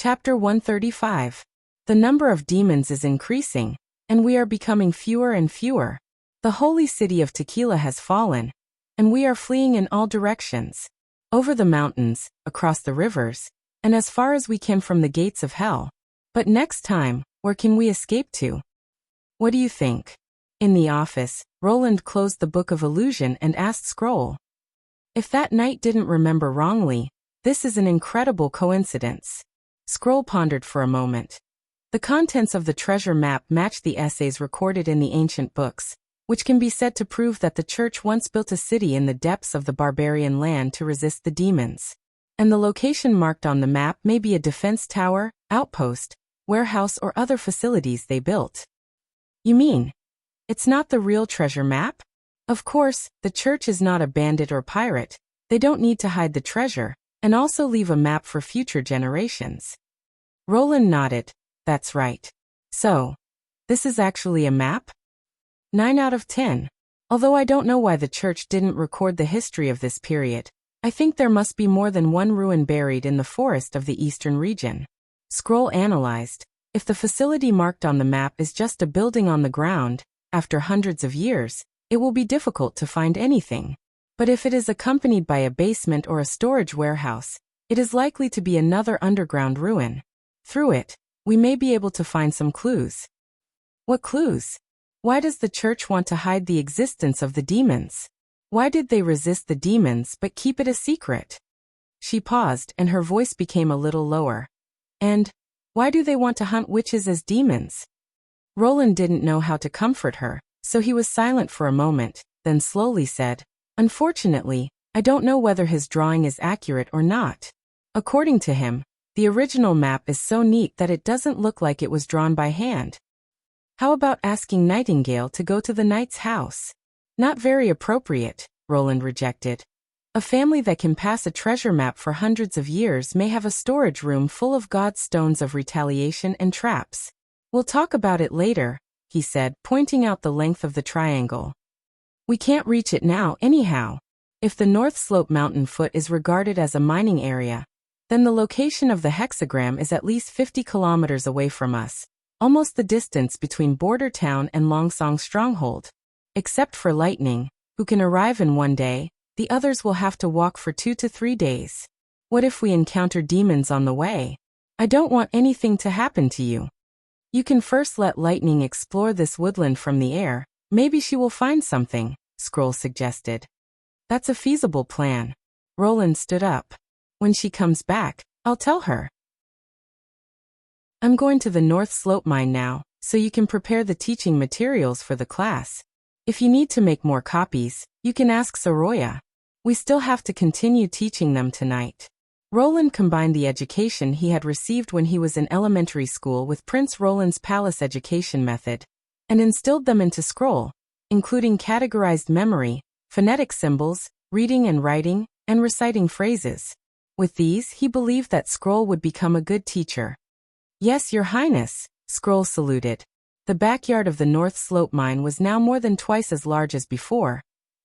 Chapter 135. The number of demons is increasing, and we are becoming fewer and fewer. The holy city of Tequila has fallen, and we are fleeing in all directions. Over the mountains, across the rivers, and as far as we can from the gates of hell. But next time, where can we escape to? What do you think? In the office, Roland closed the Book of Illusion and asked Scroll. If that knight didn't remember wrongly, this is an incredible coincidence. Scroll pondered for a moment. The contents of the treasure map matched the essays recorded in the ancient books, which can be said to prove that the church once built a city in the depths of the barbarian land to resist the demons. And the location marked on the map may be a defense tower, outpost, warehouse or other facilities they built. You mean, it's not the real treasure map? Of course, the church is not a bandit or pirate. They don't need to hide the treasure, and also leave a map for future generations. Roland nodded. That's right. So, this is actually a map? 9 out of 10. Although I don't know why the church didn't record the history of this period, I think there must be more than one ruin buried in the forest of the eastern region. Scroll analyzed. If the facility marked on the map is just a building on the ground, after hundreds of years, it will be difficult to find anything. But if it is accompanied by a basement or a storage warehouse, it is likely to be another underground ruin. Through it, we may be able to find some clues. What clues? Why does the church want to hide the existence of the demons? Why did they resist the demons but keep it a secret? She paused and her voice became a little lower. And, why do they want to hunt witches as demons? Roland didn't know how to comfort her, so he was silent for a moment, then slowly said, Unfortunately, I don't know whether his drawing is accurate or not. According to him, the original map is so neat that it doesn't look like it was drawn by hand. How about asking Nightingale to go to the knight's house? Not very appropriate, Roland rejected. A family that can pass a treasure map for hundreds of years may have a storage room full of God's stones of retaliation and traps. We'll talk about it later, he said, pointing out the length of the triangle. We can't reach it now anyhow. If the North Slope mountain foot is regarded as a mining area, then the location of the hexagram is at least 50 kilometers away from us, almost the distance between Border Town and Longsong Stronghold. Except for Lightning, who can arrive in one day, the others will have to walk for 2 to 3 days. What if we encounter demons on the way? I don't want anything to happen to you. You can first let Lightning explore this woodland from the air. Maybe she will find something, Scroll suggested. That's a feasible plan. Roland stood up. When she comes back, I'll tell her. I'm going to the North Slope mine now, so you can prepare the teaching materials for the class. If you need to make more copies, you can ask Soroya. We still have to continue teaching them tonight. Roland combined the education he had received when he was in elementary school with Prince Roland's palace education method, and instilled them into Scroll, including categorized memory, phonetic symbols, reading and writing, and reciting phrases. With these, he believed that Scroll would become a good teacher. Yes, Your Highness, Scroll saluted. The backyard of the North Slope mine was now more than twice as large as before,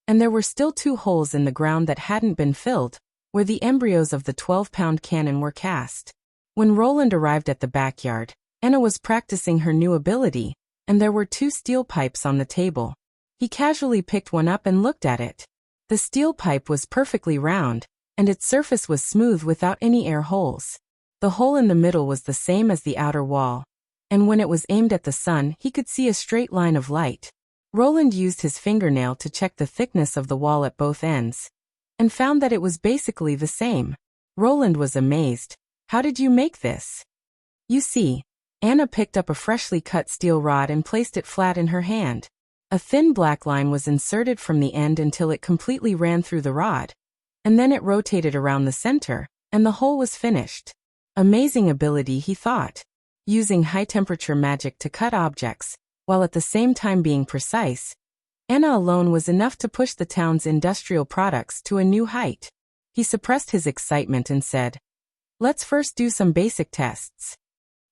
and there were still 2 holes in the ground that hadn't been filled, where the embryos of the 12-pound cannon were cast. When Roland arrived at the backyard, Anna was practicing her new ability, and there were 2 steel pipes on the table. He casually picked one up and looked at it. The steel pipe was perfectly round, and its surface was smooth without any air holes. The hole in the middle was the same as the outer wall, and when it was aimed at the sun, he could see a straight line of light. Roland used his fingernail to check the thickness of the wall at both ends, and found that it was basically the same. Roland was amazed. How did you make this? You see, Anna picked up a freshly cut steel rod and placed it flat in her hand. A thin black line was inserted from the end until it completely ran through the rod, and then it rotated around the center, and the hole was finished. Amazing ability, he thought. Using high-temperature magic to cut objects, while at the same time being precise, Anna alone was enough to push the town's industrial products to a new height. He suppressed his excitement and said, Let's first do some basic tests.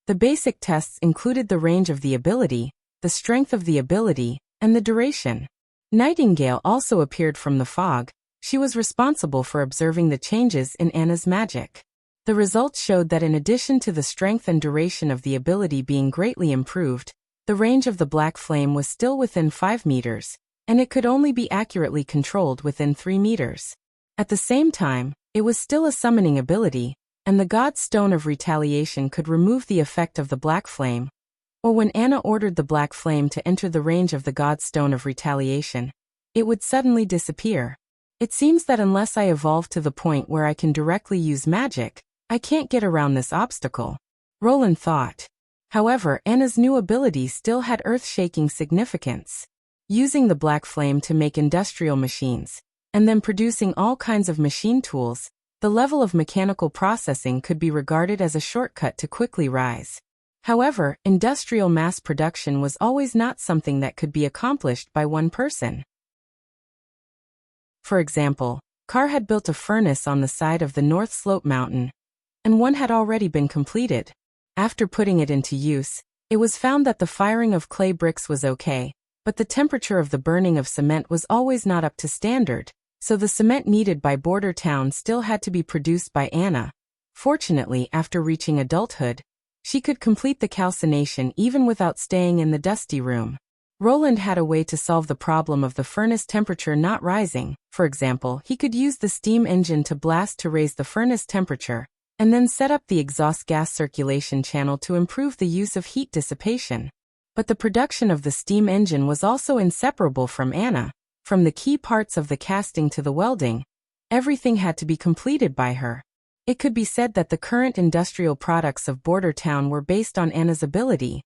The basic tests included the range of the ability, the strength of the ability, and the duration. Nightingale also appeared from the fog. She was responsible for observing the changes in Anna's magic. The results showed that in addition to the strength and duration of the ability being greatly improved, the range of the black flame was still within 5 meters, and it could only be accurately controlled within 3 meters. At the same time, it was still a summoning ability, and the God's Stone of Retaliation could remove the effect of the black flame. Or when Anna ordered the black flame to enter the range of the God's Stone of Retaliation, it would suddenly disappear. It seems that unless I evolve to the point where I can directly use magic, I can't get around this obstacle, Roland thought. However, Anna's new ability still had earth-shaking significance. Using the black flame to make industrial machines, and then producing all kinds of machine tools, the level of mechanical processing could be regarded as a shortcut to quickly rise. However, industrial mass production was always not something that could be accomplished by one person. For example, Carr had built a furnace on the side of the North Slope Mountain, and one had already been completed. After putting it into use, it was found that the firing of clay bricks was okay, but the temperature of the burning of cement was always not up to standard, so the cement needed by border town still had to be produced by Anna. Fortunately, after reaching adulthood, she could complete the calcination even without staying in the dusty room. Roland had a way to solve the problem of the furnace temperature not rising. For example, he could use the steam engine to blast to raise the furnace temperature, and then set up the exhaust gas circulation channel to improve the use of heat dissipation. But the production of the steam engine was also inseparable from Anna. From the key parts of the casting to the welding, everything had to be completed by her. It could be said that the current industrial products of Border Town were based on Anna's ability.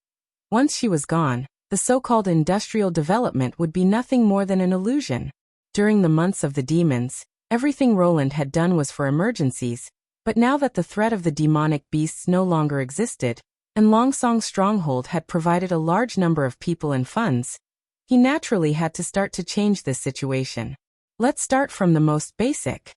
Once she was gone, the so-called industrial development would be nothing more than an illusion. During the months of the demons, everything Roland had done was for emergencies, but now that the threat of the demonic beasts no longer existed, and Longsong's stronghold had provided a large number of people and funds, he naturally had to start to change this situation. Let's start from the most basic.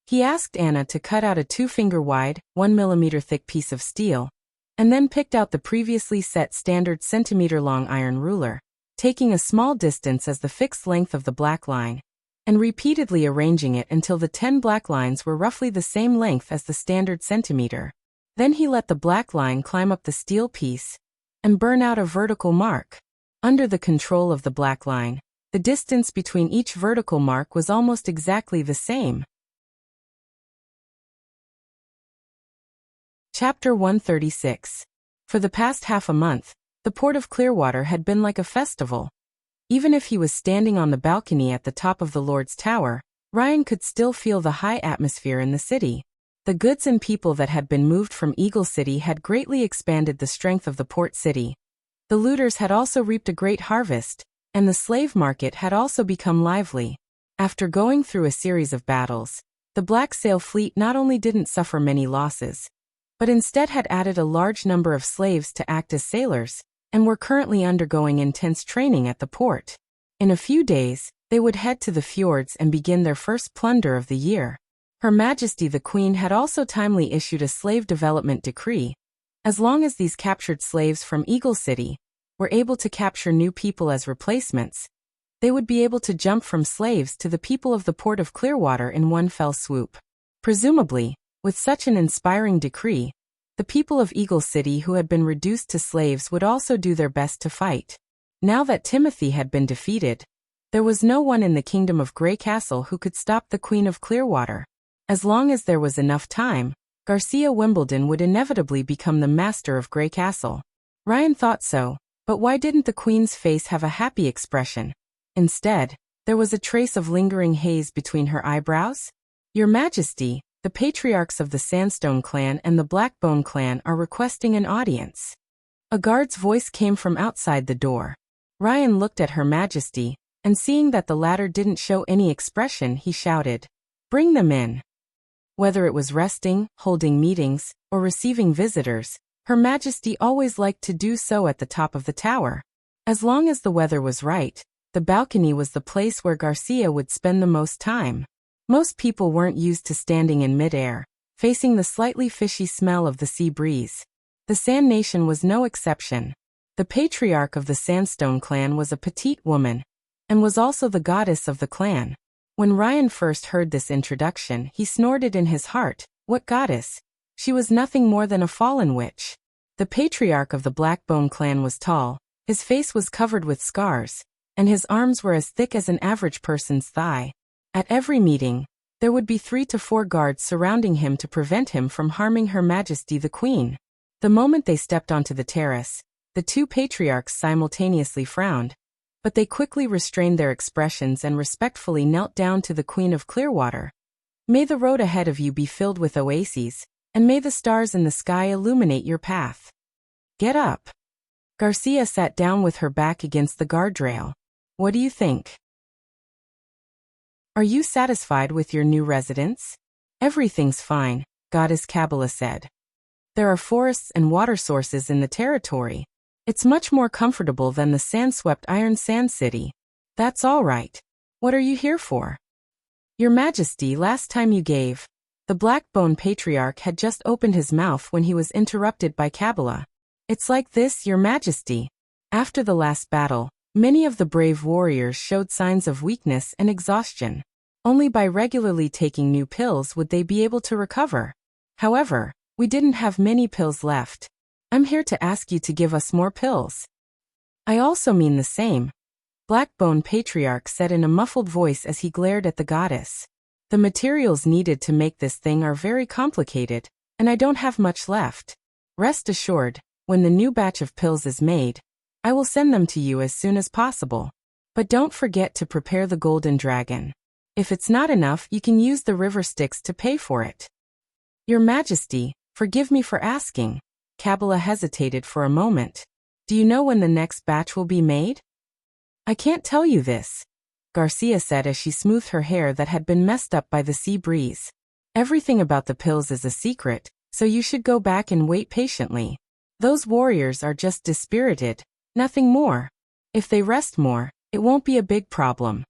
He asked Anna to cut out a 2-finger-wide, 1 millimeter thick piece of steel, and then picked out the previously set standard centimeter-long iron ruler, taking a small distance as the fixed length of the black line, and repeatedly arranging it until the 10 black lines were roughly the same length as the standard centimeter. Then he let the black line climb up the steel piece and burn out a vertical mark. Under the control of the black line, the distance between each vertical mark was almost exactly the same. Chapter 136. For the past half a month, the port of Clearwater had been like a festival. Even if he was standing on the balcony at the top of the Lord's Tower, Ryan could still feel the high atmosphere in the city. The goods and people that had been moved from Eagle City had greatly expanded the strength of the port city. The looters had also reaped a great harvest, and the slave market had also become lively. After going through a series of battles, the Black Sail Fleet not only didn't suffer many losses, but instead had added a large number of slaves to act as sailors, and were currently undergoing intense training at the port. In a few days, they would head to the fjords and begin their first plunder of the year. Her Majesty the Queen had also timely issued a slave development decree. As long as these captured slaves from Eagle City were able to capture new people as replacements, they would be able to jump from slaves to the people of the port of Clearwater in one fell swoop. Presumably, with such an inspiring decree, the people of Eagle City who had been reduced to slaves would also do their best to fight. Now that Timothy had been defeated, there was no one in the kingdom of Grey Castle who could stop the Queen of Clearwater. As long as there was enough time, Garcia Wimbledon would inevitably become the master of Grey Castle. Ryan thought so, but why didn't the Queen's face have a happy expression? Instead, there was a trace of lingering haze between her eyebrows. Your Majesty, the patriarchs of the Sandstone clan and the Blackbone clan are requesting an audience. A guard's voice came from outside the door. Ryan looked at Her Majesty, and seeing that the latter didn't show any expression, he shouted, "Bring them in." Whether it was resting, holding meetings, or receiving visitors, Her Majesty always liked to do so at the top of the tower. As long as the weather was right, the balcony was the place where Garcia would spend the most time. Most people weren't used to standing in midair, facing the slightly fishy smell of the sea breeze. The Sand Nation was no exception. The patriarch of the Sandstone clan was a petite woman, and was also the goddess of the clan. When Ryan first heard this introduction, he snorted in his heart. What goddess? She was nothing more than a fallen witch. The patriarch of the Blackbone clan was tall, his face was covered with scars, and his arms were as thick as an average person's thigh. At every meeting, there would be 3 to 4 guards surrounding him to prevent him from harming Her Majesty the Queen. The moment they stepped onto the terrace, the 2 patriarchs simultaneously frowned, but they quickly restrained their expressions and respectfully knelt down to the Queen of Clearwater. May the road ahead of you be filled with oases, and may the stars in the sky illuminate your path. Get up. Garcia sat down with her back against the guardrail. What do you think? Are you satisfied with your new residence? Everything's fine, Goddess Kabbalah said. There are forests and water sources in the territory. It's much more comfortable than the sand-swept Iron Sand City. That's all right. What are you here for? Your Majesty, last time you gave. The Blackbone Patriarch had just opened his mouth when he was interrupted by Kabbalah. It's like this, Your Majesty. After the last battle, many of the brave warriors showed signs of weakness and exhaustion. Only by regularly taking new pills would they be able to recover. However, we didn't have many pills left. I'm here to ask you to give us more pills. I also mean the same, Blackbone Patriarch said in a muffled voice as he glared at the goddess. The materials needed to make this thing are very complicated, and I don't have much left. Rest assured, when the new batch of pills is made, I will send them to you as soon as possible. But don't forget to prepare the golden dragon. If it's not enough, you can use the river sticks to pay for it. Your Majesty, forgive me for asking. Kabbalah hesitated for a moment. Do you know when the next batch will be made? I can't tell you this, Garcia said as she smoothed her hair that had been messed up by the sea breeze. Everything about the pills is a secret, so you should go back and wait patiently. Those warriors are just dispirited, nothing more. If they rest more, it won't be a big problem.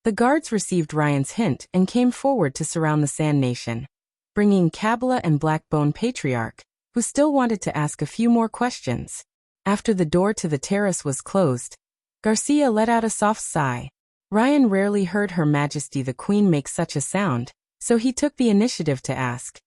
The guards received Ryan's hint and came forward to surround the Sand Nation, bringing Kabbalah and Blackbone Patriarch, who still wanted to ask a few more questions. After the door to the terrace was closed, Garcia let out a soft sigh. Ryan rarely heard Her Majesty the Queen make such a sound, so he took the initiative to ask.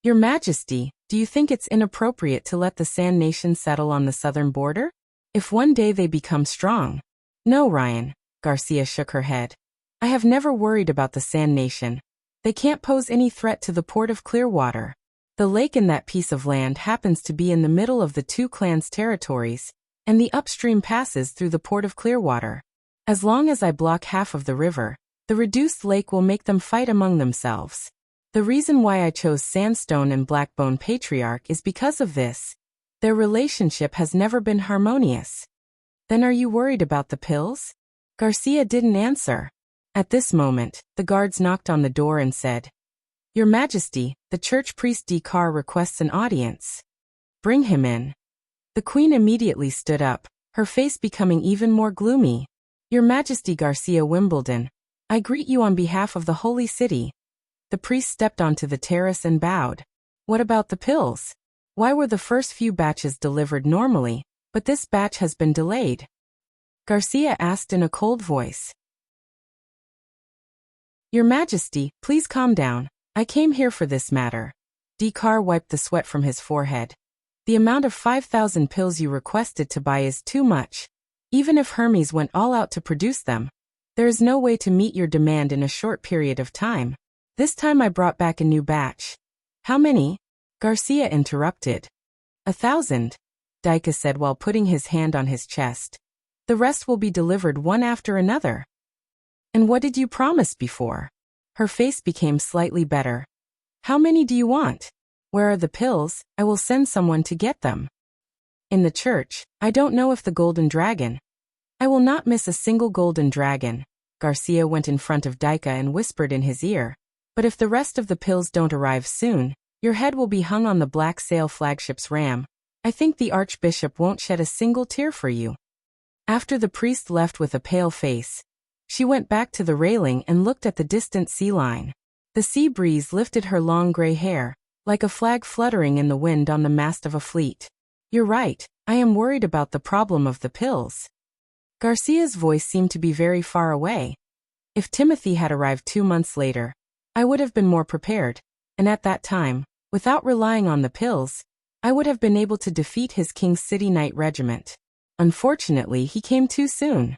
Your Majesty, do you think it's inappropriate to let the Sand Nation settle on the southern border? If one day they become strong? No, Ryan, Garcia shook her head. I have never worried about the Sand Nation. They can't pose any threat to the port of Clearwater. The lake in that piece of land happens to be in the middle of the 2 clans' territories, and the upstream passes through the port of Clearwater. As long as I block half of the river, the reduced lake will make them fight among themselves. The reason why I chose Sandstone and Blackbone Patriarch is because of this. Their relationship has never been harmonious. Then are you worried about the pills? Garcia didn't answer. At this moment, the guards knocked on the door and said, Your Majesty, the church priest Dekar requests an audience. Bring him in. The Queen immediately stood up, her face becoming even more gloomy. Your Majesty Garcia Wimbledon, I greet you on behalf of the Holy City. The priest stepped onto the terrace and bowed. What about the pills? Why were the first few batches delivered normally, but this batch has been delayed? Garcia asked in a cold voice. Your Majesty, please calm down. I came here for this matter. Dekar wiped the sweat from his forehead. The amount of 5,000 pills you requested to buy is too much. Even if Hermes went all out to produce them, there is no way to meet your demand in a short period of time. This time I brought back a new batch. How many? Garcia interrupted. 1,000, Daika said while putting his hand on his chest. The rest will be delivered one after another. And what did you promise before? Her face became slightly better. How many do you want? Where are the pills? I will send someone to get them. In the church, I don't know if the golden dragon. I will not miss a single golden dragon. Garcia went in front of Daika and whispered in his ear. But if the rest of the pills don't arrive soon, your head will be hung on the Black Sail flagship's ram. I think the Archbishop won't shed a single tear for you. After the priest left with a pale face, she went back to the railing and looked at the distant sea line. The sea breeze lifted her long gray hair, like a flag fluttering in the wind on the mast of a fleet. You're right, I am worried about the problem of the pills. Garcia's voice seemed to be very far away. If Timothy had arrived 2 months later, I would have been more prepared, and at that time, Without relying on the pills, I would have been able to defeat his King's City Knight regiment. Unfortunately, he came too soon.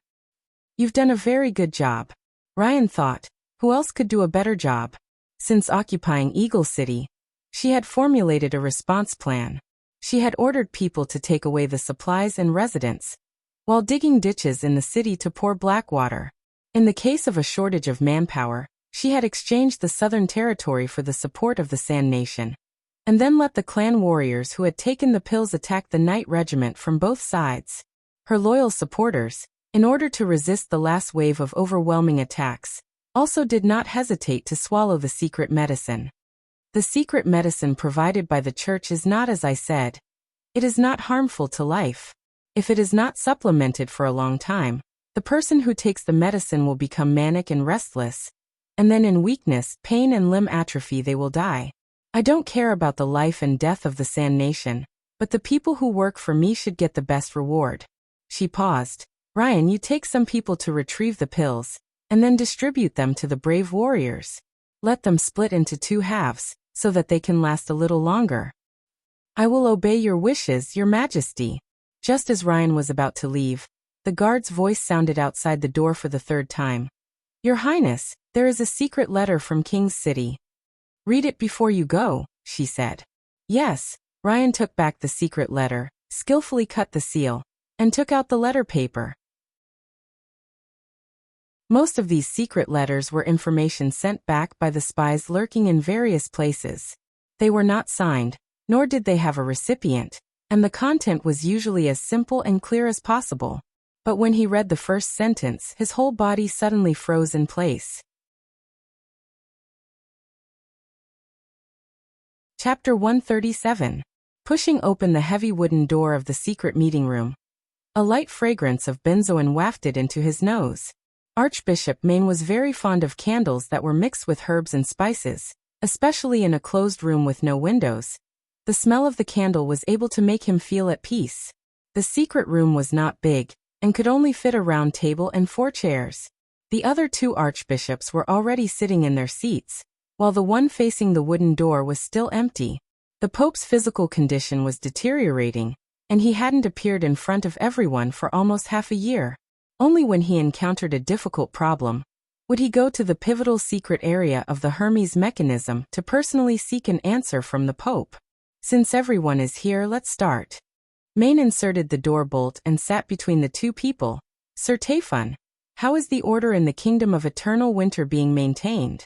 You've done a very good job. Ryan thought, who else could do a better job? Since occupying Eagle City, she had formulated a response plan. She had ordered people to take away the supplies and residents, while digging ditches in the city to pour black water. In the case of a shortage of manpower, she had exchanged the Southern Territory for the support of the Sand Nation, and then let the clan warriors who had taken the pills attack the Knight Regiment from both sides. Her loyal supporters, in order to resist the last wave of overwhelming attacks, also did not hesitate to swallow the secret medicine. The secret medicine provided by the church is not, as I said, it is not harmful to life. If it is not supplemented for a long time, the person who takes the medicine will become manic and restless, and then in weakness, pain and limb atrophy they will die. I don't care about the life and death of the Sand Nation, but the people who work for me should get the best reward. She paused. Ryan, you take some people to retrieve the pills, and then distribute them to the brave warriors. Let them split into 2 halves, so that they can last a little longer. I will obey your wishes, Your Majesty. Just as Ryan was about to leave, the guard's voice sounded outside the door for the 3rd time. Your Highness, there is a secret letter from King's City. Read it before you go, she said. Yes, Ryan took back the secret letter, skillfully cut the seal, and took out the letter paper. Most of these secret letters were information sent back by the spies lurking in various places. They were not signed, nor did they have a recipient, and the content was usually as simple and clear as possible. But when he read the first sentence, his whole body suddenly froze in place. Chapter 137. Pushing open the heavy wooden door of the secret meeting room, a light fragrance of benzoin wafted into his nose. Archbishop Maine was very fond of candles that were mixed with herbs and spices, especially in a closed room with no windows. The smell of the candle was able to make him feel at peace. The secret room was not big, and could only fit a round table and 4 chairs. The other 2 archbishops were already sitting in their seats, while the one facing the wooden door was still empty. The Pope's physical condition was deteriorating, and he hadn't appeared in front of everyone for almost half a year. Only when he encountered a difficult problem would he go to the pivotal secret area of the Hermes mechanism to personally seek an answer from the Pope. Since everyone is here, let's start. Maine inserted the door bolt and sat between the 2 people. Sir Tayfun, how is the order in the Kingdom of Eternal Winter being maintained?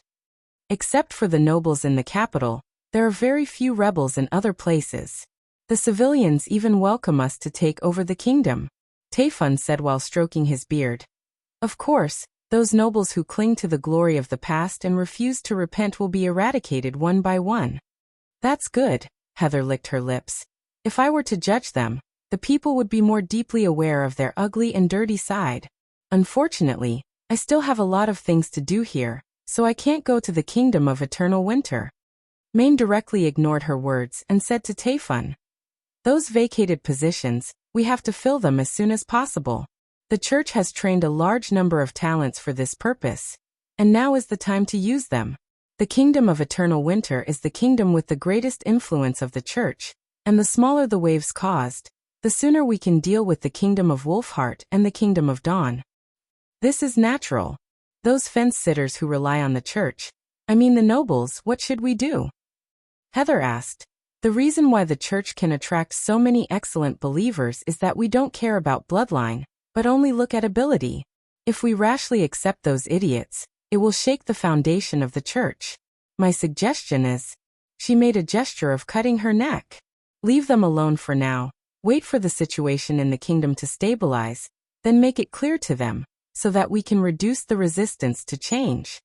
Except for the nobles in the capital, there are very few rebels in other places. The civilians even welcome us to take over the kingdom, Tayfun said while stroking his beard. Of course, those nobles who cling to the glory of the past and refuse to repent will be eradicated one by one. That's good, Heather licked her lips. If I were to judge them, the people would be more deeply aware of their ugly and dirty side. Unfortunately, I still have a lot of things to do here, so I can't go to the Kingdom of Eternal Winter. Maine directly ignored her words and said to Tayfun, those vacated positions, we have to fill them as soon as possible. The church has trained a large number of talents for this purpose, and now is the time to use them. The Kingdom of Eternal Winter is the kingdom with the greatest influence of the church, and the smaller the waves caused, the sooner we can deal with the Kingdom of Wolfheart and the Kingdom of Dawn. This is natural. Those fence-sitters who rely on the church, I mean the nobles, what should we do? Heather asked. The reason why the church can attract so many excellent believers is that we don't care about bloodline, but only look at ability. If we rashly accept those idiots, it will shake the foundation of the church. My suggestion is, she made a gesture of cutting her neck. Leave them alone for now, wait for the situation in the kingdom to stabilize, then make it clear to them, so that we can reduce the resistance to change.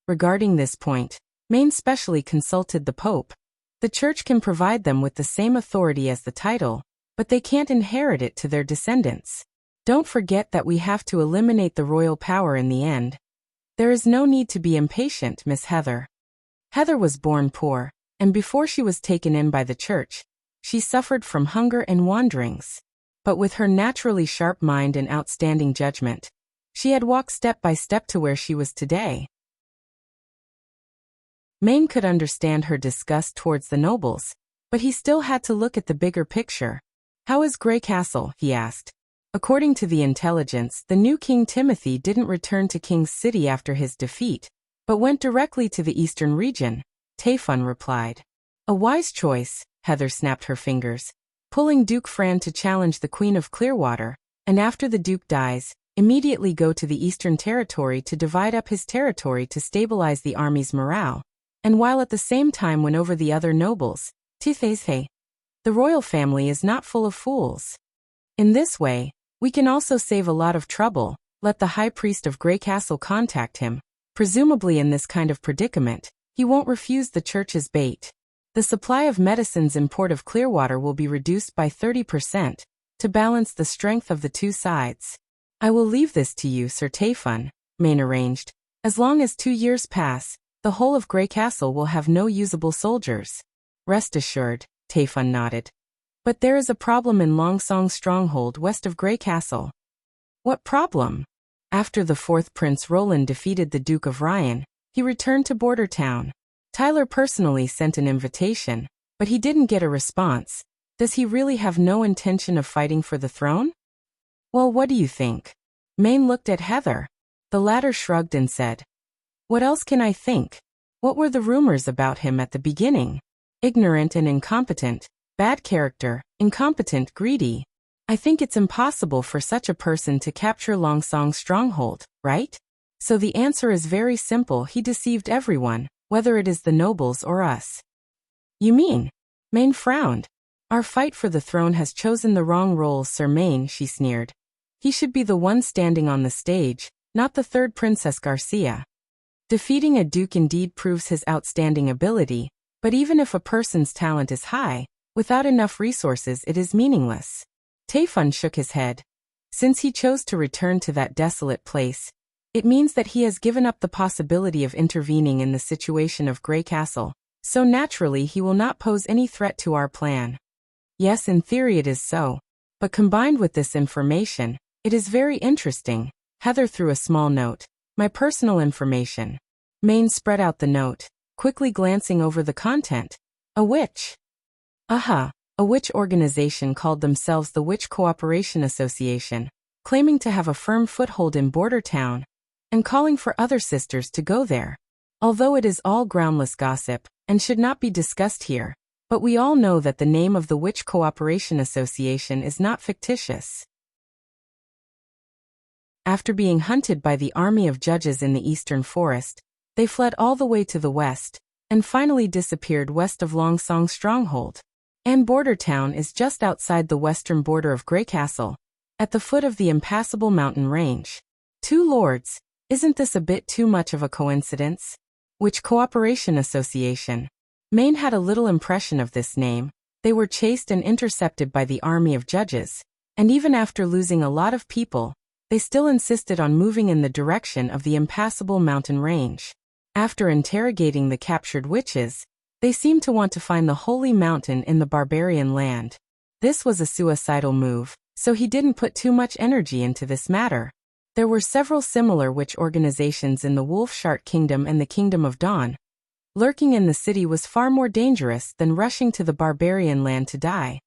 Regarding this point, Maine specially consulted the Pope. The church can provide them with the same authority as the title, but they can't inherit it to their descendants. Don't forget that we have to eliminate the royal power in the end. There is no need to be impatient, Miss Heather. Heather was born poor, and before she was taken in by the church, she suffered from hunger and wanderings. But with her naturally sharp mind and outstanding judgment, she had walked step by step to where she was today. Maine could understand her disgust towards the nobles, but he still had to look at the bigger picture. How is Grey Castle? He asked. According to the intelligence, the new King Timothy didn't return to King's City after his defeat, but went directly to the eastern region, Tayfun replied. A wise choice, Heather snapped her fingers, pulling Duke Fran to challenge the Queen of Clearwater, and after the Duke dies, immediately go to the Eastern Territory to divide up his territory to stabilize the army's morale, and while at the same time win over the other nobles. The royal family is not full of fools. In this way, we can also save a lot of trouble. Let the High Priest of Grey Castle contact him. Presumably in this kind of predicament, he won't refuse the church's bait. The supply of medicines in Port of Clearwater will be reduced by 30% to balance the strength of the two sides. I will leave this to you, Sir Tayfun, Maine arranged. As long as 2 years pass, the whole of Grey Castle will have no usable soldiers. Rest assured, Tayfun nodded. But there is a problem in Longsong's stronghold west of Grey Castle. What problem? After the fourth Prince Roland defeated the Duke of Ryan, he returned to Border Town. Tyler personally sent an invitation, but he didn't get a response. Does he really have no intention of fighting for the throne? Well, what do you think? Maine looked at Heather. The latter shrugged and said, What else can I think? What were the rumors about him at the beginning? Ignorant and incompetent, bad character, incompetent, greedy. I think it's impossible for such a person to capture Longsong's stronghold, right? So the answer is very simple. He deceived everyone, whether it is the nobles or us. You mean? Maine frowned. Our fight for the throne has chosen the wrong roles, Sir Maine, she sneered. He should be the one standing on the stage, not the third Princess Garcia. Defeating a duke indeed proves his outstanding ability, but even if a person's talent is high, without enough resources it is meaningless. Tayfun shook his head. Since he chose to return to that desolate place, it means that he has given up the possibility of intervening in the situation of Grey Castle, so naturally he will not pose any threat to our plan. Yes, in theory it is so, but combined with this information, it is very interesting. Heather threw a small note. My personal information. Maine spread out the note, quickly glancing over the content. A witch. Aha, a witch organization called themselves the Witch Cooperation Association, claiming to have a firm foothold in Border Town, and calling for other sisters to go there. Although it is all groundless gossip, and should not be discussed here, but we all know that the name of the Witch Cooperation Association is not fictitious. After being hunted by the army of judges in the eastern forest, they fled all the way to the west, and finally disappeared west of Longsong's stronghold. And Border Town is just outside the western border of Grey Castle, at the foot of the impassable mountain range. Two lords, isn't this a bit too much of a coincidence? Witch Cooperation Association. Maine had a little impression of this name. They were chased and intercepted by the army of judges, and even after losing a lot of people, they still insisted on moving in the direction of the impassable mountain range. After interrogating the captured witches, they seemed to want to find the holy mountain in the barbarian land. This was a suicidal move, so he didn't put too much energy into this matter. There were several similar witch organizations in the Wolfshark Kingdom and the Kingdom of Dawn. Lurking in the city was far more dangerous than rushing to the barbarian land to die.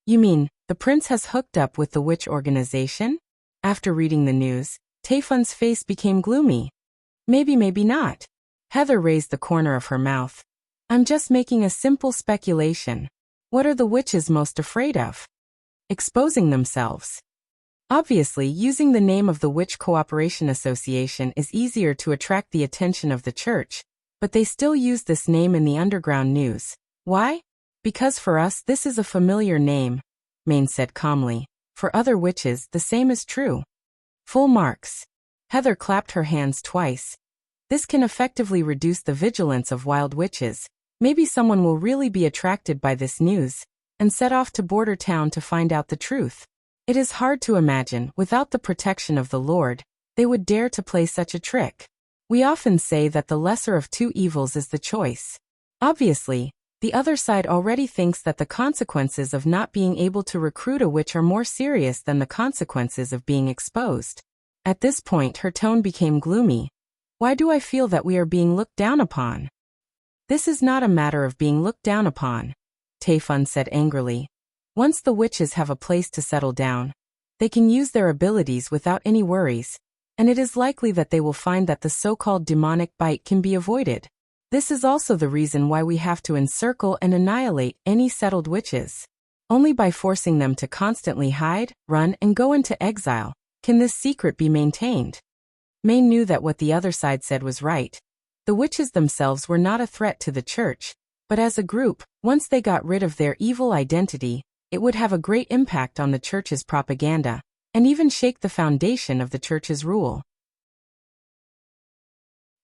You mean, the prince has hooked up with the witch organization? After reading the news, Tayfun's face became gloomy. Maybe, maybe not. Heather raised the corner of her mouth. I'm just making a simple speculation. What are the witches most afraid of? Exposing themselves. Obviously, using the name of the Witch Cooperation Association is easier to attract the attention of the church, but they still use this name in the underground news. Why? Because for us this is a familiar name, Maine said calmly. For other witches, the same is true. Full marks. Heather clapped her hands twice. This can effectively reduce the vigilance of wild witches. Maybe someone will really be attracted by this news and set off to Border Town to find out the truth. It is hard to imagine, without the protection of the Lord, they would dare to play such a trick. We often say that the lesser of two evils is the choice. Obviously, the other side already thinks that the consequences of not being able to recruit a witch are more serious than the consequences of being exposed. At this point her tone became gloomy. Why do I feel that we are being looked down upon? This is not a matter of being looked down upon, Taifun said angrily. Once the witches have a place to settle down, they can use their abilities without any worries, and it is likely that they will find that the so-called demonic bite can be avoided. This is also the reason why we have to encircle and annihilate any settled witches. Only by forcing them to constantly hide, run, and go into exile can this secret be maintained. May knew that what the other side said was right. The witches themselves were not a threat to the church, but as a group, once they got rid of their evil identity, it would have a great impact on the church's propaganda, and even shake the foundation of the church's rule.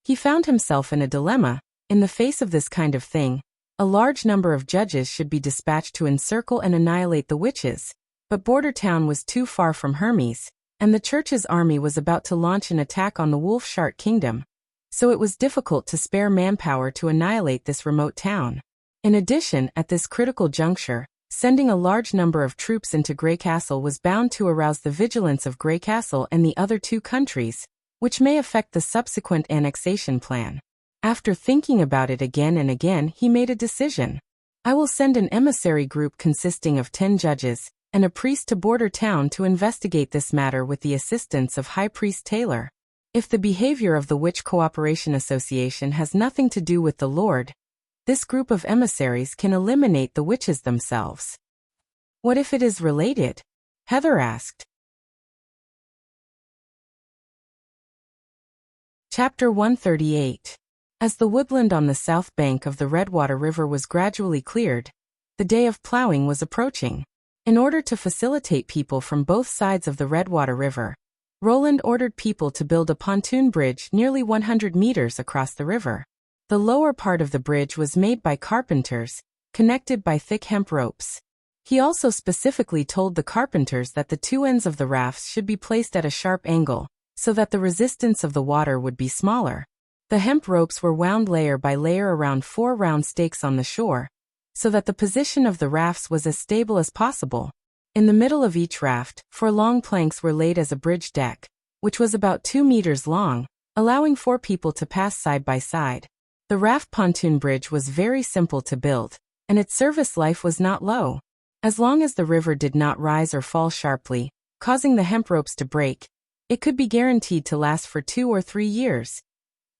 He found himself in a dilemma. In the face of this kind of thing, a large number of judges should be dispatched to encircle and annihilate the witches, but Border Town was too far from Hermes, and the church's army was about to launch an attack on the Wolf Shark Kingdom, so it was difficult to spare manpower to annihilate this remote town. In addition, at this critical juncture, sending a large number of troops into Grey Castle was bound to arouse the vigilance of Grey Castle and the other two countries, which may affect the subsequent annexation plan. After thinking about it again and again, he made a decision. I will send an emissary group consisting of 10 judges and a priest to Border Town to investigate this matter with the assistance of High Priest Taylor. If the behavior of the Witch Cooperation Association has nothing to do with the Lord, this group of emissaries can eliminate the witches themselves. What if it is related? Heather asked. Chapter 138. As the woodland on the south bank of the Redwater River was gradually cleared, the day of plowing was approaching. In order to facilitate people from both sides of the Redwater River, Roland ordered people to build a pontoon bridge nearly 100 meters across the river. The lower part of the bridge was made by carpenters, connected by thick hemp ropes. He also specifically told the carpenters that the two ends of the rafts should be placed at a sharp angle, so that the resistance of the water would be smaller. The hemp ropes were wound layer by layer around 4 round stakes on the shore, so that the position of the rafts was as stable as possible. In the middle of each raft, 4 long planks were laid as a bridge deck, which was about 2 meters long, allowing 4 people to pass side by side. The raft pontoon bridge was very simple to build, and its service life was not low. As long as the river did not rise or fall sharply, causing the hemp ropes to break, it could be guaranteed to last for 2 or 3 years.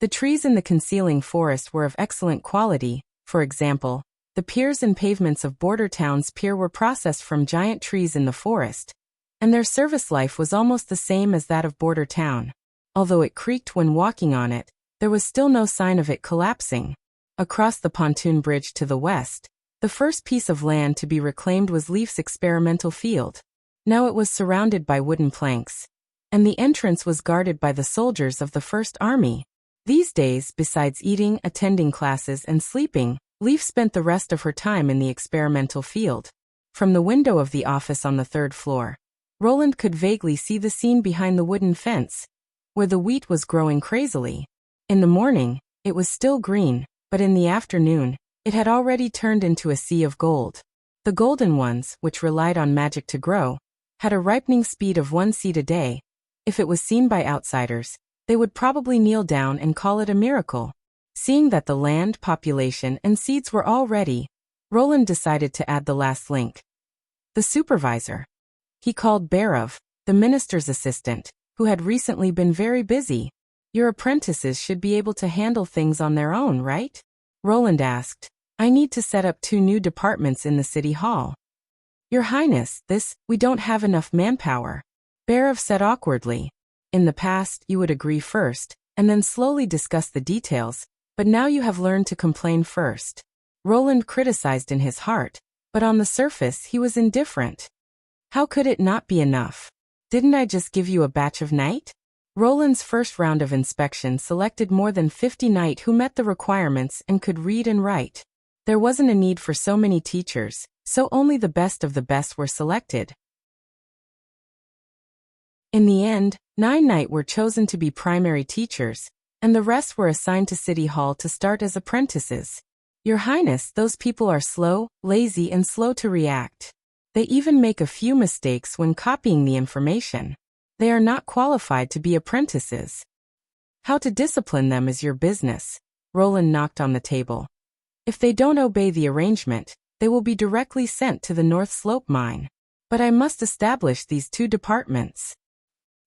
The trees in the concealing forest were of excellent quality. For example, the piers and pavements of Border Town's pier were processed from giant trees in the forest, and their service life was almost the same as that of Border Town. Although it creaked when walking on it, there was still no sign of it collapsing. Across the pontoon bridge to the west, the first piece of land to be reclaimed was Leaf's experimental field. Now it was surrounded by wooden planks, and the entrance was guarded by the soldiers of the First Army. These days, besides eating, attending classes, and sleeping, Leaf spent the rest of her time in the experimental field. From the window of the office on the 3rd floor, Roland could vaguely see the scene behind the wooden fence, where the wheat was growing crazily. In the morning, it was still green, but in the afternoon, it had already turned into a sea of gold. The golden ones, which relied on magic to grow, had a ripening speed of 1 seed a day. If it was seen by outsiders, they would probably kneel down and call it a miracle. Seeing that the land, population, and seeds were all ready, Roland decided to add the last link. The supervisor. He called Barov, the minister's assistant, who had recently been very busy. Your apprentices should be able to handle things on their own, right? Roland asked. I need to set up 2 new departments in the city hall. Your Highness, we don't have enough manpower. Barov said awkwardly. In the past, you would agree first, and then slowly discuss the details, but now you have learned to complain first. Roland criticized in his heart, but on the surface he was indifferent. How could it not be enough? Didn't I just give you a batch of knight? Roland's first round of inspection selected more than 50 knight who met the requirements and could read and write. There wasn't a need for so many teachers, so only the best of the best were selected. In the end, 9 knight were chosen to be primary teachers, and the rest were assigned to City Hall to start as apprentices. Your Highness, those people are slow, lazy, and slow to react. They even make a few mistakes when copying the information. They are not qualified to be apprentices. How to discipline them is your business. Roland knocked on the table. If they don't obey the arrangement, they will be directly sent to the North Slope mine. But I must establish these two departments.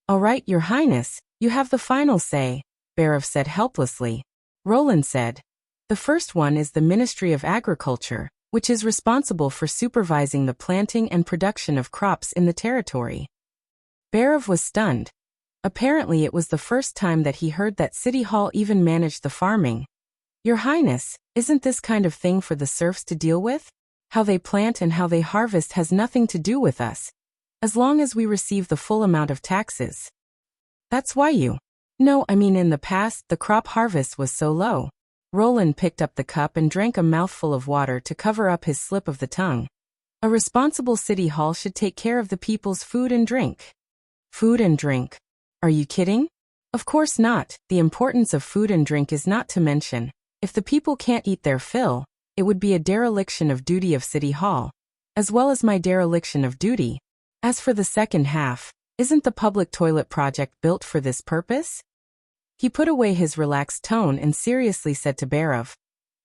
All right, Your Highness, you have the final say, Barav said helplessly. Roland said, the first one is the Ministry of Agriculture, which is responsible for supervising the planting and production of crops in the territory. Barav was stunned. Apparently it was the first time that he heard that City Hall even managed the farming. Your Highness, isn't this kind of thing for the serfs to deal with? How they plant and how they harvest has nothing to do with us, as long as we receive the full amount of taxes. That's why you. No, I mean in the past the crop harvest was so low. Roland picked up the cup and drank a mouthful of water to cover up his slip of the tongue. A responsible city hall should take care of the people's food and drink. Food and drink. Are you kidding? Of course not. The importance of food and drink is not to mention. If the people can't eat their fill, it would be a dereliction of duty of City Hall, as well as my dereliction of duty. As for the second half, isn't the public toilet project built for this purpose? He put away his relaxed tone and seriously said to Barav,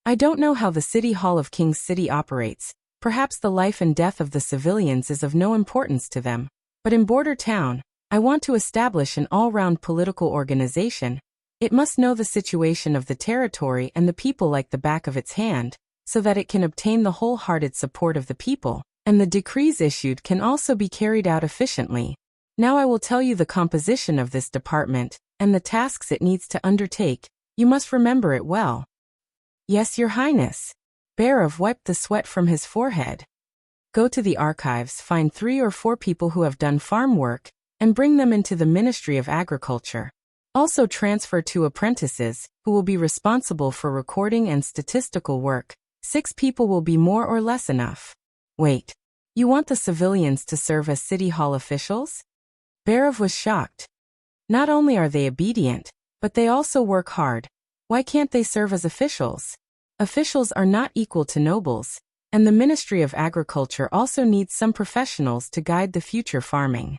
I don't know how the City Hall of King's City operates. Perhaps the life and death of the civilians is of no importance to them. But in Border Town, I want to establish an all-round political organization. It must know the situation of the territory and the people like the back of its hand, so that it can obtain the wholehearted support of the people, and the decrees issued can also be carried out efficiently. Now I will tell you the composition of this department, and the tasks it needs to undertake. You must remember it well. Yes, Your Highness. Barav wiped the sweat from his forehead. Go to the archives, find 3 or 4 people who have done farm work, and bring them into the Ministry of Agriculture. Also transfer 2 apprentices, who will be responsible for recording and statistical work. 6 people will be more or less enough. Wait. You want the civilians to serve as City Hall officials? Barav was shocked. Not only are they obedient, but they also work hard. Why can't they serve as officials? Officials are not equal to nobles, and the Ministry of Agriculture also needs some professionals to guide the future farming.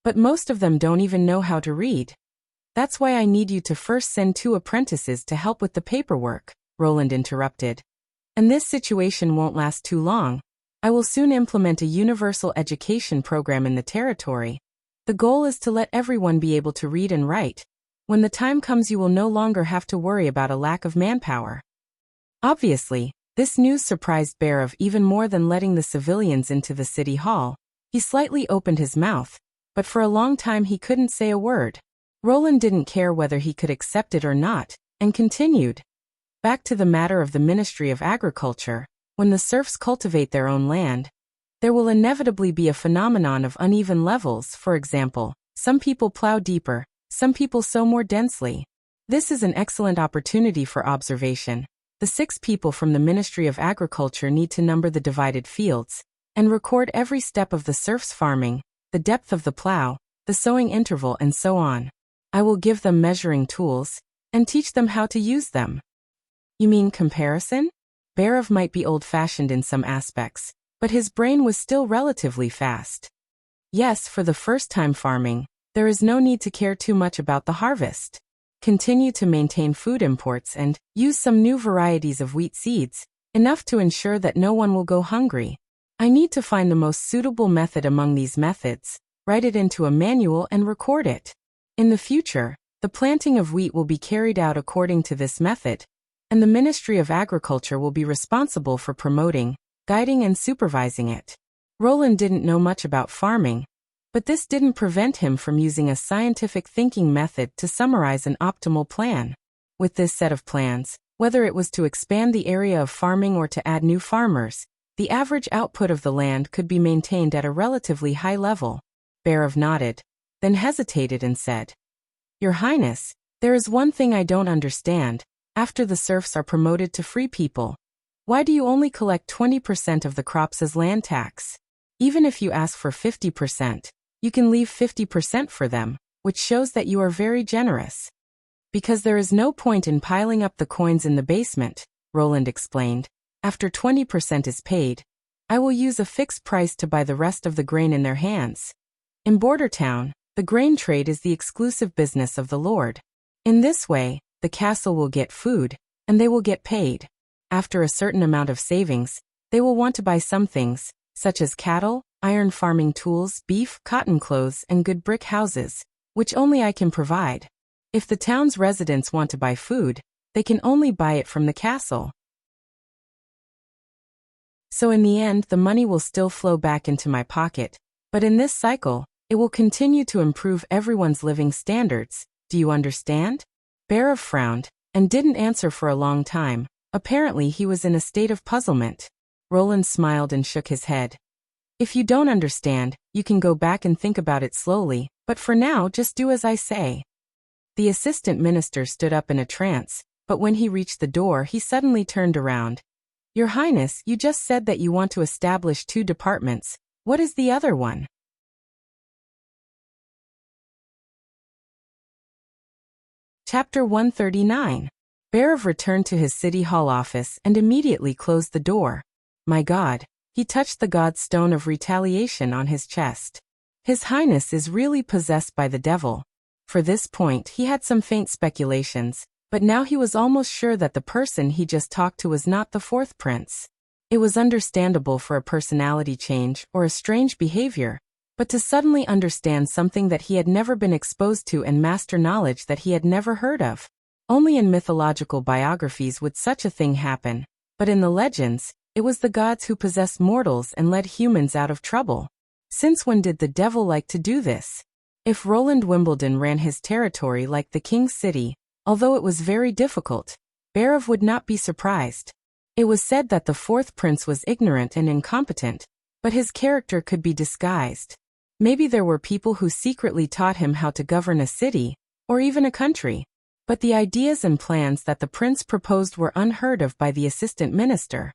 But most of them don't even know how to read. That's why I need you to first send 2 apprentices to help with the paperwork, Roland interrupted. And this situation won't last too long. I will soon implement a universal education program in the territory. The goal is to let everyone be able to read and write. When the time comes you will no longer have to worry about a lack of manpower. Obviously, this news surprised Barav even more than letting the civilians into the city hall. He slightly opened his mouth, but for a long time he couldn't say a word. Roland didn't care whether he could accept it or not, and continued. Back to the matter of the Ministry of Agriculture. When the serfs cultivate their own land, there will inevitably be a phenomenon of uneven levels. For example, some people plow deeper, some people sow more densely. This is an excellent opportunity for observation. The 6 people from the Ministry of Agriculture need to number the divided fields, and record every step of the serfs' farming, the depth of the plow, the sowing interval and so on. I will give them measuring tools, and teach them how to use them. You mean comparison? Barav might be old-fashioned in some aspects, but his brain was still relatively fast. Yes, for the first-time farming, there is no need to care too much about the harvest. Continue to maintain food imports and use some new varieties of wheat seeds, enough to ensure that no one will go hungry. I need to find the most suitable method among these methods, write it into a manual and record it. In the future, the planting of wheat will be carried out according to this method, and the Ministry of Agriculture will be responsible for promoting, guiding and supervising it. Roland didn't know much about farming, but this didn't prevent him from using a scientific thinking method to summarize an optimal plan. With this set of plans, whether it was to expand the area of farming or to add new farmers, the average output of the land could be maintained at a relatively high level. Barav nodded, then hesitated and said, Your Highness, there is one thing I don't understand. After the serfs are promoted to free people, why do you only collect 20% of the crops as land tax? Even if you ask for 50%, you can leave 50% for them, which shows that you are very generous. Because there is no point in piling up the coins in the basement, Roland explained. After 20% is paid, I will use a fixed price to buy the rest of the grain in their hands. In Border Town, the grain trade is the exclusive business of the Lord. In this way, the castle will get food, and they will get paid. After a certain amount of savings, they will want to buy some things, such as cattle, iron farming tools, beef, cotton clothes, and good brick houses, which only I can provide. If the town's residents want to buy food, they can only buy it from the castle. So in the end, the money will still flow back into my pocket, but in this cycle, it will continue to improve everyone's living standards. Do you understand? Barav frowned, and didn't answer for a long time. Apparently he was in a state of puzzlement. Roland smiled and shook his head. If you don't understand, you can go back and think about it slowly, but for now just do as I say. The assistant minister stood up in a trance, but when he reached the door he suddenly turned around. Your Highness, you just said that you want to establish 2 departments. What is the other one? Chapter 139. Barav returned to his city hall office and immediately closed the door. My God, he touched the god stone of retaliation on his chest. His Highness is really possessed by the devil. For this point he had some faint speculations, but now he was almost sure that the person he just talked to was not the 4th prince. It was understandable for a personality change or a strange behavior, but to suddenly understand something that he had never been exposed to and master knowledge that he had never heard of. Only in mythological biographies would such a thing happen, but in the legends, it was the gods who possessed mortals and led humans out of trouble. Since when did the devil like to do this? If Roland Wimbledon ran his territory like the king's city, although it was very difficult, Barav would not be surprised. It was said that the 4th prince was ignorant and incompetent, but his character could be disguised. Maybe there were people who secretly taught him how to govern a city, or even a country. But the ideas and plans that the prince proposed were unheard of by the assistant minister.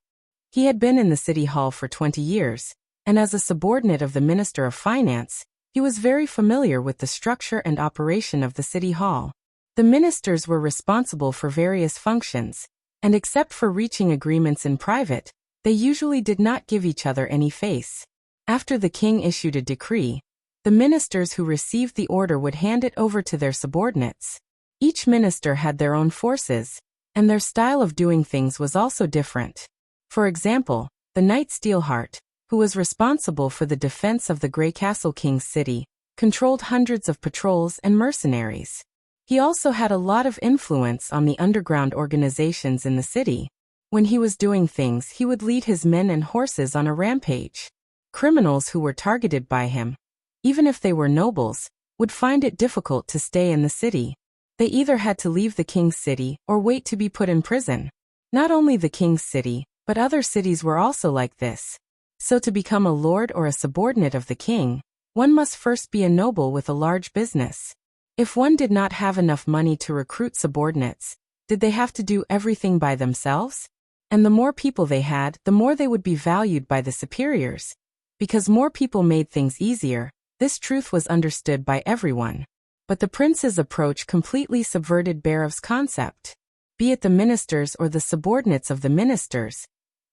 He had been in the city hall for 20 years, and as a subordinate of the Minister of Finance, he was very familiar with the structure and operation of the city hall. The ministers were responsible for various functions, and except for reaching agreements in private, they usually did not give each other any face. After the king issued a decree, the ministers who received the order would hand it over to their subordinates. Each minister had their own forces, and their style of doing things was also different. For example, the Knight Steelheart, who was responsible for the defense of the Grey Castle King's city, controlled hundreds of patrols and mercenaries. He also had a lot of influence on the underground organizations in the city. When he was doing things, he would lead his men and horses on a rampage. Criminals who were targeted by him, even if they were nobles, would find it difficult to stay in the city. They either had to leave the king's city or wait to be put in prison. Not only the king's city, but other cities were also like this. So to become a lord or a subordinate of the king, one must first be a noble with a large business. If one did not have enough money to recruit subordinates, did they have to do everything by themselves? And the more people they had, the more they would be valued by the superiors. Because more people made things easier, this truth was understood by everyone. But the prince's approach completely subverted Barav's concept. Be it the ministers or the subordinates of the ministers,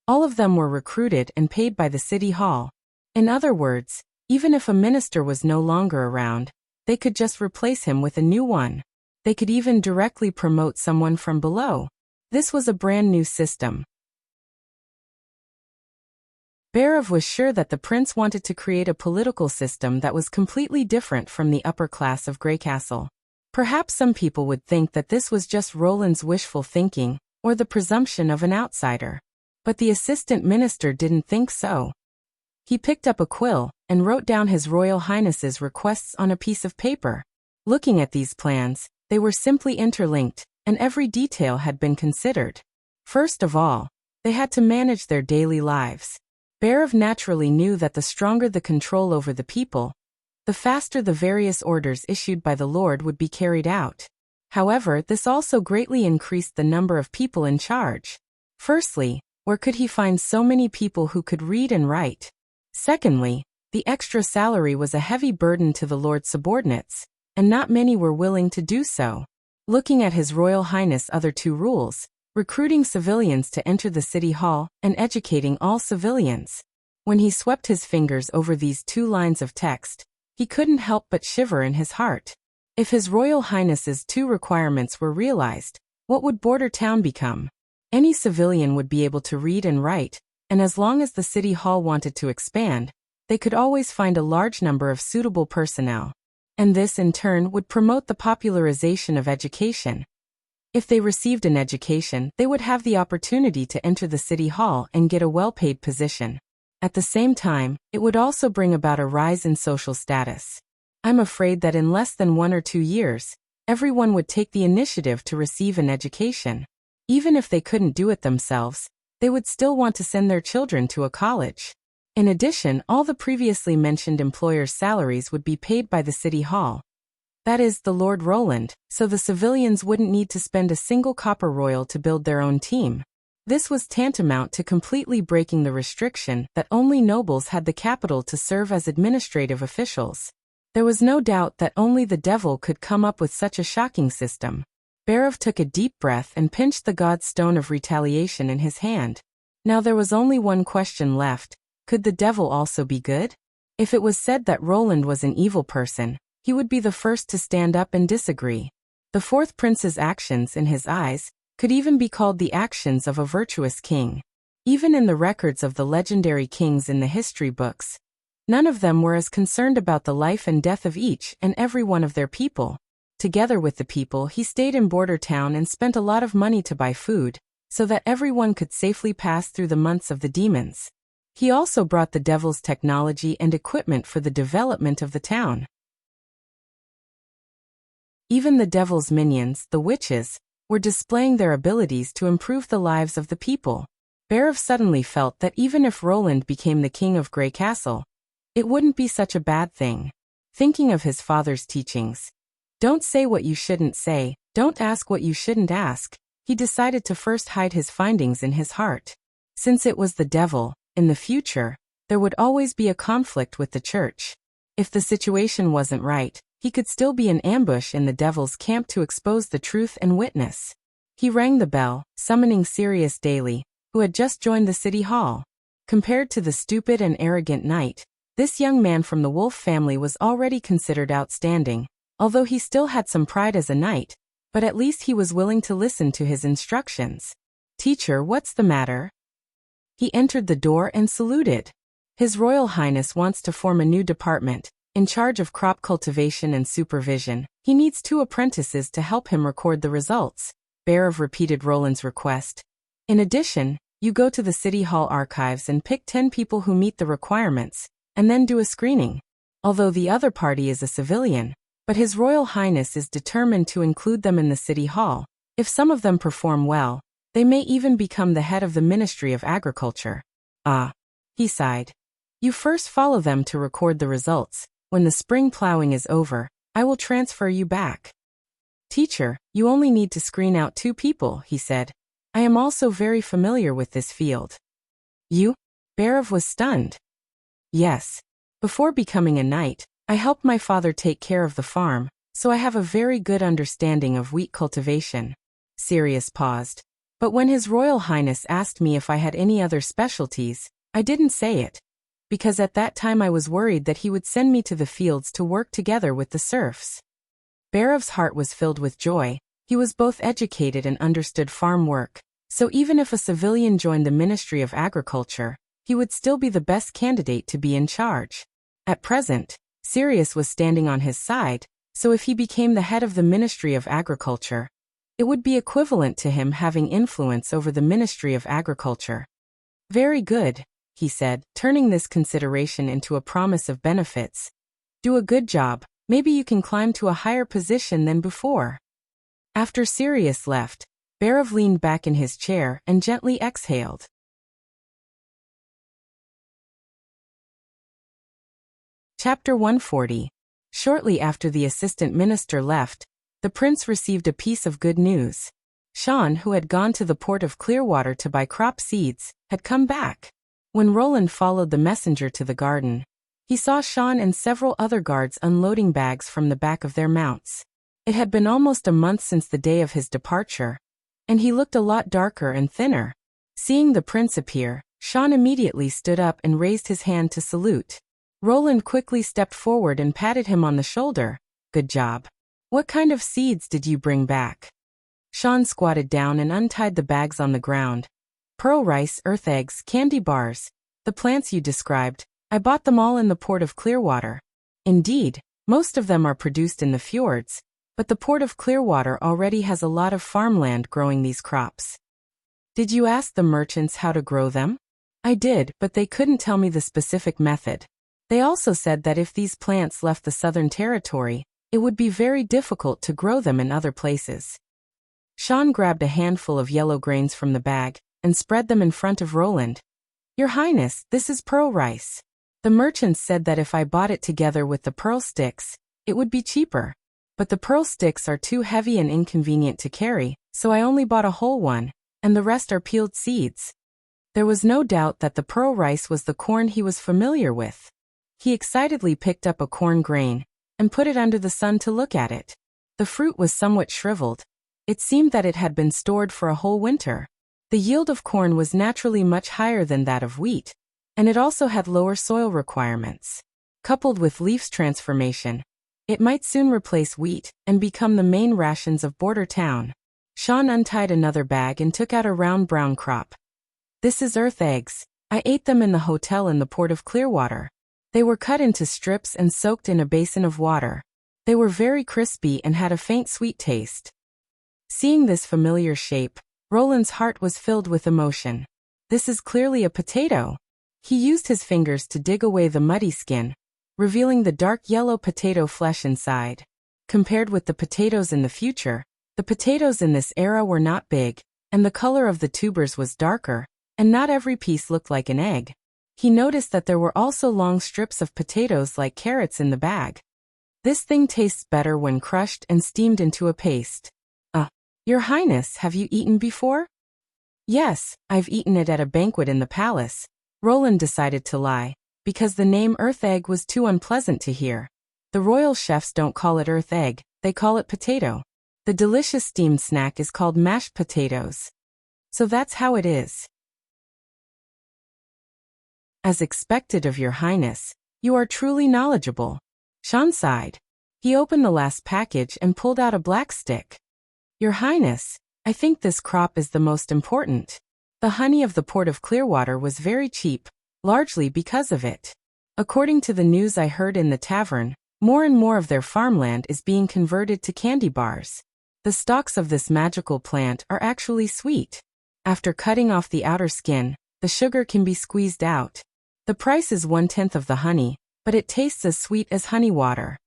all of them were recruited and paid by the city hall. In other words, even if a minister was no longer around, they could just replace him with a new one. They could even directly promote someone from below. This was a brand new system. Barav was sure that the prince wanted to create a political system that was completely different from the upper class of Greycastle. Perhaps some people would think that this was just Roland's wishful thinking, or the presumption of an outsider. But the assistant minister didn't think so. He picked up a quill and wrote down His Royal Highness's requests on a piece of paper. Looking at these plans, they were simply interlinked, and every detail had been considered. First of all, they had to manage their daily lives. Barav naturally knew that the stronger the control over the people, the faster the various orders issued by the Lord would be carried out. However, this also greatly increased the number of people in charge. Firstly, where could he find so many people who could read and write? Secondly, the extra salary was a heavy burden to the Lord's subordinates, and not many were willing to do so. Looking at His Royal Highness' other two rules, recruiting civilians to enter the city hall and educating all civilians. When he swept his fingers over these two lines of text, he couldn't help but shiver in his heart. If His Royal Highness's two requirements were realized, What would border town become? Any civilian would be able to read and write, and as long as the city hall wanted to expand, they could always find a large number of suitable personnel. And this, in turn, would promote the popularization of education. If they received an education, they would have the opportunity to enter the city hall and get a well-paid position. At the same time, it would also bring about a rise in social status. I'm afraid that in less than 1 or 2 years, everyone would take the initiative to receive an education. Even if they couldn't do it themselves, they would still want to send their children to a college. In addition, all the previously mentioned employers' salaries would be paid by the city hall. That is, the Lord Roland, so the civilians wouldn't need to spend a single copper royal to build their own team. This was tantamount to completely breaking the restriction that only nobles had the capital to serve as administrative officials. There was no doubt that only the devil could come up with such a shocking system. Bhairav took a deep breath and pinched the god's stone of retaliation in his hand. Now there was only one question left: could the devil also be good? If it was said that Roland was an evil person, he would be the first to stand up and disagree. The fourth prince's actions, in his eyes, could even be called the actions of a virtuous king. Even in the records of the legendary kings in the history books, none of them were as concerned about the life and death of each and every one of their people. Together with the people, he stayed in border town and spent a lot of money to buy food, so that everyone could safely pass through the months of the demons. He also brought the devil's technology and equipment for the development of the town. Even the devil's minions, the witches, were displaying their abilities to improve the lives of the people. Bhairav suddenly felt that even if Roland became the king of Grey Castle, it wouldn't be such a bad thing. Thinking of his father's teachings, don't say what you shouldn't say, don't ask what you shouldn't ask, he decided to first hide his findings in his heart. Since it was the devil, in the future, there would always be a conflict with the church. If the situation wasn't right, he could still be in ambush in the devil's camp to expose the truth and witness. He rang the bell, summoning Sirius Daly, who had just joined the city hall. Compared to the stupid and arrogant knight, this young man from the Wolf family was already considered outstanding, although he still had some pride as a knight, but at least he was willing to listen to his instructions. "Teacher, what's the matter?" He entered the door and saluted. His Royal Highness wants to form a new department, in charge of crop cultivation and supervision. He needs 2 apprentices to help him record the results. Bhairav repeated Roland's request. In addition, you go to the City Hall archives and pick 10 people who meet the requirements, and then do a screening. Although the other party is a civilian, but His Royal Highness is determined to include them in the City Hall. If some of them perform well, they may even become the head of the Ministry of Agriculture. Ah, he sighed. You first follow them to record the results. When the spring plowing is over, I will transfer you back. Teacher, you only need to screen out 2 people, he said. I am also very familiar with this field. You? Bhairav was stunned. Yes. Before becoming a knight, I helped my father take care of the farm, so I have a very good understanding of wheat cultivation. Sirius paused. But when His Royal Highness asked me if I had any other specialties, I didn't say it, because at that time I was worried that he would send me to the fields to work together with the serfs. Bhairav's heart was filled with joy. He was both educated and understood farm work, so even if a civilian joined the Ministry of Agriculture, he would still be the best candidate to be in charge. At present, Sirius was standing on his side, so if he became the head of the Ministry of Agriculture, it would be equivalent to him having influence over the Ministry of Agriculture. Very good, he said, turning this consideration into a promise of benefits. Do a good job, maybe you can climb to a higher position than before. After Sirius left, Bhairav leaned back in his chair and gently exhaled. Chapter 140. Shortly after the assistant minister left, the prince received a piece of good news. Sean, who had gone to the port of Clearwater to buy crop seeds, had come back. When Roland followed the messenger to the garden, he saw Sean and several other guards unloading bags from the back of their mounts. It had been almost a month since the day of his departure, and he looked a lot darker and thinner. Seeing the prince appear, Sean immediately stood up and raised his hand to salute. Roland quickly stepped forward and patted him on the shoulder. Good job. What kind of seeds did you bring back? Sean squatted down and untied the bags on the ground. Pearl rice, earth eggs, candy bars. The plants you described, I bought them all in the port of Clearwater. Indeed, most of them are produced in the fjords, but the port of Clearwater already has a lot of farmland growing these crops. Did you ask the merchants how to grow them? I did, but they couldn't tell me the specific method. They also said that if these plants left the Southern Territory, it would be very difficult to grow them in other places. Sean grabbed a handful of yellow grains from the bag and spread them in front of Roland. Your Highness, this is pearl rice. The merchants said that if I bought it together with the pearl sticks, it would be cheaper. But the pearl sticks are too heavy and inconvenient to carry, so I only bought a whole one, and the rest are peeled seeds. There was no doubt that the pearl rice was the corn he was familiar with. He excitedly picked up a corn grain and put it under the sun to look at it. The fruit was somewhat shriveled. It seemed that it had been stored for a whole winter. The yield of corn was naturally much higher than that of wheat, and it also had lower soil requirements. Coupled with leaf's transformation, it might soon replace wheat and become the main rations of Border Town. Sean untied another bag and took out a round brown crop. This is earth eggs. I ate them in the hotel in the port of Clearwater. They were cut into strips and soaked in a basin of water. They were very crispy and had a faint sweet taste. Seeing this familiar shape, Roland's heart was filled with emotion. This is clearly a potato. He used his fingers to dig away the muddy skin, revealing the dark yellow potato flesh inside. Compared with the potatoes in the future, the potatoes in this era were not big, and the color of the tubers was darker, and not every piece looked like an egg. He noticed that there were also long strips of potatoes like carrots in the bag. This thing tastes better when crushed and steamed into a paste. Your Highness, have you eaten before? Yes, I've eaten it at a banquet in the palace. Roland decided to lie, because the name earth egg was too unpleasant to hear. The royal chefs don't call it earth egg, they call it potato. The delicious steamed snack is called mashed potatoes. So that's how it is. As expected of your Highness, you are truly knowledgeable. Sean sighed. He opened the last package and pulled out a black stick. Your Highness, I think this crop is the most important. The honey of the port of Clearwater was very cheap, largely because of it. According to the news I heard in the tavern, more and more of their farmland is being converted to candy bars. The stalks of this magical plant are actually sweet. After cutting off the outer skin, the sugar can be squeezed out. The price is 1/10 of the honey, but it tastes as sweet as honey water.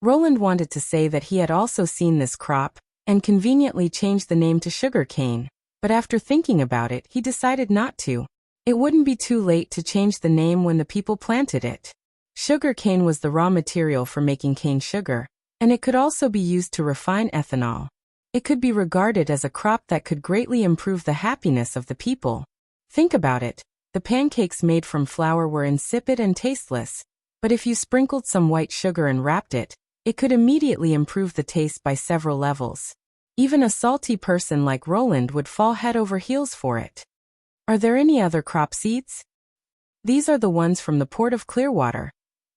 Roland wanted to say that he had also seen this crop, and conveniently changed the name to sugar cane, but after thinking about it, he decided not to. It wouldn't be too late to change the name when the people planted it. Sugar cane was the raw material for making cane sugar, and it could also be used to refine ethanol. It could be regarded as a crop that could greatly improve the happiness of the people. Think about it, the pancakes made from flour were insipid and tasteless, but if you sprinkled some white sugar and wrapped it, it could immediately improve the taste by several levels. Even a salty person like Roland would fall head over heels for it. Are there any other crop seeds? These are the ones from the port of Clearwater.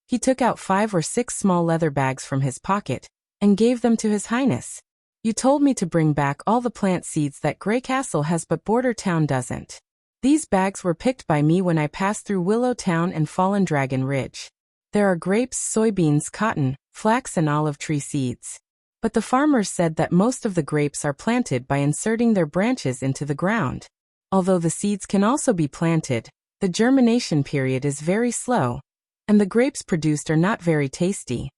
He took out 5 or 6 small leather bags from his pocket and gave them to His Highness. You told me to bring back all the plant seeds that Grey Castle has but Border Town doesn't. These bags were picked by me when I passed through Willow Town and Fallen Dragon Ridge. There are grapes, soybeans, cotton, flax and olive tree seeds. But the farmers said that most of the grapes are planted by inserting their branches into the ground. Although the seeds can also be planted, the germination period is very slow, and the grapes produced are not very tasty.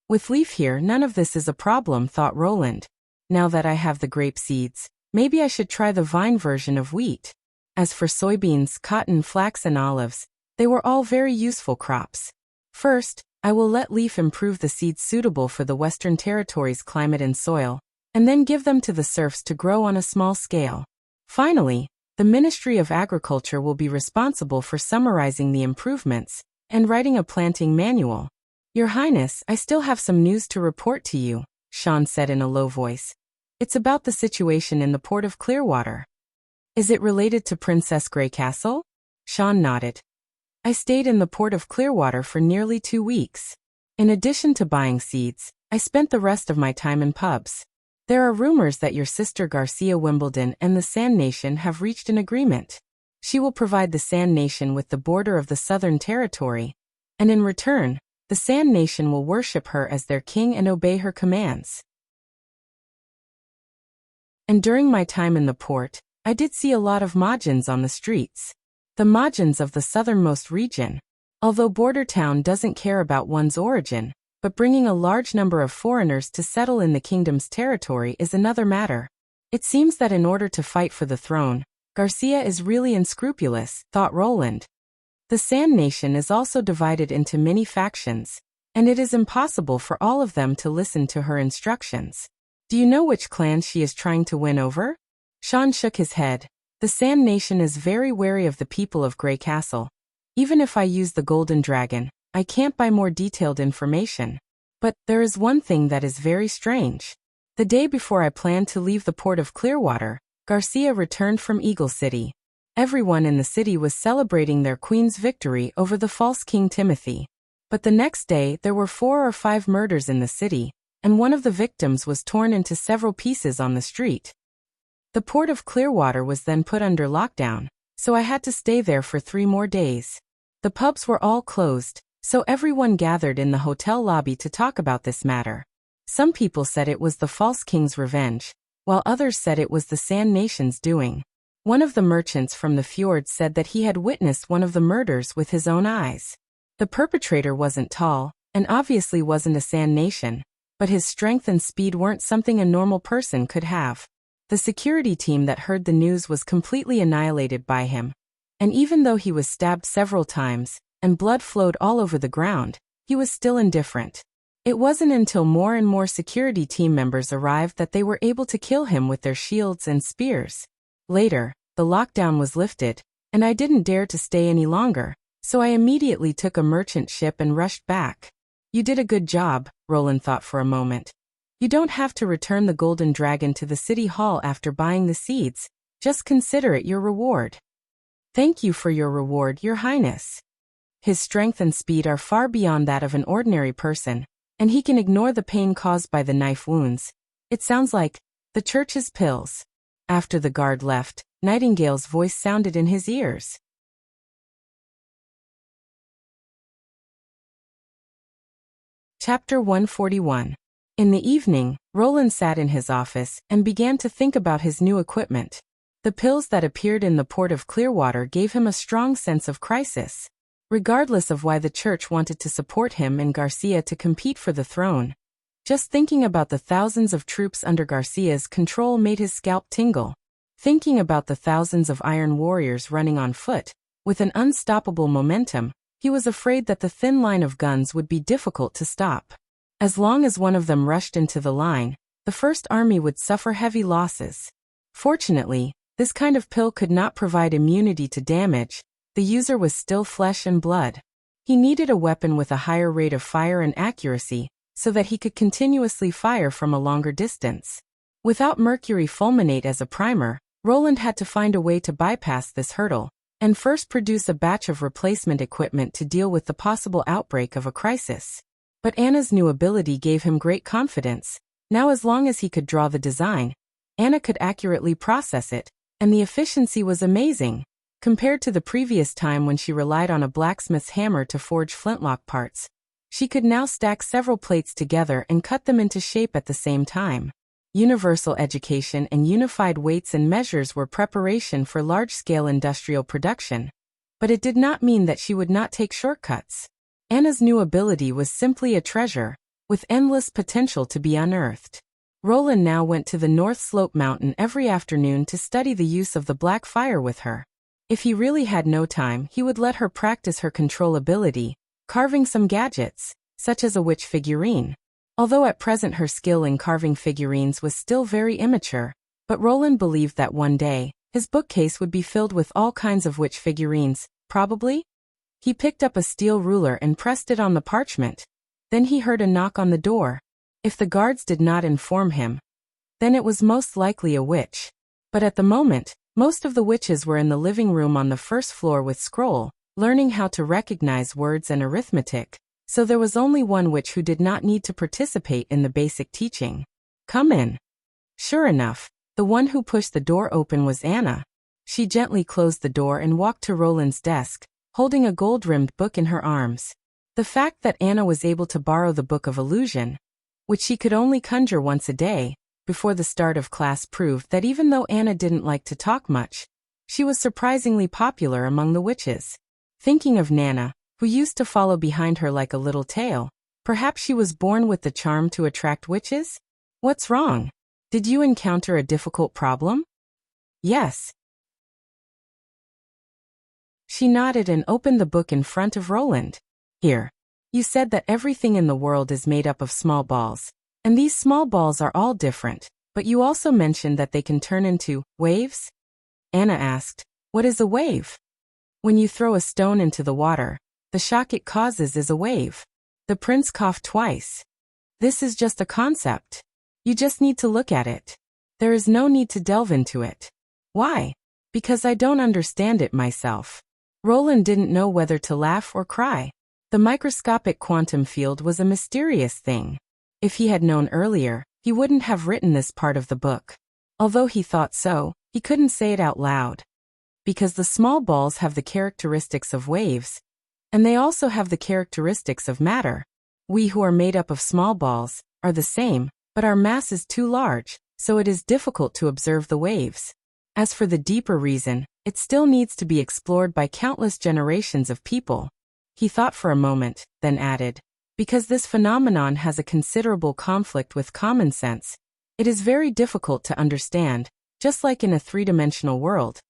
With leaf here, none of this is a problem, thought Roland. Now that I have the grape seeds, maybe I should try the vine version of wheat. As for soybeans, cotton, flax and olives, they were all very useful crops. First, I will let leaf improve the seeds suitable for the Western Territory's climate and soil, and then give them to the serfs to grow on a small scale. Finally, the Ministry of Agriculture will be responsible for summarizing the improvements and writing a planting manual. Your Highness, I still have some news to report to you, Sean said in a low voice. It's about the situation in the port of Clearwater. Is it related to Princess Grey Castle? Sean nodded. I stayed in the port of Clearwater for nearly 2 weeks. In addition to buying seeds, I spent the rest of my time in pubs. There are rumors that your sister Garcia Wimbledon and the Sand Nation have reached an agreement. She will provide the Sand Nation with the border of the Southern Territory, and in return, the Sand Nation will worship her as their king and obey her commands. And during my time in the port, I did see a lot of Mahjins on the streets. The Mahjins of the southernmost region. Although border town doesn't care about one's origin, but bringing a large number of foreigners to settle in the kingdom's territory is another matter. It seems that in order to fight for the throne, Garcia is really unscrupulous, thought Roland. The Sand Nation is also divided into many factions, and it is impossible for all of them to listen to her instructions. Do you know which clans she is trying to win over? Sean shook his head. The Sand Nation is very wary of the people of Grey Castle. Even if I use the Golden Dragon, I can't buy more detailed information. But there is one thing that is very strange. The day before I planned to leave the port of Clearwater, Garcia returned from Eagle City. Everyone in the city was celebrating their queen's victory over the false King Timothy. But the next day there were 4 or 5 murders in the city, and one of the victims was torn into several pieces on the street. The port of Clearwater was then put under lockdown, so I had to stay there for 3 more days. The pubs were all closed, so everyone gathered in the hotel lobby to talk about this matter. Some people said it was the false king's revenge, while others said it was the Sand Nation's doing. One of the merchants from the fjord said that he had witnessed one of the murders with his own eyes. The perpetrator wasn't tall, and obviously wasn't a Sand Nation, but his strength and speed weren't something a normal person could have. The security team that heard the news was completely annihilated by him, and even though he was stabbed several times, and blood flowed all over the ground, he was still indifferent. It wasn't until more and more security team members arrived that they were able to kill him with their shields and spears. Later, the lockdown was lifted, and I didn't dare to stay any longer, so I immediately took a merchant ship and rushed back. You did a good job, Roland thought for a moment. You don't have to return the Golden Dragon to the city hall after buying the seeds, just consider it your reward. Thank you for your reward, Your Highness. His strength and speed are far beyond that of an ordinary person, and he can ignore the pain caused by the knife wounds. It sounds like the church's pills. After the guard left, Nightingale's voice sounded in his ears. Chapter 141. In the evening, Roland sat in his office and began to think about his new equipment. The pills that appeared in the port of Clearwater gave him a strong sense of crisis. Regardless of why the church wanted to support him and Garcia to compete for the throne, just thinking about the thousands of troops under Garcia's control made his scalp tingle. Thinking about the thousands of iron warriors running on foot, with an unstoppable momentum, he was afraid that the thin line of guns would be difficult to stop. As long as one of them rushed into the line, the First Army would suffer heavy losses. Fortunately, this kind of pill could not provide immunity to damage. The user was still flesh and blood. He needed a weapon with a higher rate of fire and accuracy, so that he could continuously fire from a longer distance. Without mercury fulminate as a primer, Roland had to find a way to bypass this hurdle, and first produce a batch of replacement equipment to deal with the possible outbreak of a crisis. But Anna's new ability gave him great confidence. Now as long as he could draw the design, Anna could accurately process it, and the efficiency was amazing. Compared to the previous time when she relied on a blacksmith's hammer to forge flintlock parts, she could now stack several plates together and cut them into shape at the same time. Universal education and unified weights and measures were preparation for large-scale industrial production, but it did not mean that she would not take shortcuts. Anna's new ability was simply a treasure, with endless potential to be unearthed. Roland now went to the North Slope Mountain every afternoon to study the use of the black fire with her. If he really had no time, he would let her practice her control ability, carving some gadgets, such as a witch figurine. Although at present her skill in carving figurines was still very immature, but Roland believed that one day, his bookcase would be filled with all kinds of witch figurines, probably. He picked up a steel ruler and pressed it on the parchment. Then he heard a knock on the door. If the guards did not inform him, then it was most likely a witch. But at the moment, most of the witches were in the living room on the first floor with Scroll, learning how to recognize words and arithmetic, so there was only one witch who did not need to participate in the basic teaching. "Come in." Sure enough, the one who pushed the door open was Anna. She gently closed the door and walked to Roland's desk, holding a gold-rimmed book in her arms. The fact that Anna was able to borrow the Book of Illusion, which she could only conjure once a day, before the start of class proved that even though Anna didn't like to talk much, she was surprisingly popular among the witches. Thinking of Nana, who used to follow behind her like a little tail, perhaps she was born with the charm to attract witches? What's wrong? Did you encounter a difficult problem? Yes. She nodded and opened the book in front of Roland. Here. You said that everything in the world is made up of small balls. And these small balls are all different, but you also mentioned that they can turn into waves? Anna asked, what is a wave? When you throw a stone into the water, the shock it causes is a wave. The prince coughed twice. This is just a concept. You just need to look at it. There is no need to delve into it. Why? Because I don't understand it myself. Roland didn't know whether to laugh or cry. The microscopic quantum field was a mysterious thing. If he had known earlier, he wouldn't have written this part of the book. Although he thought so, he couldn't say it out loud. Because the small balls have the characteristics of waves, and they also have the characteristics of matter. We who are made up of small balls are the same, but our mass is too large, so it is difficult to observe the waves. As for the deeper reason, it still needs to be explored by countless generations of people. He thought for a moment, then added, because this phenomenon has a considerable conflict with common sense, it is very difficult to understand, just like in a three-dimensional world.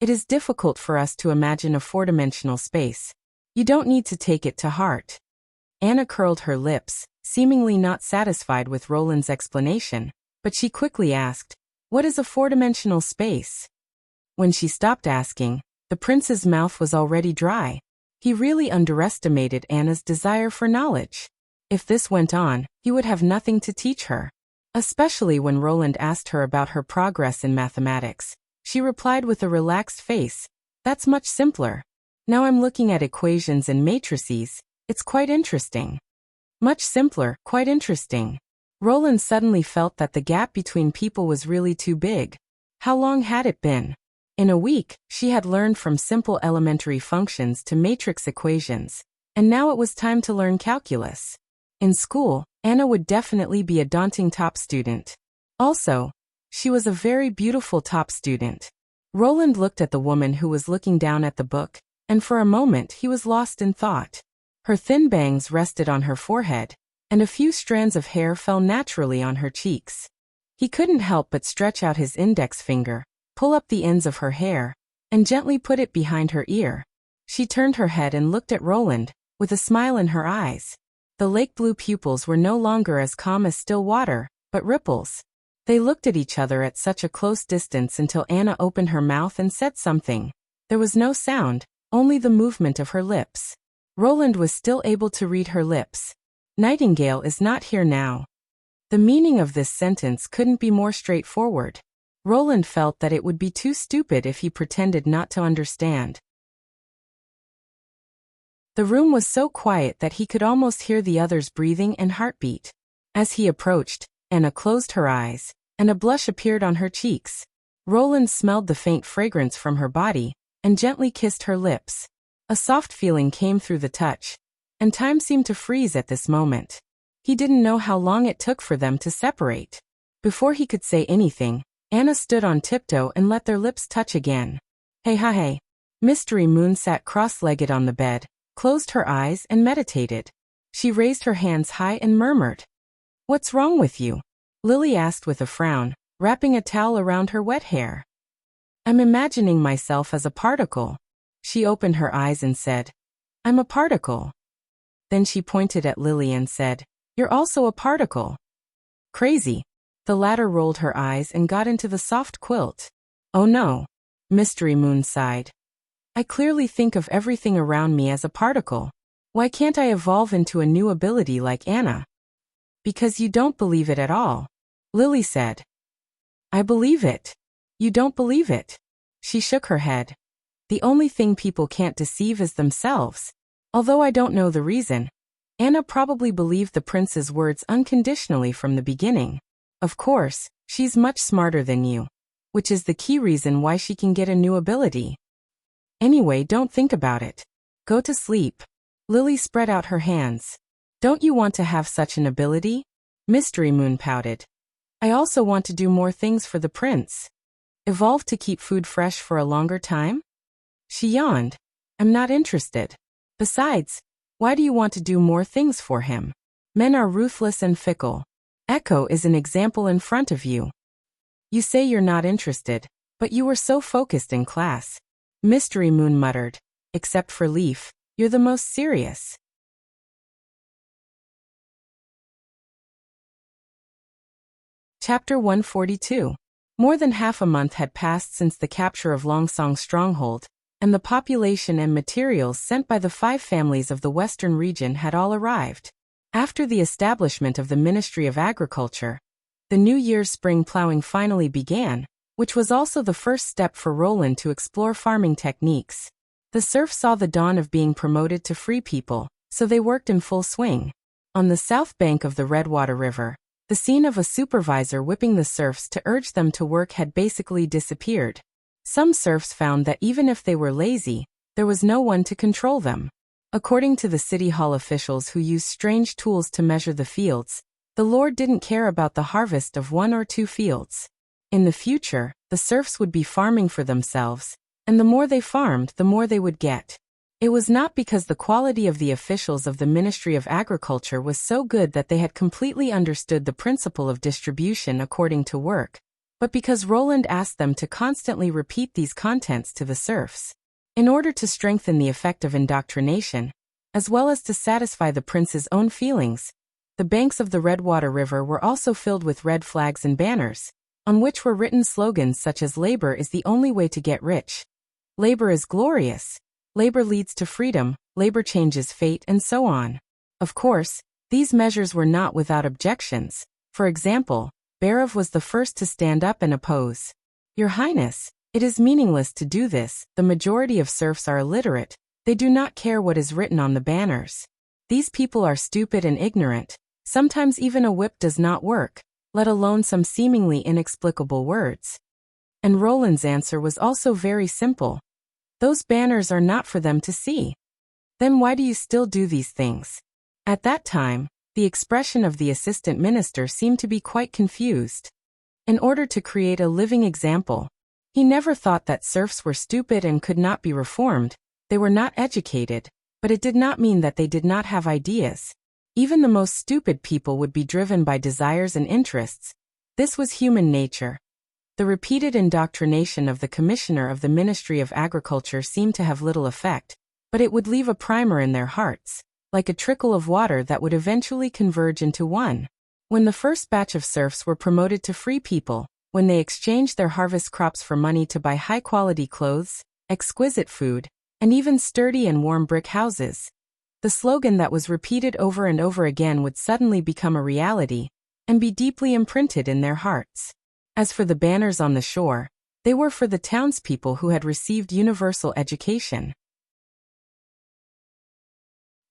It is difficult for us to imagine a four-dimensional space. You don't need to take it to heart. Anna curled her lips, seemingly not satisfied with Roland's explanation, but she quickly asked, what is a four-dimensional space? When she stopped asking, the prince's mouth was already dry. He really underestimated Anna's desire for knowledge. If this went on, he would have nothing to teach her. Especially when Roland asked her about her progress in mathematics. She replied with a relaxed face, that's much simpler. Now I'm looking at equations and matrices, it's quite interesting. Much simpler, quite interesting. Roland suddenly felt that the gap between people was really too big. How long had it been? In a week, she had learned from simple elementary functions to matrix equations, and now it was time to learn calculus. In school, Anna would definitely be a daunting top student. Also, she was a very beautiful top student. Roland looked at the woman who was looking down at the book, and for a moment he was lost in thought. Her thin bangs rested on her forehead, and a few strands of hair fell naturally on her cheeks. He couldn't help but stretch out his index finger, pull up the ends of her hair, and gently put it behind her ear. She turned her head and looked at Roland, with a smile in her eyes. The lake blue pupils were no longer as calm as still water, but ripples. They looked at each other at such a close distance until Anna opened her mouth and said something. There was no sound, only the movement of her lips. Roland was still able to read her lips. Nightingale is not here now. The meaning of this sentence couldn't be more straightforward. Roland felt that it would be too stupid if he pretended not to understand. The room was so quiet that he could almost hear the others' breathing and heartbeat. As he approached, Anna closed her eyes, and a blush appeared on her cheeks. Roland smelled the faint fragrance from her body, and gently kissed her lips. A soft feeling came through the touch, and time seemed to freeze at this moment. He didn't know how long it took for them to separate. Before he could say anything, Anna stood on tiptoe and let their lips touch again. Hey. Mystery Moon sat cross-legged on the bed, closed her eyes and meditated. She raised her hands high and murmured. What's wrong with you? Lily asked with a frown, wrapping a towel around her wet hair. I'm imagining myself as a particle. She opened her eyes and said, I'm a particle. Then she pointed at Lily and said, You're also a particle. Crazy. The latter rolled her eyes and got into the soft quilt. Oh no. Mystery Moon sighed. I clearly think of everything around me as a particle. Why can't I evolve into a new ability like Anna? Because you don't believe it at all. Lily said. I believe it. You don't believe it. She shook her head. The only thing people can't deceive is themselves. Although I don't know the reason. Anna probably believed the prince's words unconditionally from the beginning. Of course, she's much smarter than you. Which is the key reason why she can get a new ability. Anyway, don't think about it. Go to sleep. Lily spread out her hands. Don't you want to have such an ability? Mystery Moon pouted. I also want to do more things for the prince. Evolve to keep food fresh for a longer time? She yawned. I'm not interested. Besides, why do you want to do more things for him? Men are ruthless and fickle. Echo is an example in front of you. You say you're not interested, but you were so focused in class. Mystery Moon muttered. Except for Leaf, you're the most serious. Chapter 142. More than half a month had passed since the capture of Longsong's stronghold, and the population and materials sent by the 5 families of the western region had all arrived. After the establishment of the Ministry of Agriculture, the New Year's spring plowing finally began, which was also the first step for Roland to explore farming techniques. The serfs saw the dawn of being promoted to free people, so they worked in full swing. On the south bank of the Redwater River, the scene of a supervisor whipping the serfs to urge them to work had basically disappeared. Some serfs found that even if they were lazy, there was no one to control them. According to the city hall officials who used strange tools to measure the fields, the Lord didn't care about the harvest of 1 or 2 fields. In the future, the serfs would be farming for themselves, and the more they farmed, the more they would get. It was not because the quality of the officials of the Ministry of Agriculture was so good that they had completely understood the principle of distribution according to work, but because Roland asked them to constantly repeat these contents to the serfs. In order to strengthen the effect of indoctrination, as well as to satisfy the prince's own feelings, the banks of the Redwater River were also filled with red flags and banners, on which were written slogans such as "Labor is the only way to get rich," "Labor is glorious," "Labor leads to freedom," "Labor changes fate," and so on. Of course, these measures were not without objections. For example, Barov was the first to stand up and oppose. Your Highness, it is meaningless to do this. The majority of serfs are illiterate. They do not care what is written on the banners. These people are stupid and ignorant. Sometimes even a whip does not work, let alone some seemingly inexplicable words. And Roland's answer was also very simple. Those banners are not for them to see. Then why do you still do these things? At that time, the expression of the assistant minister seemed to be quite confused. In order to create a living example, he never thought that serfs were stupid and could not be reformed. They were not educated, but it did not mean that they did not have ideas. Even the most stupid people would be driven by desires and interests. This was human nature. The repeated indoctrination of the commissioner of the Ministry of Agriculture seemed to have little effect, but it would leave a primer in their hearts, like a trickle of water that would eventually converge into one. When the first batch of serfs were promoted to free people, when they exchanged their harvest crops for money to buy high-quality clothes, exquisite food, and even sturdy and warm brick houses, the slogan that was repeated over and over again would suddenly become a reality, and be deeply imprinted in their hearts. As for the banners on the shore, they were for the townspeople who had received universal education.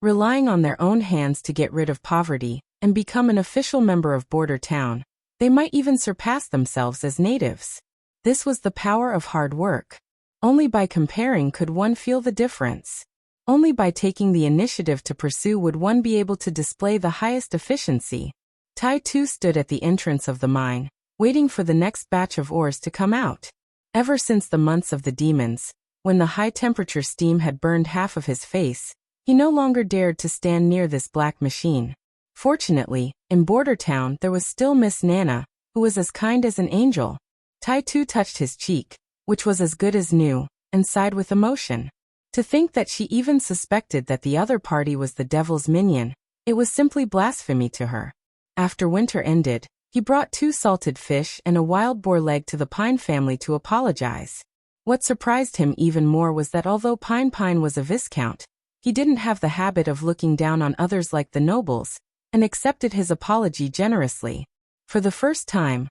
Relying on their own hands to get rid of poverty, and become an official member of border town, they might even surpass themselves as natives. This was the power of hard work. Only by comparing could one feel the difference. Only by taking the initiative to pursue would one be able to display the highest efficiency. Tai Tu stood at the entrance of the mine, waiting for the next batch of ores to come out. Ever since the months of the demons, when the high-temperature steam had burned half of his face, he no longer dared to stand near this black machine. Fortunately, in Border Town there was still Miss Nana, who was as kind as an angel. Tai Tu touched his cheek, which was as good as new, and sighed with emotion. To think that she even suspected that the other party was the devil's minion, it was simply blasphemy to her. After winter ended, he brought 2 salted fish and a wild boar leg to the Pine family to apologize. What surprised him even more was that although Pine was a viscount, he didn't have the habit of looking down on others like the nobles, and accepted his apology generously. For the first time,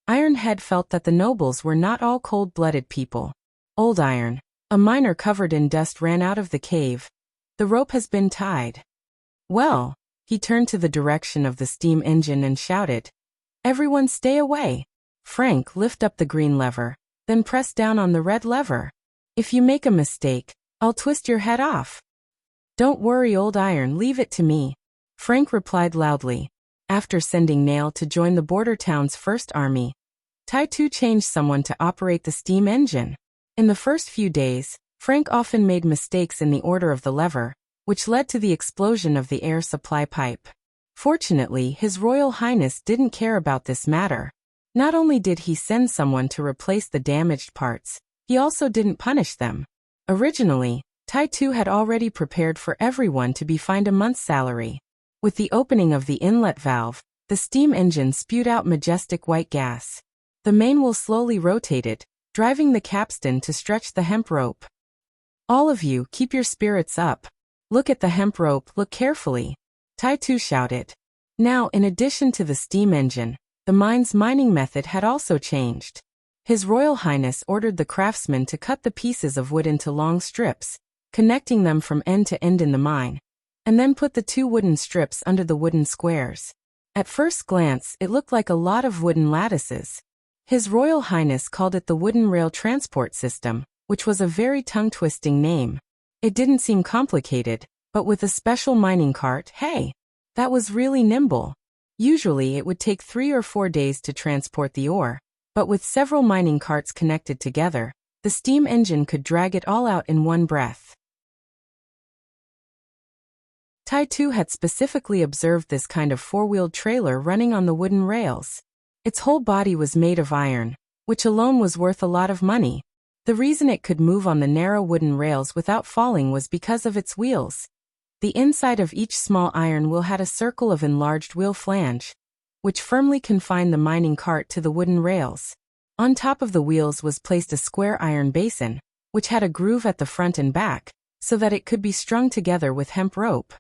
Ironhead felt that the nobles were not all cold-blooded people. Old Iron, a miner covered in dust, ran out of the cave. The rope has been tied. Well, he turned to the direction of the steam engine and shouted, Everyone stay away. Frank, lift up the green lever, then press down on the red lever. If you make a mistake, I'll twist your head off. Don't worry, old iron, leave it to me. Frank replied loudly. After sending Nail to join the border town's first army, Tai-Tu changed someone to operate the steam engine. In the first few days, Frank often made mistakes in the order of the lever, which led to the explosion of the air supply pipe. Fortunately, His Royal Highness didn't care about this matter. Not only did he send someone to replace the damaged parts, he also didn't punish them. Originally, Tai-Tu had already prepared for everyone to be fined a month's salary. With the opening of the inlet valve, the steam engine spewed out majestic white gas. The main wheel slowly rotated, driving the capstan to stretch the hemp rope. All of you, keep your spirits up. Look at the hemp rope, look carefully. Tai-Tu shouted. Now, in addition to the steam engine, the mine's mining method had also changed. His Royal Highness ordered the craftsmen to cut the pieces of wood into long strips, connecting them from end to end in the mine, and then put the 2 wooden strips under the wooden squares. At first glance, it looked like a lot of wooden lattices. His Royal Highness called it the Wooden Rail Transport System, which was a very tongue-twisting name. It didn't seem complicated, but with a special mining cart, hey, that was really nimble. Usually it would take 3 or 4 days to transport the ore, but with several mining carts connected together, the steam engine could drag it all out in one breath. Tai-Tu had specifically observed this kind of 4-wheeled trailer running on the wooden rails. Its whole body was made of iron, which alone was worth a lot of money. The reason it could move on the narrow wooden rails without falling was because of its wheels. The inside of each small iron wheel had a circle of enlarged wheel flange, which firmly confined the mining cart to the wooden rails. On top of the wheels was placed a square iron basin, which had a groove at the front and back, so that it could be strung together with hemp rope.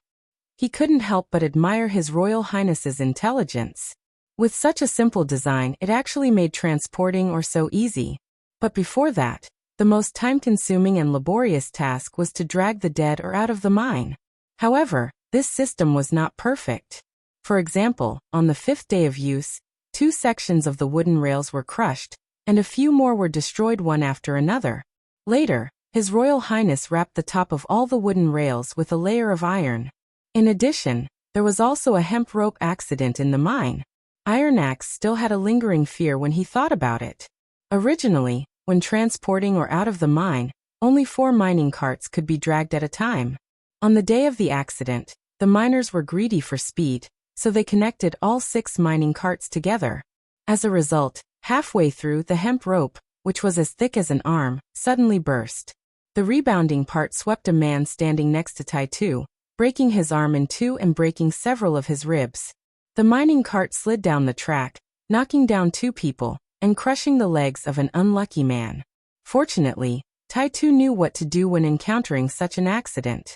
He couldn't help but admire His Royal Highness's intelligence. With such a simple design, it actually made transporting ore so easy. But before that, the most time-consuming and laborious task was to drag the dead ore out of the mine. However, this system was not perfect. For example, on the 5th day of use, 2 sections of the wooden rails were crushed, and a few more were destroyed one after another. Later, His Royal Highness wrapped the top of all the wooden rails with a layer of iron. In addition, there was also a hemp rope accident in the mine. Iron Axe still had a lingering fear when he thought about it. Originally, when transporting ore out of the mine, only 4 mining carts could be dragged at a time. On the day of the accident, the miners were greedy for speed, so they connected all 6 mining carts together. As a result, halfway through, the hemp rope, which was as thick as an arm, suddenly burst. The rebounding part swept a man standing next to Tai-Tu, breaking his arm in 2 and breaking several of his ribs. The mining cart slid down the track, knocking down 2 people, and crushing the legs of an unlucky man. Fortunately, Tai-Tu knew what to do when encountering such an accident.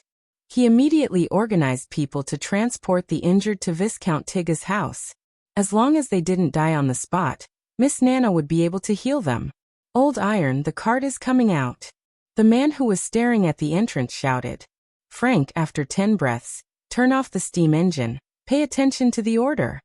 He immediately organized people to transport the injured to Viscount Tiga's house. As long as they didn't die on the spot, Miss Nana would be able to heal them. Old Iron, the cart is coming out. The man who was staring at the entrance shouted. Frank, after 10 breaths, turn off the steam engine. Pay attention to the order.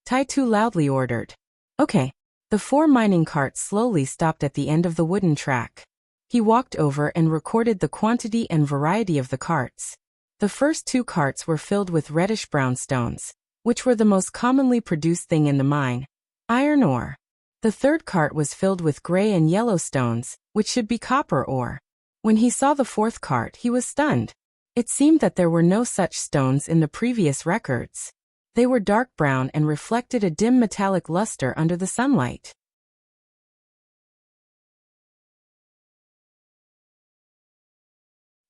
Tai-Tu loudly ordered. Okay. The 4 mining carts slowly stopped at the end of the wooden track. He walked over and recorded the quantity and variety of the carts. The first 2 carts were filled with reddish-brown stones, which were the most commonly produced thing in the mine, iron ore. The 3rd cart was filled with gray and yellow stones, which should be copper ore. When he saw the 4th cart, he was stunned. It seemed that there were no such stones in the previous records. They were dark brown and reflected a dim metallic luster under the sunlight.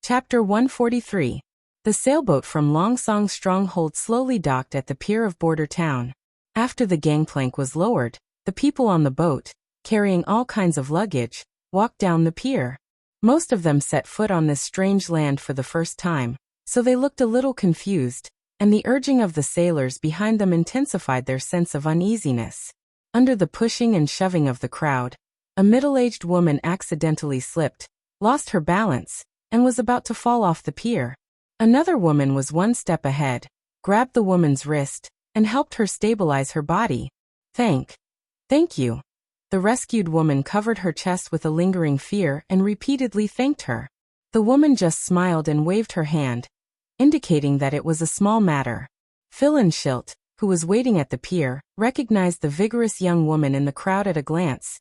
Chapter 143. The sailboat from Longsong's stronghold slowly docked at the pier of Border Town. After the gangplank was lowered, the people on the boat, carrying all kinds of luggage, walked down the pier. Most of them set foot on this strange land for the first time, so they looked a little confused, and the urging of the sailors behind them intensified their sense of uneasiness. Under the pushing and shoving of the crowd, a middle-aged woman accidentally slipped, lost her balance, and was about to fall off the pier. Another woman was one step ahead, grabbed the woman's wrist, and helped her stabilize her body. Thank you. The rescued woman covered her chest with a lingering fear and repeatedly thanked her. The woman just smiled and waved her hand, indicating that it was a small matter. Philin Schilt, who was waiting at the pier, recognized the vigorous young woman in the crowd at a glance.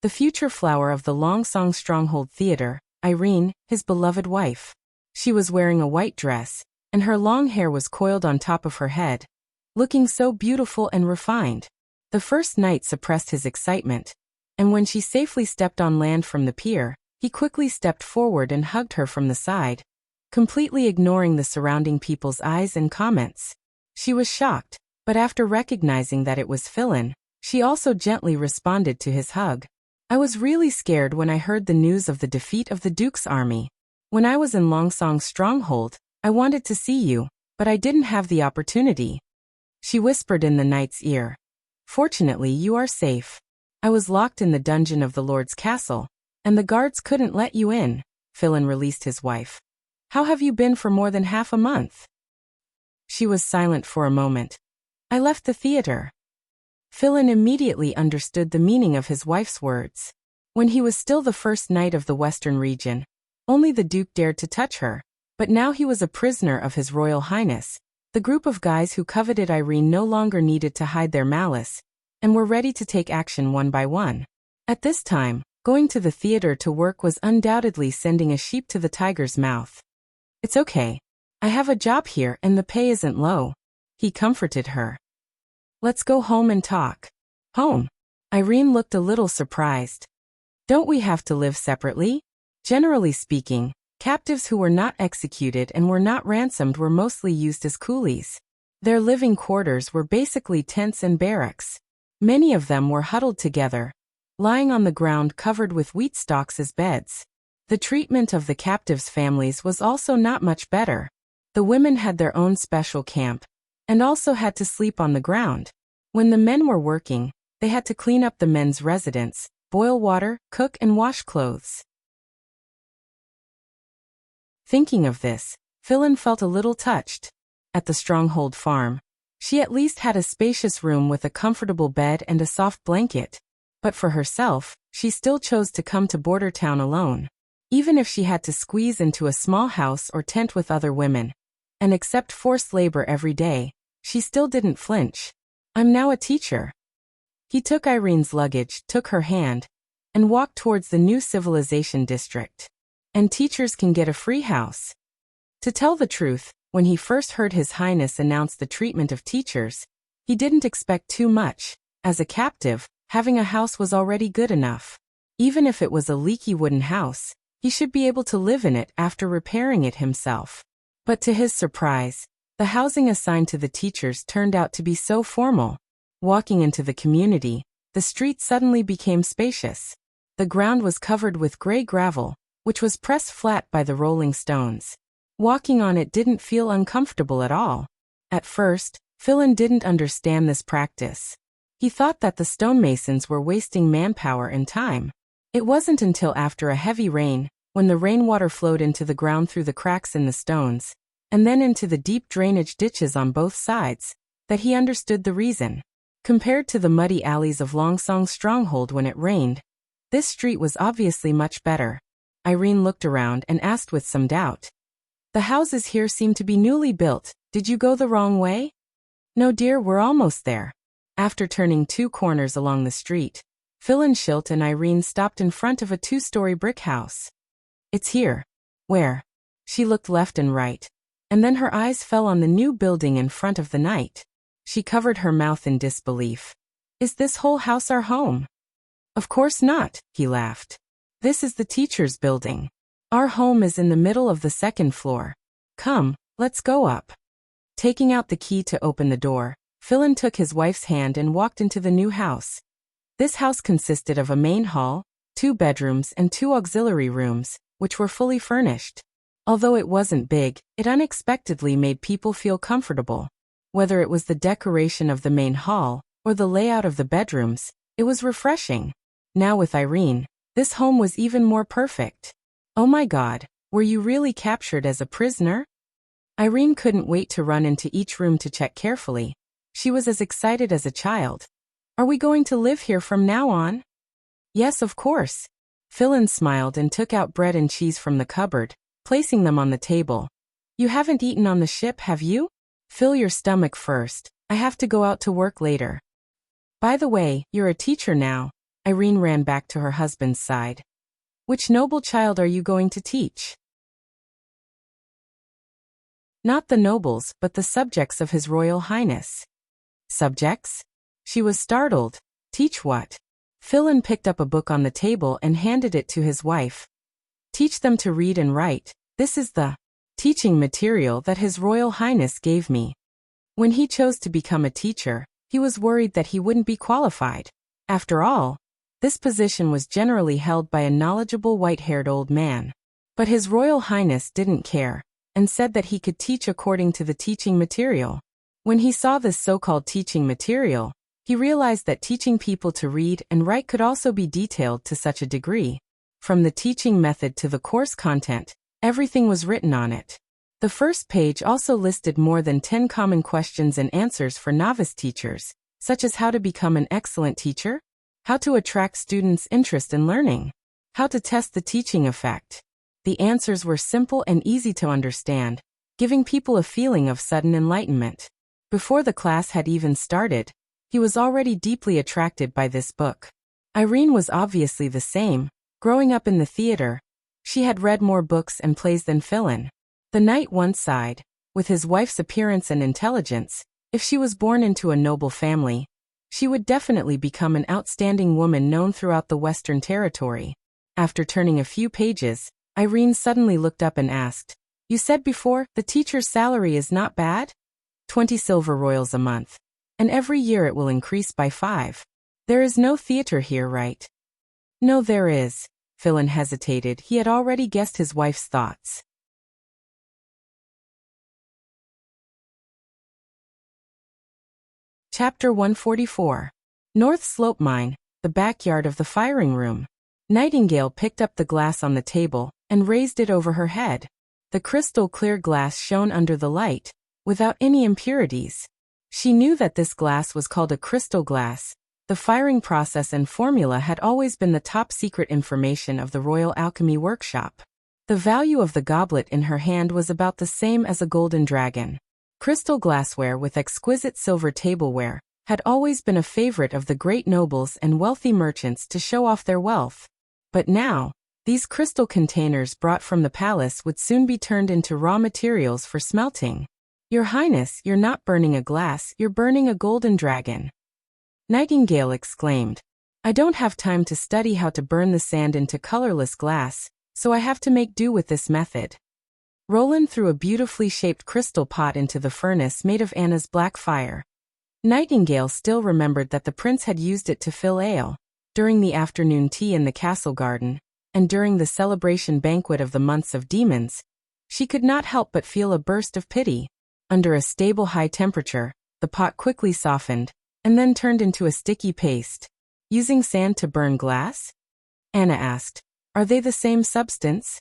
The future flower of the Longsong Stronghold Theater, Irene, his beloved wife. She was wearing a white dress, and her long hair was coiled on top of her head, looking so beautiful and refined. The first knight suppressed his excitement, and when she safely stepped on land from the pier, he quickly stepped forward and hugged her from the side, completely ignoring the surrounding people's eyes and comments. She was shocked, but after recognizing that it was Philin, she also gently responded to his hug. I was really scared when I heard the news of the defeat of the Duke's army. When I was in Longsong's stronghold, I wanted to see you, but I didn't have the opportunity. She whispered in the knight's ear. Fortunately, you are safe. I was locked in the dungeon of the Lord's castle, and the guards couldn't let you in. Philin released his wife. How have you been for more than half a month? She was silent for a moment. I left the theater. Philin immediately understood the meaning of his wife's words. When he was still the first knight of the Western region, only the Duke dared to touch her, but now he was a prisoner of His Royal Highness. The group of guys who coveted Irene no longer needed to hide their malice, and were ready to take action one by one. At this time, going to the theater to work was undoubtedly sending a sheep to the tiger's mouth. It's okay. I have a job here and the pay isn't low. He comforted her. Let's go home and talk. Home? Irene looked a little surprised. Don't we have to live separately? Generally speaking, captives who were not executed and were not ransomed were mostly used as coolies. Their living quarters were basically tents and barracks. Many of them were huddled together, lying on the ground covered with wheat stalks as beds. The treatment of the captives' families was also not much better. The women had their own special camp, and also had to sleep on the ground. When the men were working, they had to clean up the men's residence, boil water, cook and wash clothes. Thinking of this, Philin felt a little touched. At the Stronghold farm, she at least had a spacious room with a comfortable bed and a soft blanket. But for herself, she still chose to come to Border Town alone. Even if she had to squeeze into a small house or tent with other women, and accept forced labor every day, she still didn't flinch. I'm now a teacher. He took Irene's luggage, took her hand, and walked towards the new civilization district. And teachers can get a free house. To tell the truth, when he first heard His Highness announce the treatment of teachers, he didn't expect too much. As a captive, having a house was already good enough. Even if it was a leaky wooden house, he should be able to live in it after repairing it himself. But to his surprise, the housing assigned to the teachers turned out to be so formal. Walking into the community, the street suddenly became spacious. The ground was covered with gray gravel, which was pressed flat by the rolling stones. Walking on it didn't feel uncomfortable at all. At first, Philin didn't understand this practice. He thought that the stonemasons were wasting manpower and time. It wasn't until after a heavy rain, when the rainwater flowed into the ground through the cracks in the stones, and then into the deep drainage ditches on both sides, that he understood the reason. Compared to the muddy alleys of Longsong's stronghold when it rained, this street was obviously much better. Irene looked around and asked with some doubt. The houses here seem to be newly built. Did you go the wrong way? No dear, we're almost there. After turning 2 corners along the street, Philin Schilt and Irene stopped in front of a 2-story brick house. It's here. Where? She looked left and right, and then her eyes fell on the new building in front of the knight. She covered her mouth in disbelief. Is this whole house our home? Of course not, he laughed. This is the teacher's building. Our home is in the middle of the 2nd floor. Come, let's go up. Taking out the key to open the door, Philin took his wife's hand and walked into the new house. This house consisted of a main hall, 2 bedrooms and 2 auxiliary rooms, which were fully furnished. Although it wasn't big, it unexpectedly made people feel comfortable. Whether it was the decoration of the main hall, or the layout of the bedrooms, it was refreshing. Now with Irene, this home was even more perfect. Oh my God, were you really captured as a prisoner? Irene couldn't wait to run into each room to check carefully. She was as excited as a child. Are we going to live here from now on? Yes, of course. Philin smiled and took out bread and cheese from the cupboard, placing them on the table. You haven't eaten on the ship, have you? Fill your stomach first. I have to go out to work later. By the way, you're a teacher now. Irene ran back to her husband's side. Which noble child are you going to teach? Not the nobles, but the subjects of His Royal Highness. Subjects? She was startled. Teach what? Philin picked up a book on the table and handed it to his wife. Teach them to read and write. This is the teaching material that His Royal Highness gave me. When he chose to become a teacher, he was worried that he wouldn't be qualified. After all, this position was generally held by a knowledgeable white-haired old man. But His Royal Highness didn't care, and said that he could teach according to the teaching material. When he saw this so-called teaching material, he realized that teaching people to read and write could also be detailed to such a degree. From the teaching method to the course content, everything was written on it. The first page also listed more than 10 common questions and answers for novice teachers, such as how to become an excellent teacher, how to attract students' interest in learning, how to test the teaching effect. The answers were simple and easy to understand, giving people a feeling of sudden enlightenment. Before the class had even started, he was already deeply attracted by this book. Irene was obviously the same. Growing up in the theater, she had read more books and plays than Philin. The knight once sighed, with his wife's appearance and intelligence, if she was born into a noble family, she would definitely become an outstanding woman known throughout the Western Territory. After turning a few pages, Irene suddenly looked up and asked, You said before, the teacher's salary is not bad? 20 silver royals a month. And every year it will increase by 5. There is no theater here, right? No, there is. Philin hesitated. He had already guessed his wife's thoughts. Chapter 144. North Slope Mine, the backyard of the firing room. Nightingale picked up the glass on the table and raised it over her head. The crystal-clear glass shone under the light, without any impurities. She knew that this glass was called a crystal glass. The firing process and formula had always been the top-secret information of the Royal Alchemy Workshop. The value of the goblet in her hand was about the same as a golden dragon. Crystal glassware with exquisite silver tableware had always been a favorite of the great nobles and wealthy merchants to show off their wealth. But now, these crystal containers brought from the palace would soon be turned into raw materials for smelting. Your Highness, you're not burning a glass, you're burning a golden dragon. Nightingale exclaimed. I don't have time to study how to burn the sand into colorless glass, so I have to make do with this method. Roland threw a beautifully shaped crystal pot into the furnace made of Anna's black fire. Nightingale still remembered that the prince had used it to fill ale, during the afternoon tea in the castle garden, and during the celebration banquet of the months of demons. She could not help but feel a burst of pity. Under a stable high temperature, the pot quickly softened, and then turned into a sticky paste. Using sand to burn glass? Anna asked. Are they the same substance?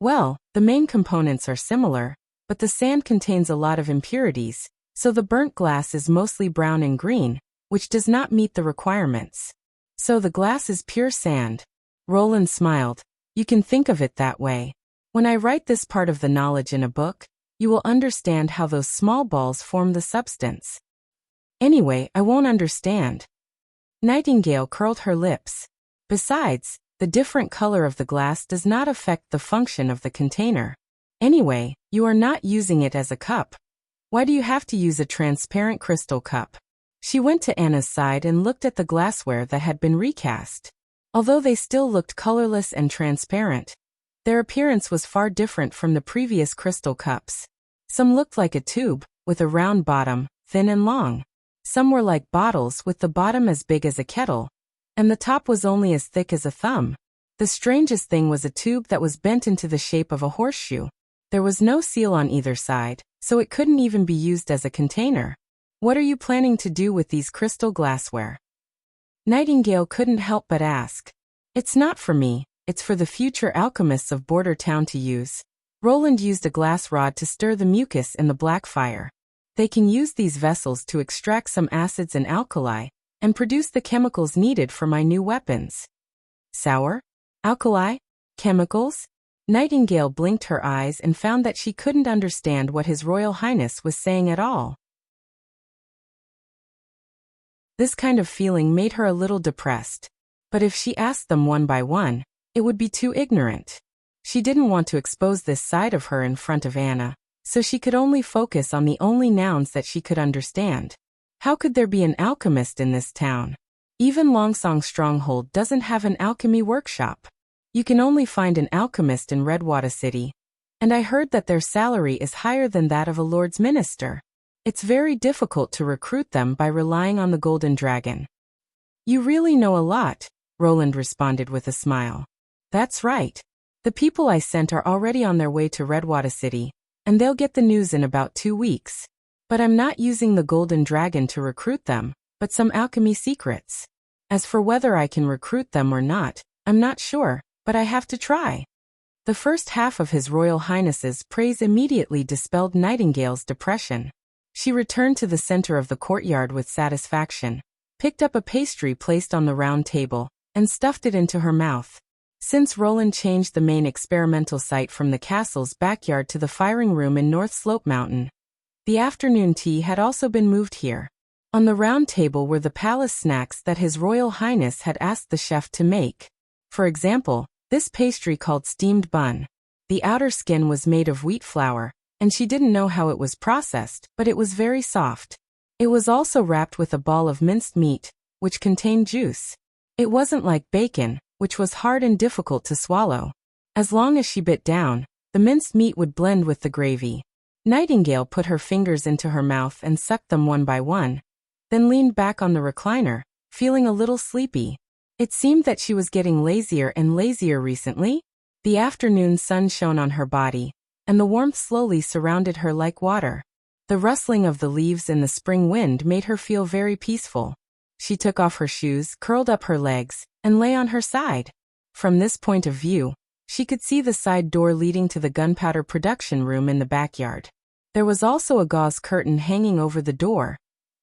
Well, the main components are similar, but the sand contains a lot of impurities, so the burnt glass is mostly brown and green, which does not meet the requirements. So the glass is pure sand. Roland smiled. You can think of it that way. When I write this part of the knowledge in a book, you will understand how those small balls form the substance. Anyway, I won't understand. Nightingale curled her lips. Besides, the different color of the glass does not affect the function of the container. Anyway, you are not using it as a cup. Why do you have to use a transparent crystal cup? She went to Anna's side and looked at the glassware that had been recast. Although they still looked colorless and transparent, their appearance was far different from the previous crystal cups. Some looked like a tube, with a round bottom, thin and long. Some were like bottles with the bottom as big as a kettle, and the top was only as thick as a thumb. The strangest thing was a tube that was bent into the shape of a horseshoe. There was no seal on either side, so it couldn't even be used as a container. What are you planning to do with these crystal glassware? Nightingale couldn't help but ask. It's not for me, it's for the future alchemists of Border Town to use. Roland used a glass rod to stir the mucus in the black fire. They can use these vessels to extract some acids and alkali, and produce the chemicals needed for my new weapons. Sour? Alkali? Chemicals? Nightingale blinked her eyes and found that she couldn't understand what His Royal Highness was saying at all. This kind of feeling made her a little depressed. But if she asked them one by one, it would be too ignorant. She didn't want to expose this side of her in front of Anna, so she could only focus on the only nouns that she could understand. How could there be an alchemist in this town? Even Longsong Stronghold doesn't have an alchemy workshop. You can only find an alchemist in Redwater City, and I heard that their salary is higher than that of a lord's minister. It's very difficult to recruit them by relying on the Golden Dragon. You really know a lot, Roland responded with a smile. That's right. The people I sent are already on their way to Redwater City, and they'll get the news in about 2 weeks. But I'm not using the Golden Dragon to recruit them, but some alchemy secrets. As for whether I can recruit them or not, I'm not sure, but I have to try. The first half of His Royal Highness's praise immediately dispelled Nightingale's depression. She returned to the center of the courtyard with satisfaction, picked up a pastry placed on the round table, and stuffed it into her mouth. Since Roland changed the main experimental site from the castle's backyard to the firing room in North Slope Mountain, the afternoon tea had also been moved here. On the round table were the palace snacks that His Royal Highness had asked the chef to make. For example, this pastry called steamed bun. The outer skin was made of wheat flour, and she didn't know how it was processed, but it was very soft. It was also wrapped with a ball of minced meat, which contained juice. It wasn't like bacon, which was hard and difficult to swallow. As long as she bit down, the minced meat would blend with the gravy. Nightingale put her fingers into her mouth and sucked them one by one, then leaned back on the recliner, feeling a little sleepy. It seemed that she was getting lazier and lazier recently. The afternoon sun shone on her body, and the warmth slowly surrounded her like water. The rustling of the leaves in the spring wind made her feel very peaceful. She took off her shoes, curled up her legs, and lay on her side. From this point of view, she could see the side door leading to the gunpowder production room in the backyard. There was also a gauze curtain hanging over the door,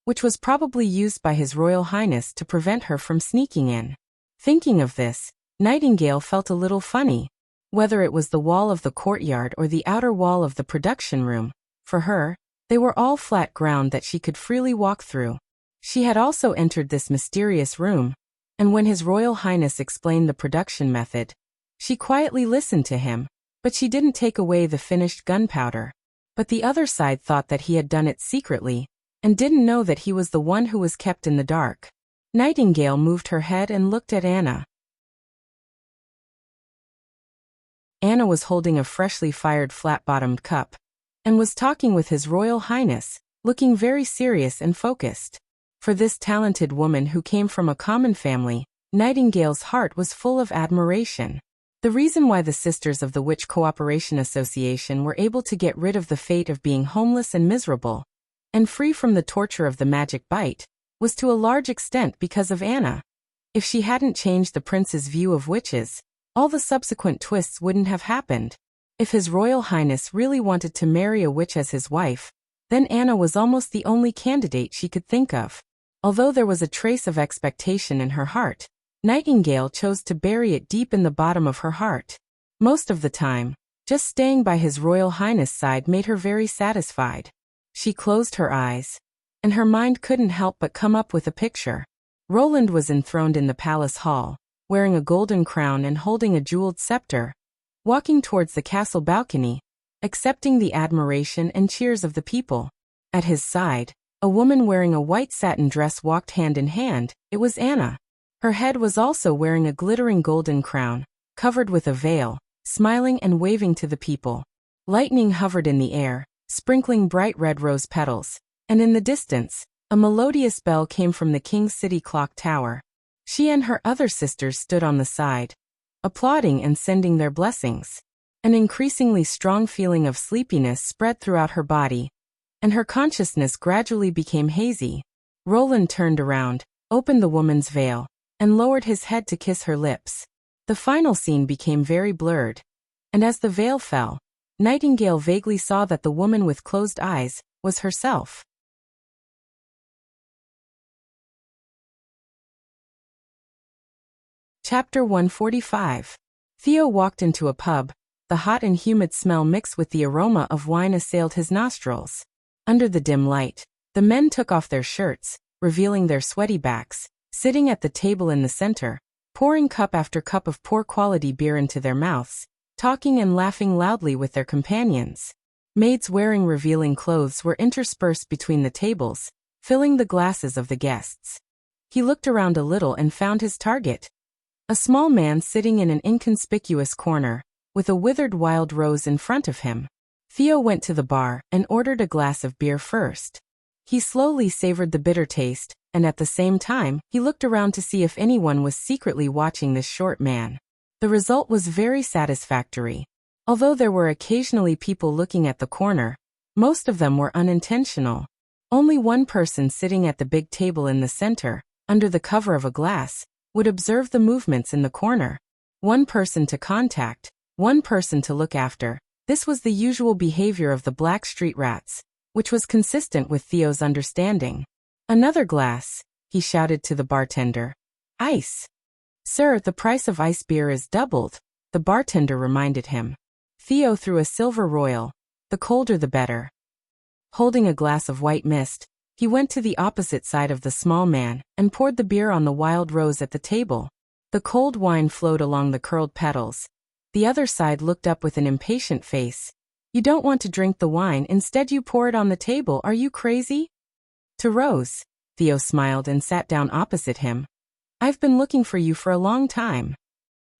which was probably used by His Royal Highness to prevent her from sneaking in. Thinking of this, Nightingale felt a little funny. Whether it was the wall of the courtyard or the outer wall of the production room, for her, they were all flat ground that she could freely walk through. She had also entered this mysterious room, and when His Royal Highness explained the production method, she quietly listened to him, but she didn't take away the finished gunpowder. But the other side thought that he had done it secretly, and didn't know that he was the one who was kept in the dark. Nightingale moved her head and looked at Anna. Anna was holding a freshly fired flat-bottomed cup, and was talking with His Royal Highness, looking very serious and focused. For this talented woman who came from a common family, Nightingale's heart was full of admiration. The reason why the Sisters of the Witch Cooperation Association were able to get rid of the fate of being homeless and miserable, and free from the torture of the magic bite, was to a large extent because of Anna. If she hadn't changed the prince's view of witches, all the subsequent twists wouldn't have happened. If His Royal Highness really wanted to marry a witch as his wife, then Anna was almost the only candidate she could think of. Although there was a trace of expectation in her heart, Nightingale chose to bury it deep in the bottom of her heart. Most of the time, just staying by His Royal Highness' side made her very satisfied. She closed her eyes, and her mind couldn't help but come up with a picture. Roland was enthroned in the palace hall, wearing a golden crown and holding a jeweled scepter, walking towards the castle balcony, accepting the admiration and cheers of the people. At his side, a woman wearing a white satin dress walked hand in hand. It was Anna. Her head was also wearing a glittering golden crown, covered with a veil, smiling and waving to the people. Lightning hovered in the air, sprinkling bright red rose petals, and in the distance, a melodious bell came from the king's city clock tower. She and her other sisters stood on the side, applauding and sending their blessings. An increasingly strong feeling of sleepiness spread throughout her body, and her consciousness gradually became hazy. Roland turned around, opened the woman's veil, and lowered his head to kiss her lips. The final scene became very blurred, and as the veil fell, Nightingale vaguely saw that the woman with closed eyes was herself. Chapter 145. Theo walked into a pub. The hot and humid smell mixed with the aroma of wine assailed his nostrils. Under the dim light, the men took off their shirts, revealing their sweaty backs, sitting at the table in the center, pouring cup after cup of poor-quality beer into their mouths, talking and laughing loudly with their companions. Maids wearing revealing clothes were interspersed between the tables, filling the glasses of the guests. He looked around a little and found his target. A small man sitting in an inconspicuous corner, with a withered wild rose in front of him. Theo went to the bar and ordered a glass of beer first. He slowly savored the bitter taste, and at the same time, he looked around to see if anyone was secretly watching this short man. The result was very satisfactory. Although there were occasionally people looking at the corner, most of them were unintentional. Only one person sitting at the big table in the center, under the cover of a glass, would observe the movements in the corner. One person to contact, one person to look after. This was the usual behavior of the black street rats, which was consistent with Theo's understanding. "Another glass," he shouted to the bartender. "Ice." "Sir, the price of ice beer is doubled," the bartender reminded him. Theo threw a silver royal. The colder the better. Holding a glass of white mist, he went to the opposite side of the small man and poured the beer on the wild rose at the table. The cold wine flowed along the curled petals. The other side looked up with an impatient face. "You don't want to drink the wine, instead you pour it on the table, are you crazy?" To Rose, Theo smiled and sat down opposite him. "I've been looking for you for a long time."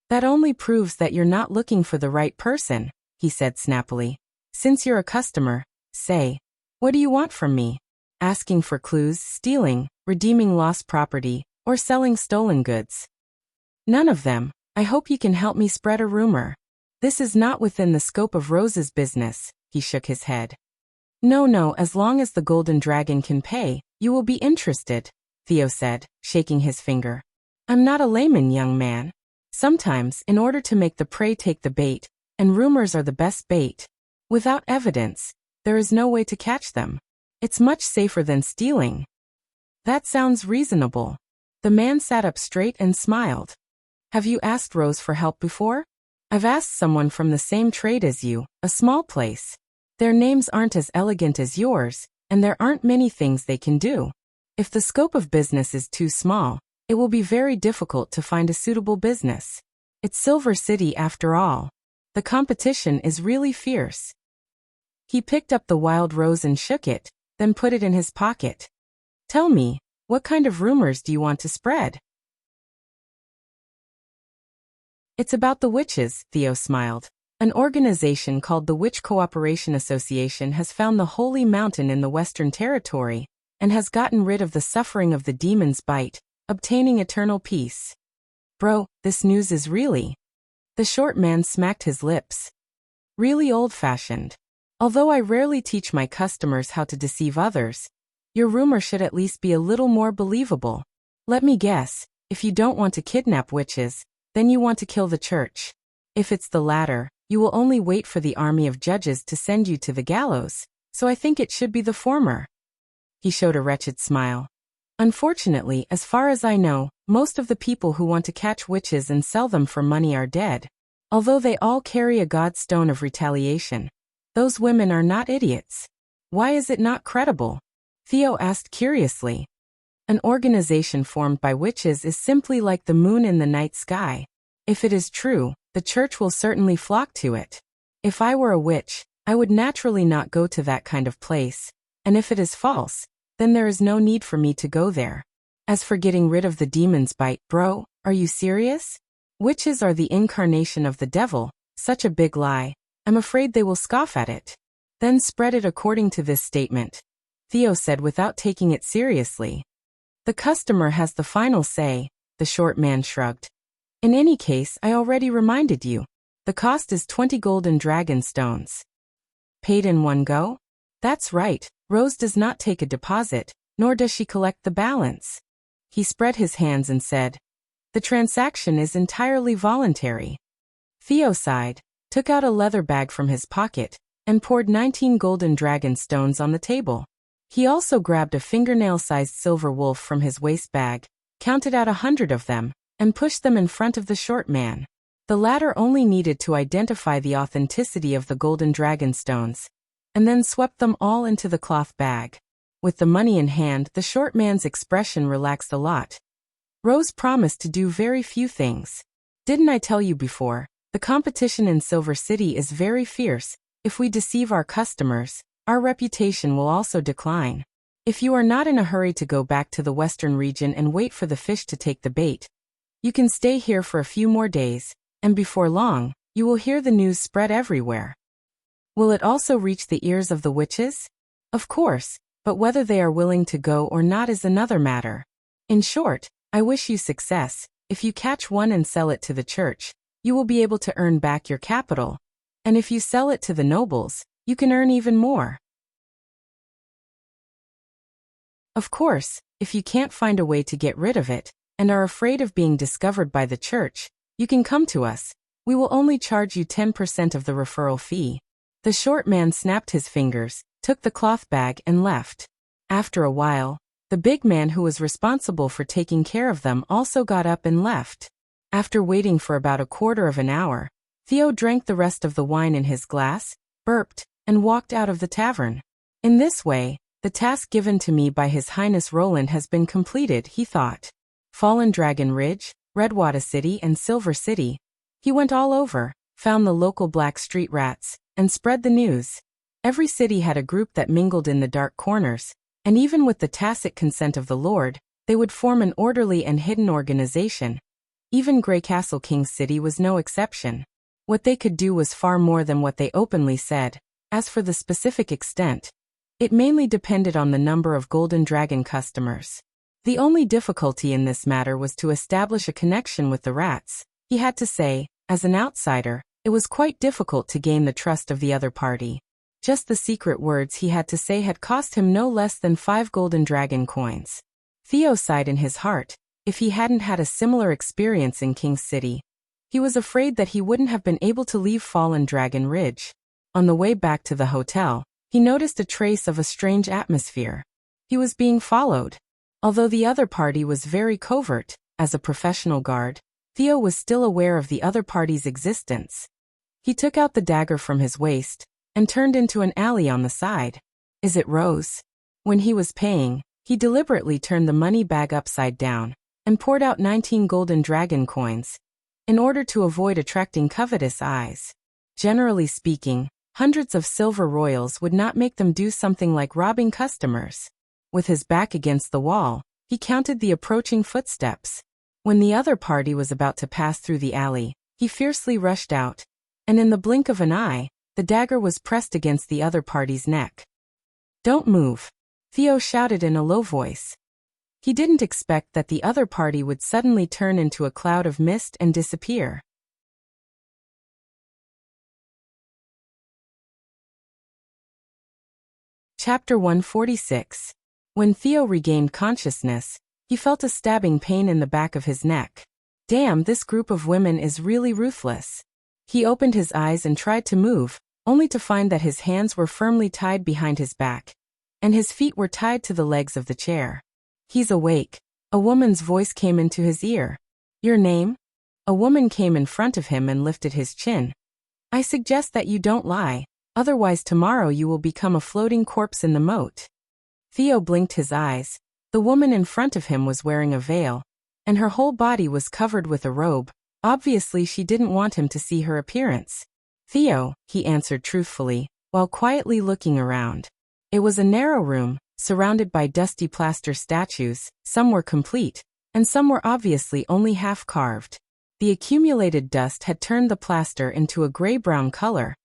"That only proves that you're not looking for the right person," he said snappily. "Since you're a customer, say, what do you want from me? Asking for clues, stealing, redeeming lost property, or selling stolen goods?" "None of them. I hope you can help me spread a rumor." "This is not within the scope of Rose's business," he shook his head. No, as long as the Golden Dragon can pay, you will be interested," Theo said, shaking his finger. "I'm not a layman, young man. Sometimes, in order to make the prey take the bait, and rumors are the best bait. Without evidence, there is no way to catch them. It's much safer than stealing." "That sounds reasonable." The man sat up straight and smiled. "Have you asked Rose for help before?" "I've asked someone from the same trade as you, a small place. Their names aren't as elegant as yours, and there aren't many things they can do. If the scope of business is too small, it will be very difficult to find a suitable business. It's Silver City after all. The competition is really fierce." He picked up the wild rose and shook it, then put it in his pocket. "Tell me, what kind of rumors do you want to spread?" "It's about the witches," Theo smiled. "An organization called the Witch Cooperation Association has found the Holy Mountain in the Western Territory, and has gotten rid of the suffering of the demon's bite, obtaining eternal peace." "Bro, this news is really..." The short man smacked his lips. "Really old-fashioned. Although I rarely teach my customers how to deceive others, your rumor should at least be a little more believable. Let me guess, if you don't want to kidnap witches, then you want to kill the church. If it's the latter, you will only wait for the army of judges to send you to the gallows, so I think it should be the former." He showed a wretched smile. "Unfortunately, as far as I know, most of the people who want to catch witches and sell them for money are dead. Although they all carry a god stone of retaliation, those women are not idiots. Why is it not credible?" Theo asked curiously. "An organization formed by witches is simply like the moon in the night sky. If it is true, the church will certainly flock to it. If I were a witch, I would naturally not go to that kind of place, and if it is false, then there is no need for me to go there. As for getting rid of the demon's bite, bro, are you serious? Witches are the incarnation of the devil, such a big lie. I'm afraid they will scoff at it. Then spread it according to this statement," Theo said without taking it seriously. "The customer has the final say," the short man shrugged. "In any case, I already reminded you. The cost is 20 golden dragon stones." "Paid in one go?" "That's right. Rose does not take a deposit, nor does she collect the balance." He spread his hands and said, "The transaction is entirely voluntary." Theo sighed, took out a leather bag from his pocket, and poured 19 golden dragon stones on the table. He also grabbed a fingernail-sized silver wolf from his waist bag, counted out 100 of them, and pushed them in front of the short man. The latter only needed to identify the authenticity of the golden dragon stones, and then swept them all into the cloth bag. With the money in hand, the short man's expression relaxed a lot. Rose promised to do very few things. Didn't I tell you before? The competition in Silver City is very fierce. If we deceive our customers, our reputation will also decline. If you are not in a hurry to go back to the western region and wait for the fish to take the bait, you can stay here for a few more days, and before long, you will hear the news spread everywhere. Will it also reach the ears of the witches? Of course, but whether they are willing to go or not is another matter. In short, I wish you success. If you catch one and sell it to the church, you will be able to earn back your capital. And if you sell it to the nobles, you can earn even more. Of course, if you can't find a way to get rid of it, and are afraid of being discovered by the church, you can come to us. We will only charge you 10% of the referral fee. The short man snapped his fingers, took the cloth bag and left. After a while, the big man who was responsible for taking care of them also got up and left. After waiting for about a quarter of an hour, Theo drank the rest of the wine in his glass, burped, and walked out of the tavern. In this way, the task given to me by His Highness Roland has been completed, he thought. Fallen Dragon Ridge, Redwater City and Silver City. He went all over, found the local black street rats, and spread the news. Every city had a group that mingled in the dark corners, and even with the tacit consent of the Lord, they would form an orderly and hidden organization. Even Grey Castle King's City was no exception. What they could do was far more than what they openly said. As for the specific extent, it mainly depended on the number of Golden Dragon customers. The only difficulty in this matter was to establish a connection with the rats. He had to say, as an outsider, it was quite difficult to gain the trust of the other party. Just the secret words he had to say had cost him no less than 5 Golden Dragon coins. Theo sighed in his heart. If he hadn't had a similar experience in King's City, he was afraid that he wouldn't have been able to leave Fallen Dragon Ridge. On the way back to the hotel, he noticed a trace of a strange atmosphere. He was being followed. Although the other party was very covert, as a professional guard, Theo was still aware of the other party's existence. He took out the dagger from his waist and turned into an alley on the side. Is it Rose? When he was paying, he deliberately turned the money bag upside down and poured out 19 Golden Dragon coins, in order to avoid attracting covetous eyes. Generally speaking, hundreds of silver royals would not make them do something like robbing customers. With his back against the wall, he counted the approaching footsteps. When the other party was about to pass through the alley, he fiercely rushed out, and in the blink of an eye, the dagger was pressed against the other party's neck. "Don't move," Theo shouted in a low voice. He didn't expect that the other party would suddenly turn into a cloud of mist and disappear. Chapter 146. When Theo regained consciousness, he felt a stabbing pain in the back of his neck. Damn, this group of women is really ruthless. He opened his eyes and tried to move, only to find that his hands were firmly tied behind his back, and his feet were tied to the legs of the chair. "He's awake." A woman's voice came into his ear. "Your name?" A woman came in front of him and lifted his chin. "I suggest that you don't lie, otherwise tomorrow you will become a floating corpse in the moat." Theo blinked his eyes. The woman in front of him was wearing a veil, and her whole body was covered with a robe. Obviously she didn't want him to see her appearance. "Theo," he answered truthfully, while quietly looking around. It was a narrow room, surrounded by dusty plaster statues. Some were complete, and some were obviously only half carved. The accumulated dust had turned the plaster into a gray-brown color,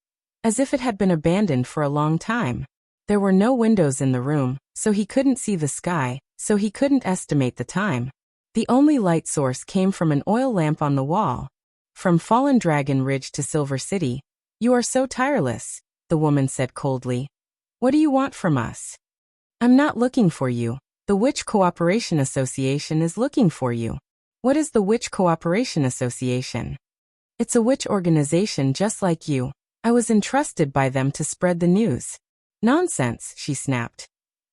as if it had been abandoned for a long time. There were no windows in the room, so he couldn't see the sky, so he couldn't estimate the time. The only light source came from an oil lamp on the wall. "From Fallen Dragon Ridge to Silver City. You are so tireless," the woman said coldly. "What do you want from us?" "I'm not looking for you. The Witch Cooperation Association is looking for you." "What is the Witch Cooperation Association?" "It's a witch organization just like you. I was entrusted by them to spread the news." "Nonsense," she snapped.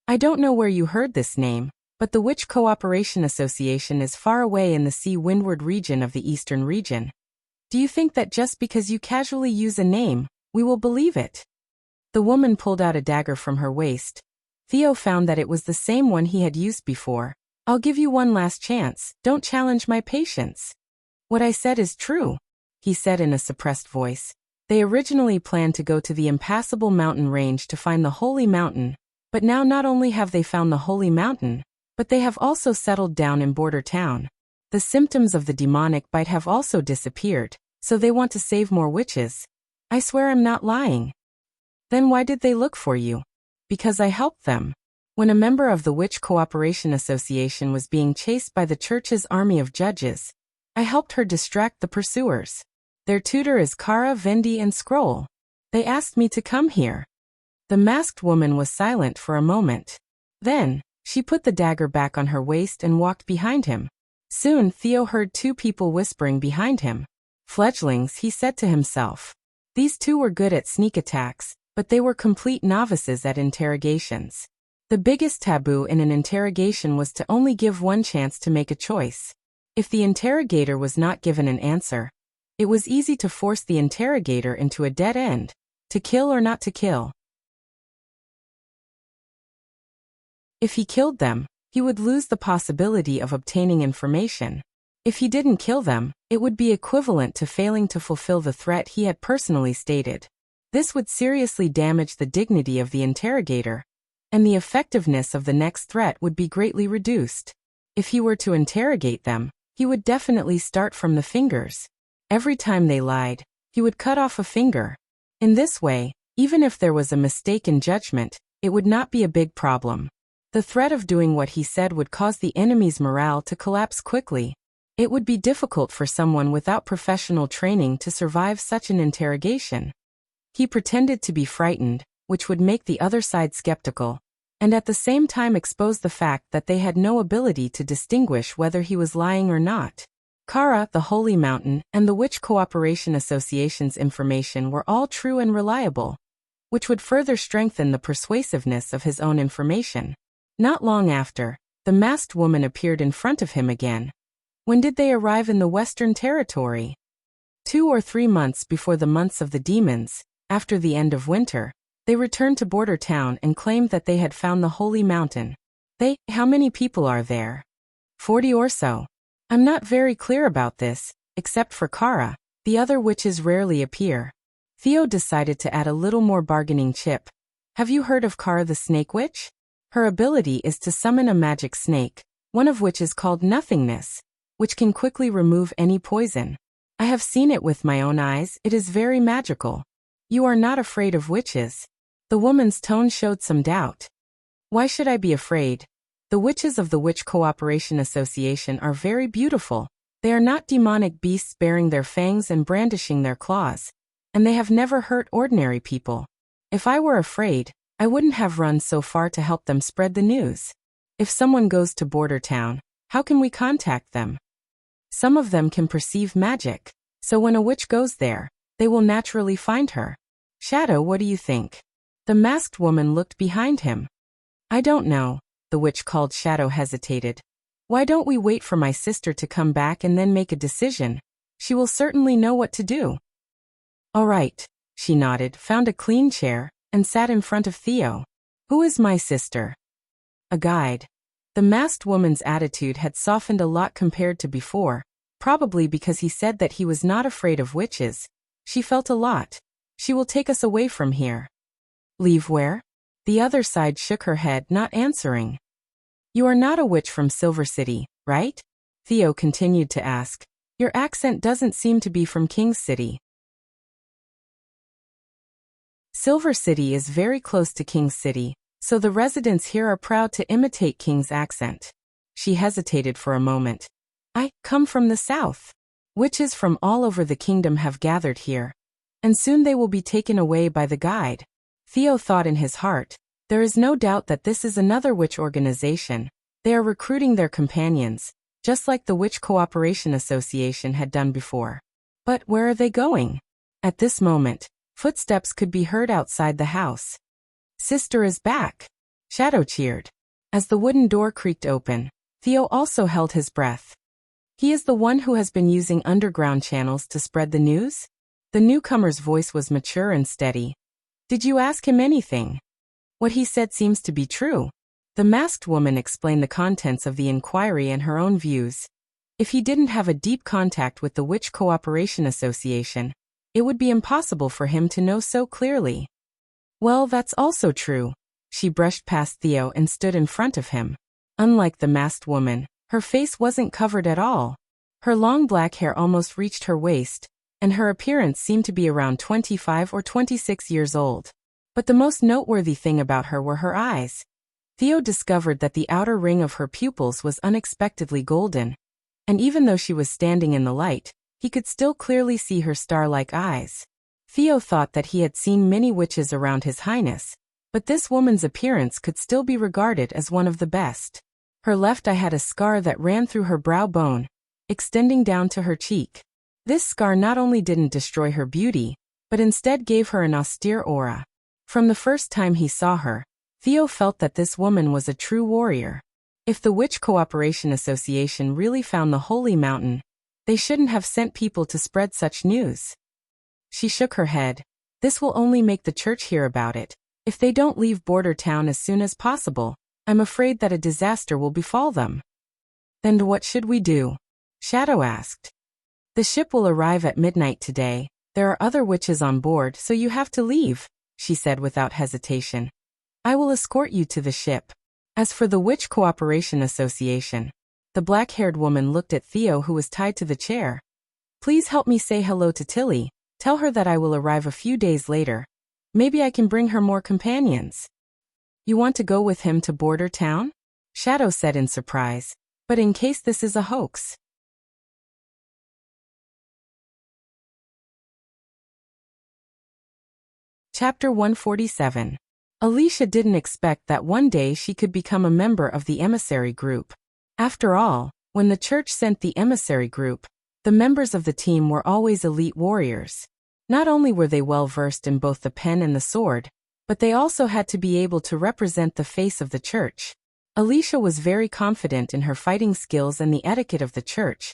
"I don't know where you heard this name, but the Witch Cooperation Association is far away in the sea-windward region of the eastern region. Do you think that just because you casually use a name, we will believe it?" The woman pulled out a dagger from her waist. Theo found that it was the same one he had used before. "I'll give you one last chance, don't challenge my patience." "What I said is true," he said in a suppressed voice. They originally planned to go to the impassable mountain range to find the Holy Mountain, but now not only have they found the Holy Mountain, but they have also settled down in Border Town. The symptoms of the demonic bite have also disappeared, so they want to save more witches. I swear I'm not lying. Then why did they look for you? Because I helped them. When a member of the Witch Cooperation Association was being chased by the church's army of judges, I helped her distract the pursuers. Their tutor is Kara, Vendi, and Scroll. They asked me to come here. The masked woman was silent for a moment. Then, she put the dagger back on her waist and walked behind him. Soon Theo heard two people whispering behind him. Fledglings, he said to himself. These two were good at sneak attacks, but they were complete novices at interrogations. The biggest taboo in an interrogation was to only give one chance to make a choice. If the interrogator was not given an answer, it was easy to force the interrogator into a dead end, to kill or not to kill. If he killed them, he would lose the possibility of obtaining information. If he didn't kill them, it would be equivalent to failing to fulfill the threat he had personally stated. This would seriously damage the dignity of the interrogator, and the effectiveness of the next threat would be greatly reduced. If he were to interrogate them, he would definitely start from the fingers. Every time they lied, he would cut off a finger. In this way, even if there was a mistake in judgment, it would not be a big problem. The threat of doing what he said would cause the enemy's morale to collapse quickly. It would be difficult for someone without professional training to survive such an interrogation. He pretended to be frightened, which would make the other side skeptical, and at the same time expose the fact that they had no ability to distinguish whether he was lying or not. Kara, the Holy Mountain, and the Witch Cooperation Association's information were all true and reliable, which would further strengthen the persuasiveness of his own information. Not long after, the masked woman appeared in front of him again. When did they arrive in the Western Territory? 2 or 3 months before the months of the demons, after the end of winter. They returned to Border Town and claimed that they had found the Holy Mountain. How many people are there? 40 or so. I'm not very clear about this, except for Kara. The other witches rarely appear. Theo decided to add a little more bargaining chip. Have you heard of Kara the Snake Witch? Her ability is to summon a magic snake, one of which is called Nothingness, which can quickly remove any poison. I have seen it with my own eyes. It is very magical. You are not afraid of witches? The woman's tone showed some doubt. Why should I be afraid? The witches of the Witch Cooperation Association are very beautiful. They are not demonic beasts baring their fangs and brandishing their claws, and they have never hurt ordinary people. If I were afraid, I wouldn't have run so far to help them spread the news. If someone goes to Border Town, how can we contact them? Some of them can perceive magic, so when a witch goes there, they will naturally find her. Shadow, what do you think? The masked woman looked behind him. I don't know, the witch called Shadow hesitated. Why don't we wait for my sister to come back and then make a decision? She will certainly know what to do. All right, she nodded, found a clean chair, and sat in front of Theo. Who is my sister? A guide. The masked woman's attitude had softened a lot compared to before, probably because he said that he was not afraid of witches. She felt a lot. She will take us away from here. Leave where? The other side shook her head, not answering. You are not a witch from Silver City, right? Theo continued to ask. Your accent doesn't seem to be from King's City. Silver City is very close to King's City, so the residents here are proud to imitate King's accent. She hesitated for a moment. I come from the south. Witches from all over the kingdom have gathered here, and soon they will be taken away by the guide. Theo thought in his heart, there is no doubt that this is another witch organization. They are recruiting their companions, just like the Witch Cooperation Association had done before. But where are they going? At this moment, footsteps could be heard outside the house. Sister is back. Shadow cheered. As the wooden door creaked open, Theo also held his breath. He is the one who has been using underground channels to spread the news? The newcomer's voice was mature and steady. Did you ask him anything? What he said seems to be true. The masked woman explained the contents of the inquiry and her own views. If he didn't have a deep contact with the Witch Cooperation Association, it would be impossible for him to know so clearly. Well, that's also true. She brushed past Theo and stood in front of him. Unlike the masked woman, her face wasn't covered at all. Her long black hair almost reached her waist, and her appearance seemed to be around 25 or 26 years old. But the most noteworthy thing about her were her eyes. Theo discovered that the outer ring of her pupils was unexpectedly golden, and even though she was standing in the light, he could still clearly see her star-like eyes. Theo thought that he had seen many witches around His Highness, but this woman's appearance could still be regarded as one of the best. Her left eye had a scar that ran through her brow bone, extending down to her cheek. This scar not only didn't destroy her beauty, but instead gave her an austere aura. From the first time he saw her, Theo felt that this woman was a true warrior. If the Witch Cooperation Association really found the Holy Mountain, they shouldn't have sent people to spread such news. She shook her head. This will only make the church hear about it. If they don't leave Border Town as soon as possible, I'm afraid that a disaster will befall them. Then what should we do? Shadow asked. The ship will arrive at midnight today. There are other witches on board, so you have to leave, she said without hesitation. I will escort you to the ship. As for the Witch Cooperation Association, the black-haired woman looked at Theo, who was tied to the chair. Please help me say hello to Tilly. Tell her that I will arrive a few days later. Maybe I can bring her more companions. You want to go with him to Border Town? Shadow said in surprise. But in case this is a hoax. Chapter 147. Alicia didn't expect that one day she could become a member of the emissary group. After all, when the church sent the emissary group, the members of the team were always elite warriors. Not only were they well versed in both the pen and the sword, but they also had to be able to represent the face of the church. Alicia was very confident in her fighting skills and the etiquette of the church.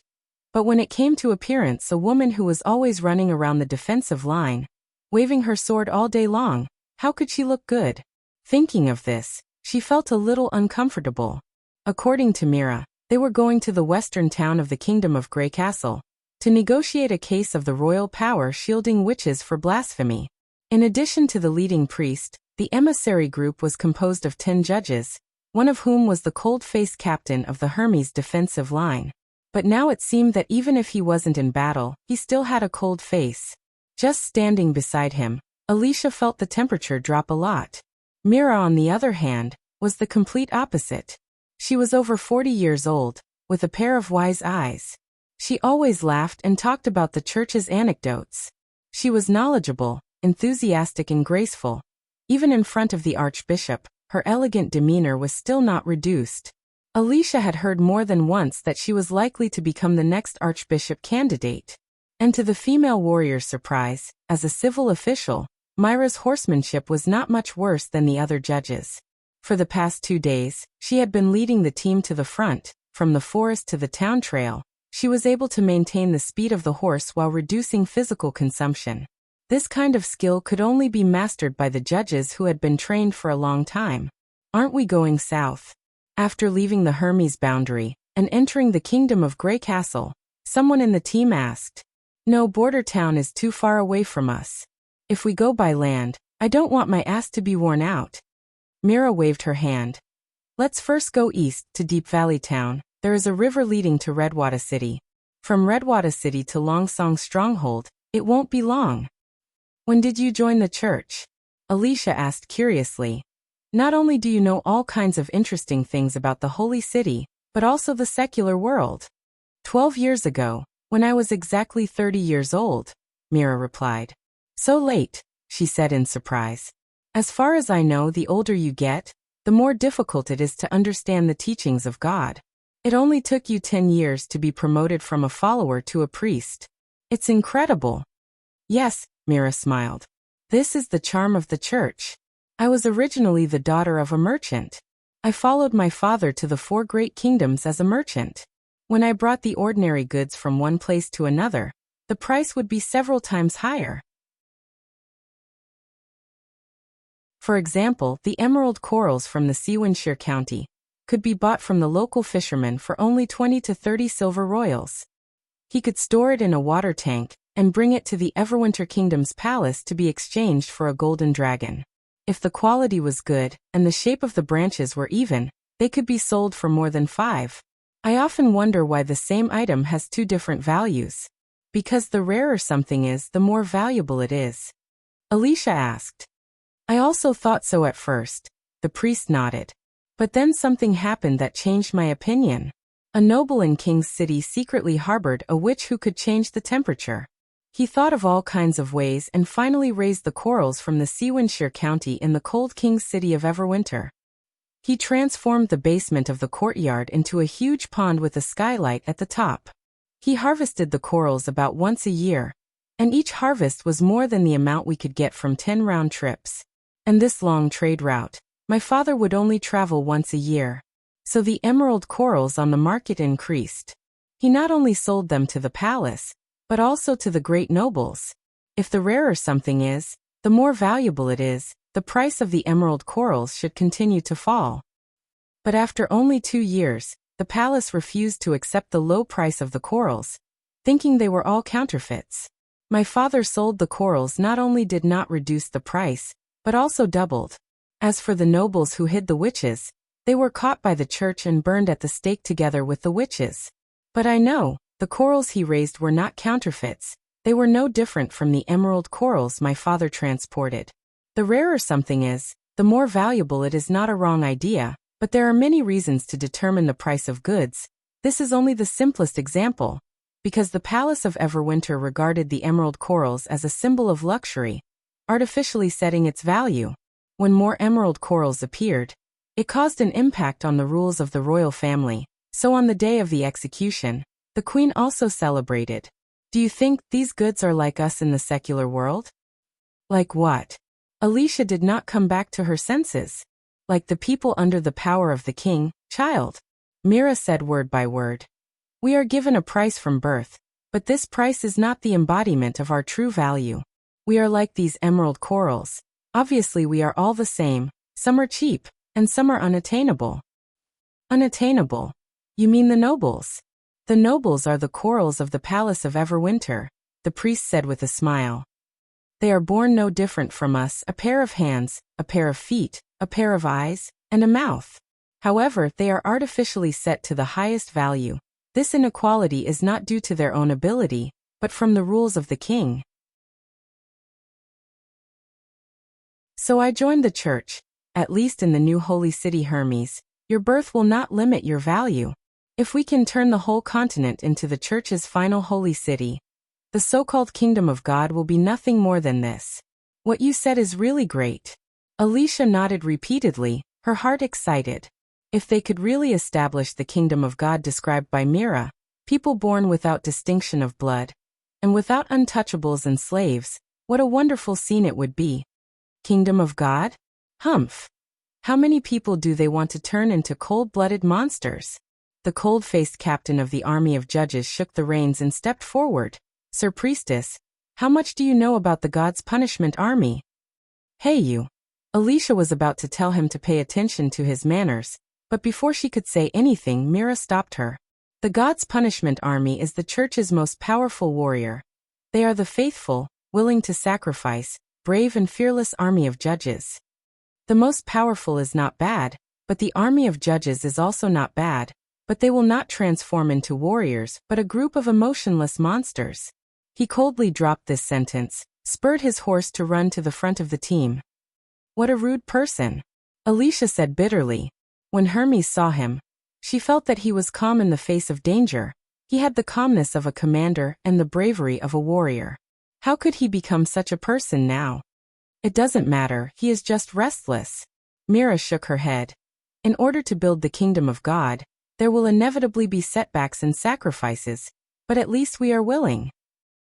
But when it came to appearance, a woman who was always running around the defensive line, waving her sword all day long, how could she look good? Thinking of this, she felt a little uncomfortable. According to Mira, they were going to the western town of the Kingdom of Grey Castle to negotiate a case of the royal power shielding witches for blasphemy. In addition to the leading priest, the emissary group was composed of 10 judges, one of whom was the cold-faced captain of the Hermes defensive line. But now it seemed that even if he wasn't in battle, he still had a cold face. Just standing beside him, Alicia felt the temperature drop a lot. Mira, on the other hand, was the complete opposite. She was over 40 years old, with a pair of wise eyes. She always laughed and talked about the church's anecdotes. She was knowledgeable, enthusiastic and graceful. Even in front of the archbishop, her elegant demeanor was still not reduced. Alicia had heard more than once that she was likely to become the next archbishop candidate. And to the female warrior's surprise, as a civil official, Myra's horsemanship was not much worse than the other judges. For the past 2 days, she had been leading the team to the front. From the forest to the town trail, she was able to maintain the speed of the horse while reducing physical consumption. This kind of skill could only be mastered by the judges who had been trained for a long time. Aren't we going south? After leaving the Hermes boundary and entering the Kingdom of Grey Castle, someone in the team asked. No, Border Town is too far away from us. If we go by land, I don't want my ass to be worn out. Mira waved her hand. Let's first go east to Deep Valley Town. There is a river leading to Redwater City. From Redwater City to Longsong's stronghold, it won't be long. When did you join the church? Alicia asked curiously. Not only do you know all kinds of interesting things about the holy city, but also the secular world. 12 years ago, when I was exactly 30 years old, Mira replied. So late, she said in surprise. As far as I know, the older you get, the more difficult it is to understand the teachings of God. It only took you 10 years to be promoted from a follower to a priest. It's incredible. Yes, Mira smiled. This is the charm of the church. I was originally the daughter of a merchant. I followed my father to the 4 great kingdoms as a merchant. When I brought the ordinary goods from one place to another, the price would be several times higher. For example, the emerald corals from the Wuxia County could be bought from the local fisherman for only 20 to 30 silver royals. He could store it in a water tank and bring it to the Everwinter Kingdom's palace to be exchanged for a golden dragon. If the quality was good and the shape of the branches were even, they could be sold for more than 5. I often wonder why the same item has 2 different values. Because the rarer something is, the more valuable it is. Alicia asked. I also thought so at first, the priest nodded. But then something happened that changed my opinion. A noble in King's City secretly harbored a witch who could change the temperature. He thought of all kinds of ways and finally raised the corals from the Wuxia County in the cold King's City of Everwinter. He transformed the basement of the courtyard into a huge pond with a skylight at the top. He harvested the corals about once a year, and each harvest was more than the amount we could get from 10 round trips. And this long trade route, my father would only travel once a year. So the emerald corals on the market increased. He not only sold them to the palace, but also to the great nobles. If the rarer something is, the more valuable it is, the price of the emerald corals should continue to fall. But after only 2 years, the palace refused to accept the low price of the corals, thinking they were all counterfeits. My father sold the corals not only did not reduce the price, but also doubled. As for the nobles who hid the witches, they were caught by the church and burned at the stake together with the witches. But I know, the corals he raised were not counterfeits. They were no different from the emerald corals my father transported. The rarer something is, the more valuable it is not a wrong idea, but there are many reasons to determine the price of goods. This is only the simplest example. Because the Palace of Everwinter regarded the emerald corals as a symbol of luxury, artificially setting its value. When more emerald corals appeared, it caused an impact on the rules of the royal family. So on the day of the execution, the queen also celebrated. Do you think these goods are like us in the secular world? Like what? Alicia did not come back to her senses. Like the people under the power of the king, child. Mira said word by word. We are given a price from birth, but this price is not the embodiment of our true value. We are like these emerald corals. Obviously we are all the same, some are cheap, and some are unattainable. Unattainable? You mean the nobles? The nobles are the corals of the Palace of Everwinter, the priest said with a smile. They are born no different from us, a pair of hands, a pair of feet, a pair of eyes, and a mouth. However, they are artificially set to the highest value. This inequality is not due to their own ability, but from the rules of the king. So I joined the church, at least in the new holy city Hermes. Your birth will not limit your value. If we can turn the whole continent into the church's final holy city, the so-called kingdom of God will be nothing more than this. What you said is really great. Alicia nodded repeatedly, her heart excited. If they could really establish the kingdom of God described by Mira, people born without distinction of blood, and without untouchables and slaves, what a wonderful scene it would be. Kingdom of God? Humph. How many people do they want to turn into cold-blooded monsters? The cold-faced captain of the army of judges shook the reins and stepped forward. Sir Priestess, how much do you know about the God's punishment army? Hey you. Alicia was about to tell him to pay attention to his manners, but before she could say anything, Mira stopped her. The God's punishment army is the church's most powerful warrior. They are the faithful, willing to sacrifice, brave and fearless army of judges. The most powerful is not bad, but the army of judges is also not bad, but they will not transform into warriors, but a group of emotionless monsters. He coldly dropped this sentence, spurred his horse to run to the front of the team. What a rude person, Alicia said bitterly. When Hermes saw him, she felt that he was calm in the face of danger. He had the calmness of a commander and the bravery of a warrior. How could he become such a person now? It doesn't matter, he is just restless. Mira shook her head. In order to build the kingdom of God, there will inevitably be setbacks and sacrifices, but at least we are willing.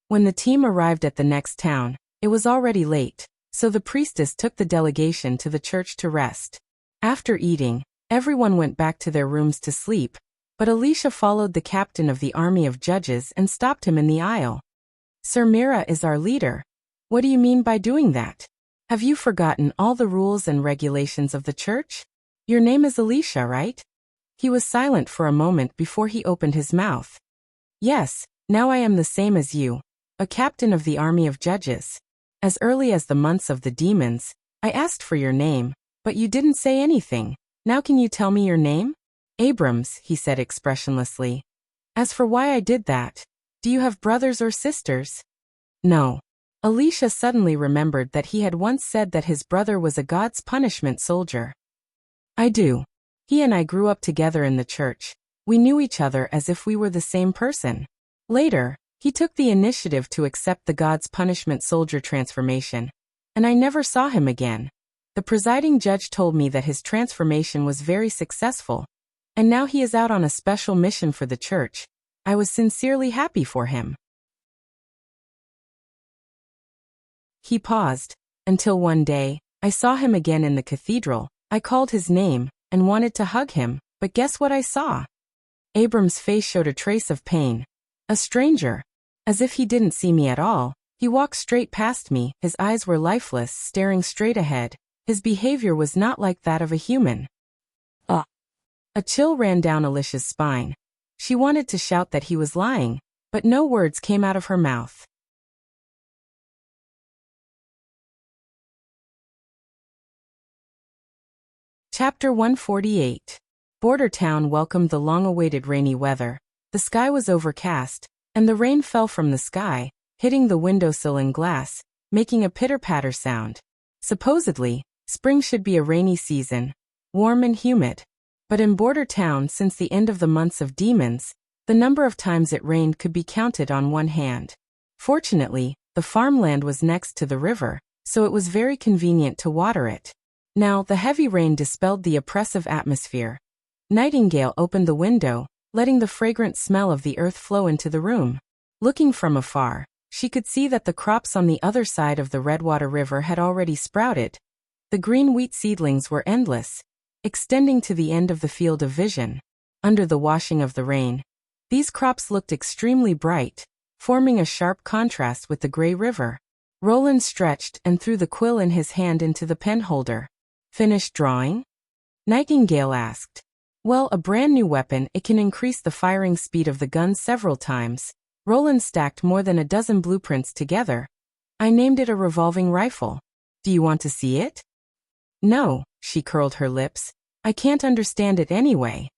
When the team arrived at the next town, it was already late, so the priestess took the delegation to the church to rest. After eating, Everyone went back to their rooms to sleep, but Alicia followed the captain of the army of judges and stopped him in the aisle. Sir Mira is our leader. What do you mean by doing that? Have you forgotten all the rules and regulations of the church? Your name is Alicia, right? He was silent for a moment before he opened his mouth. Yes, now I am the same as you, a captain of the army of judges. As early as the months of the demons, I asked for your name, but you didn't say anything. Now can you tell me your name? Abrams, he said expressionlessly. As for why I did that, do you have brothers or sisters? No. Alicia suddenly remembered that he had once said that his brother was a God's punishment soldier. I do. He and I grew up together in the church. We knew each other as if we were the same person. Later, he took the initiative to accept the God's punishment soldier transformation, and I never saw him again. The presiding judge told me that his transformation was very successful, and now he is out on a special mission for the church. I was sincerely happy for him. He paused, until one day, I saw him again in the cathedral. I called his name, and wanted to hug him, but guess what I saw? Abram's face showed a trace of pain. A stranger. As if he didn't see me at all, he walked straight past me, his eyes were lifeless, staring straight ahead. His behavior was not like that of a human. A chill ran down Alicia's spine. She wanted to shout that he was lying, but no words came out of her mouth. Chapter 148. Border Town welcomed the long-awaited rainy weather. The sky was overcast, and the rain fell from the sky, hitting the windowsill and glass, making a pitter-patter sound. Supposedly, spring should be a rainy season, warm and humid. But in Border Town, since the end of the months of demons, the number of times it rained could be counted on one hand. Fortunately, the farmland was next to the river, so it was very convenient to water it. Now, the heavy rain dispelled the oppressive atmosphere. Nightingale opened the window, letting the fragrant smell of the earth flow into the room. Looking from afar, she could see that the crops on the other side of the Redwater River had already sprouted. The green wheat seedlings were endless, extending to the end of the field of vision. Under the washing of the rain, these crops looked extremely bright, forming a sharp contrast with the gray river. Roland stretched and threw the quill in his hand into the pen holder. Finished drawing? Nightingale asked. Well, a brand new weapon, it can increase the firing speed of the gun several times. Roland stacked more than a dozen blueprints together. I named it a revolving rifle. Do you want to see it? No, she curled her lips. I can't understand it anyway.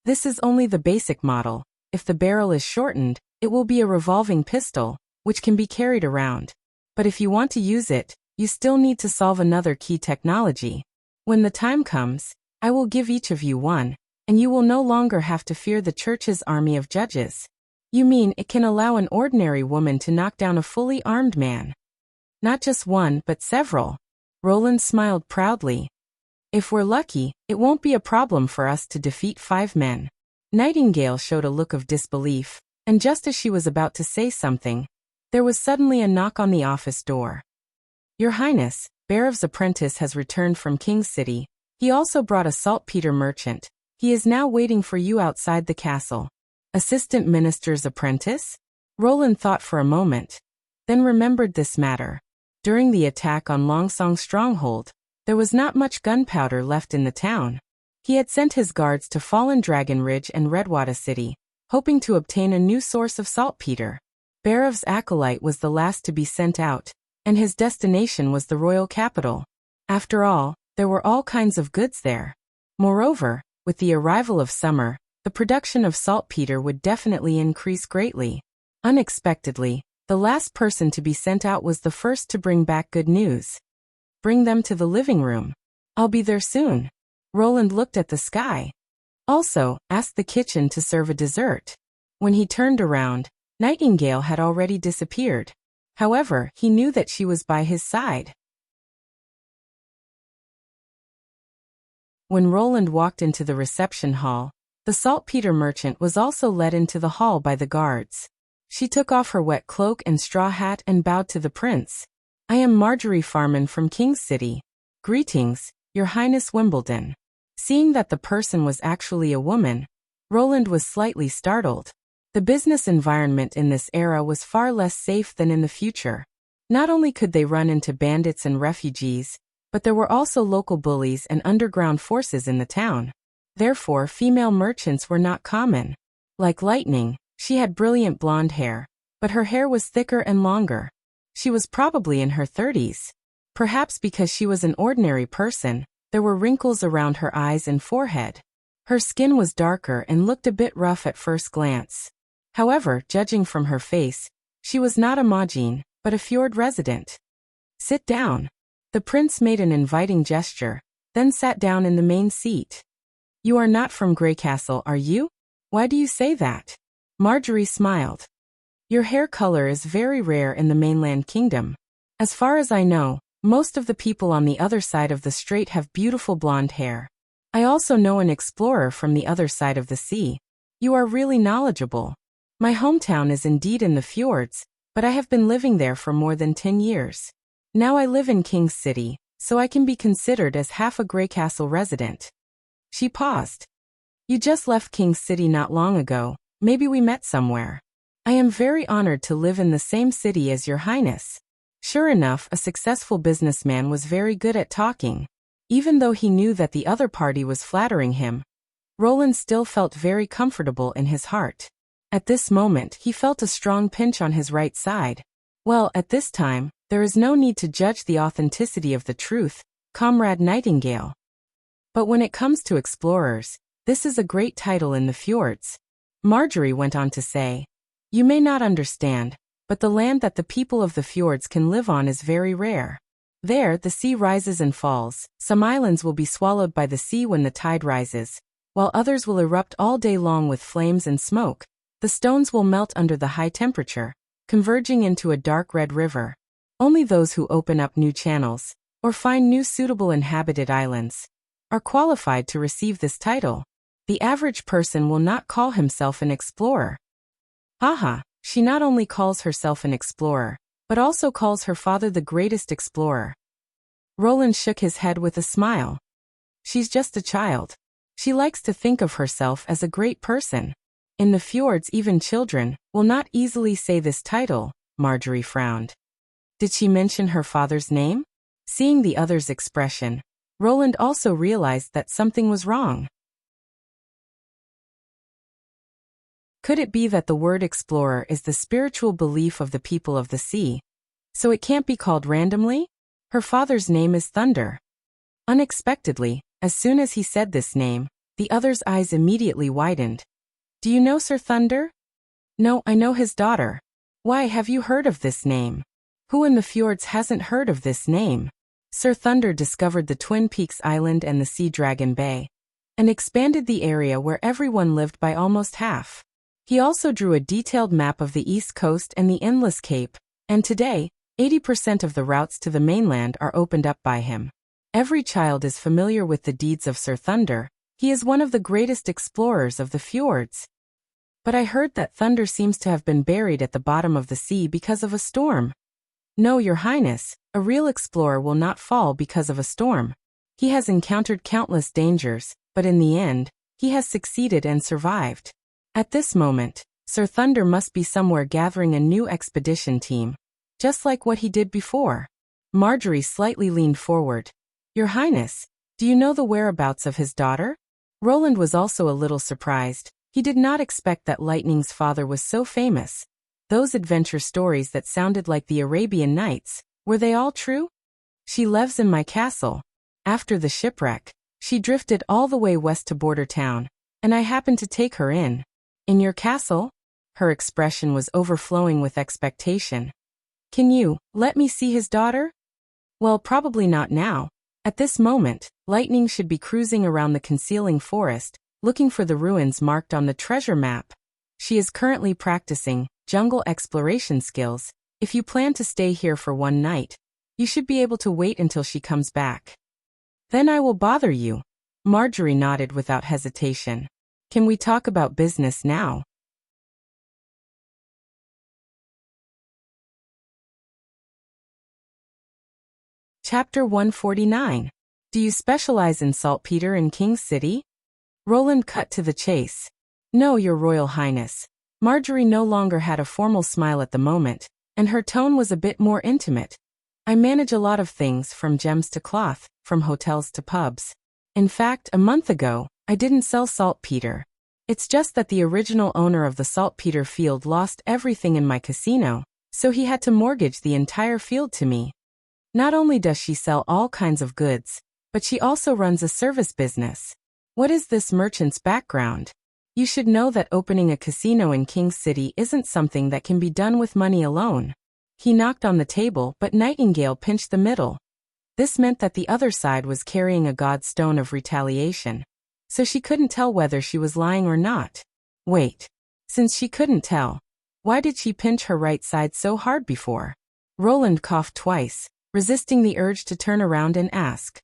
This is only the basic model. If the barrel is shortened, it will be a revolving pistol, which can be carried around. But if you want to use it, you still need to solve another key technology. When the time comes, I will give each of you one, and you will no longer have to fear the church's army of judges. You mean it can allow an ordinary woman to knock down a fully armed man? Not just one, but several. Roland smiled proudly. If we're lucky, it won't be a problem for us to defeat 5 men. Nightingale showed a look of disbelief, and just as she was about to say something, there was suddenly a knock on the office door. Your Highness, Barev's apprentice has returned from King's City. He also brought a saltpeter merchant. He is now waiting for you outside the castle. Assistant Minister's apprentice? Roland thought for a moment, then remembered this matter. During the attack on Longsong's stronghold, there was not much gunpowder left in the town. He had sent his guards to Fallen Dragon Ridge and Redwater City, hoping to obtain a new source of saltpeter. Barev's acolyte was the last to be sent out, and his destination was the royal capital. After all, there were all kinds of goods there. Moreover, with the arrival of summer, the production of saltpeter would definitely increase greatly. Unexpectedly, the last person to be sent out was the first to bring back good news. Bring them to the living room. I'll be there soon. Roland looked at the sky. Also, ask the kitchen to serve a dessert. When he turned around, Nightingale had already disappeared. However, he knew that she was by his side. When Roland walked into the reception hall, the saltpeter merchant was also led into the hall by the guards. She took off her wet cloak and straw hat and bowed to the prince. I am Marjorie Farman from King's City. Greetings, Your Highness Wimbledon. Seeing that the person was actually a woman, Roland was slightly startled. The business environment in this era was far less safe than in the future. Not only could they run into bandits and refugees, but there were also local bullies and underground forces in the town. Therefore, female merchants were not common. Like lightning, she had brilliant blonde hair, but her hair was thicker and longer. She was probably in her 30s. Perhaps because she was an ordinary person, there were wrinkles around her eyes and forehead. Her skin was darker and looked a bit rough at first glance. However, judging from her face, she was not a Majin, but a fjord resident. Sit down. The prince made an inviting gesture, then sat down in the main seat. You are not from Grey Castle, are you? Why do you say that? Marjorie smiled. Your hair color is very rare in the mainland kingdom. As far as I know, most of the people on the other side of the strait have beautiful blonde hair. I also know an explorer from the other side of the sea. You are really knowledgeable. My hometown is indeed in the fjords, but I have been living there for more than 10 years. Now I live in King's City, so I can be considered as half a Grey Castle resident. She paused. You just left King's City not long ago, maybe we met somewhere. I am very honored to live in the same city as Your Highness. Sure enough, a successful businessman was very good at talking. Even though he knew that the other party was flattering him, Roland still felt very comfortable in his heart. At this moment, he felt a strong pinch on his right side. Well, at this time, there is no need to judge the authenticity of the truth, Comrade Nightingale. But when it comes to explorers, this is a great title in the fjords. Marjorie went on to say, you may not understand, but the land that the people of the fjords can live on is very rare. There, the sea rises and falls. Some islands will be swallowed by the sea when the tide rises, while others will erupt all day long with flames and smoke. The stones will melt under the high temperature, converging into a dark red river. Only those who open up new channels, or find new suitable inhabited islands, are qualified to receive this title. The average person will not call himself an explorer. Haha, she not only calls herself an explorer, but also calls her father the greatest explorer. Roland shook his head with a smile. She's just a child. She likes to think of herself as a great person. In the fjords, even children will not easily say this title. Marjorie frowned. Did she mention her father's name? Seeing the other's expression, Roland also realized that something was wrong. Could it be that the word explorer is the spiritual belief of the people of the sea, so it can't be called randomly? Her father's name is Thunder. Unexpectedly, as soon as he said this name, the other's eyes immediately widened. Do you know Sir Thunder? No, I know his daughter. Why, have you heard of this name? Who in the fjords hasn't heard of this name? Sir Thunder discovered the Twin Peaks Island and the Sea Dragon Bay, and expanded the area where everyone lived by almost half. He also drew a detailed map of the East Coast and the Endless Cape, and today, 80% of the routes to the mainland are opened up by him. Every child is familiar with the deeds of Sir Thunder. He is one of the greatest explorers of the fjords. But I heard that Thunder seems to have been buried at the bottom of the sea because of a storm. No, Your Highness, a real explorer will not fall because of a storm. He has encountered countless dangers, but in the end, he has succeeded and survived. At this moment, Sir Thunder must be somewhere gathering a new expedition team, just like what he did before. Marjorie slightly leaned forward. Your Highness, do you know the whereabouts of his daughter? Roland was also a little surprised. He did not expect that Lightning's father was so famous. Those adventure stories that sounded like the Arabian Nights, were they all true? She lives in my castle. After the shipwreck, she drifted all the way west to Border Town, and I happened to take her in. In your castle? Her expression was overflowing with expectation. Can you let me see his daughter? Well, probably not now. At this moment, Lightning should be cruising around the concealing forest, looking for the ruins marked on the treasure map. She is currently practicing jungle exploration skills. If you plan to stay here for one night, you should be able to wait until she comes back. Then I will bother you. Marjorie nodded without hesitation. Can we talk about business now? Chapter 149. Do you specialize in saltpeter in King's City? Roland cut to the chase. No, Your Royal Highness. Marjorie no longer had a formal smile at the moment, and her tone was a bit more intimate. I manage a lot of things, from gems to cloth, from hotels to pubs. In fact, a month ago, I didn't sell saltpeter. It's just that the original owner of the saltpeter field lost everything in my casino, so he had to mortgage the entire field to me. Not only does she sell all kinds of goods, but she also runs a service business. What is this merchant's background? You should know that opening a casino in King's City isn't something that can be done with money alone. He knocked on the table, but Nightingale pinched the middle. This meant that the other side was carrying a godstone of retaliation, so she couldn't tell whether she was lying or not. Wait. Since she couldn't tell, why did she pinch her right side so hard before? Roland coughed twice, resisting the urge to turn around and ask.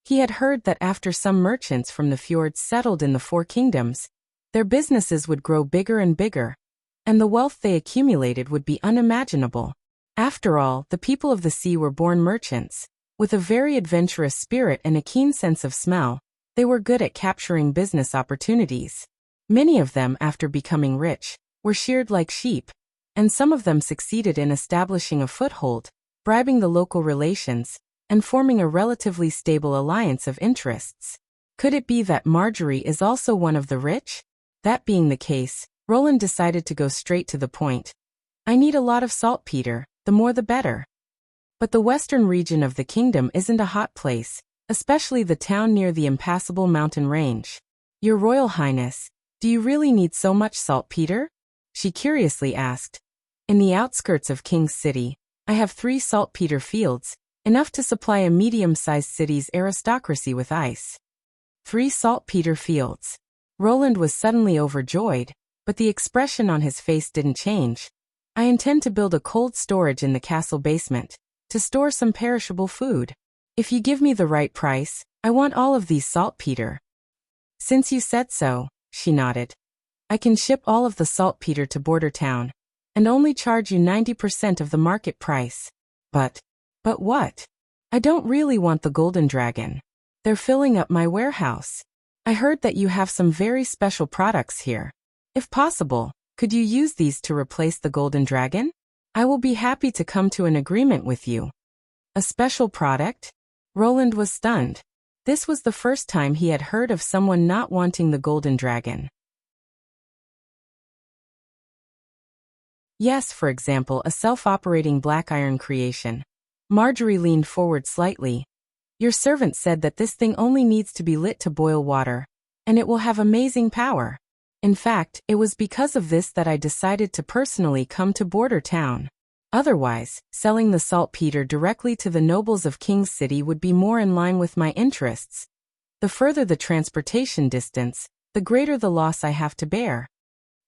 He had heard that after some merchants from the fjords settled in the Four Kingdoms, their businesses would grow bigger and bigger, and the wealth they accumulated would be unimaginable. After all, the people of the sea were born merchants. With a very adventurous spirit and a keen sense of smell, they were good at capturing business opportunities. Many of them, after becoming rich, were sheared like sheep, and some of them succeeded in establishing a foothold, bribing the local relations, and forming a relatively stable alliance of interests. Could it be that Marjorie is also one of the rich? That being the case, Roland decided to go straight to the point. I need a lot of saltpeter, the more the better. But the western region of the kingdom isn't a hot place, especially the town near the impassable mountain range. Your Royal Highness, do you really need so much saltpeter? She curiously asked. In the outskirts of King's City, I have 3 saltpeter fields, enough to supply a medium-sized city's aristocracy with ice. 3 saltpeter fields. Roland was suddenly overjoyed, but the expression on his face didn't change. I intend to build a cold storage in the castle basement, to store some perishable food. If you give me the right price, I want all of these saltpeter. Since you said so, she nodded. I can ship all of the saltpeter to Border Town, and only charge you 90% of the market price. But what? I don't really want the golden dragon. They're filling up my warehouse. I heard that you have some very special products here. If possible, could you use these to replace the golden dragon? I will be happy to come to an agreement with you. A special product? Roland was stunned. This was the first time he had heard of someone not wanting the golden dragon. Yes, for example, a self-operating black iron creation. Marjorie leaned forward slightly. Your servant said that this thing only needs to be lit to boil water, and it will have amazing power. In fact, it was because of this that I decided to personally come to Border Town. Otherwise, selling the saltpeter directly to the nobles of King's City would be more in line with my interests. The further the transportation distance, the greater the loss I have to bear.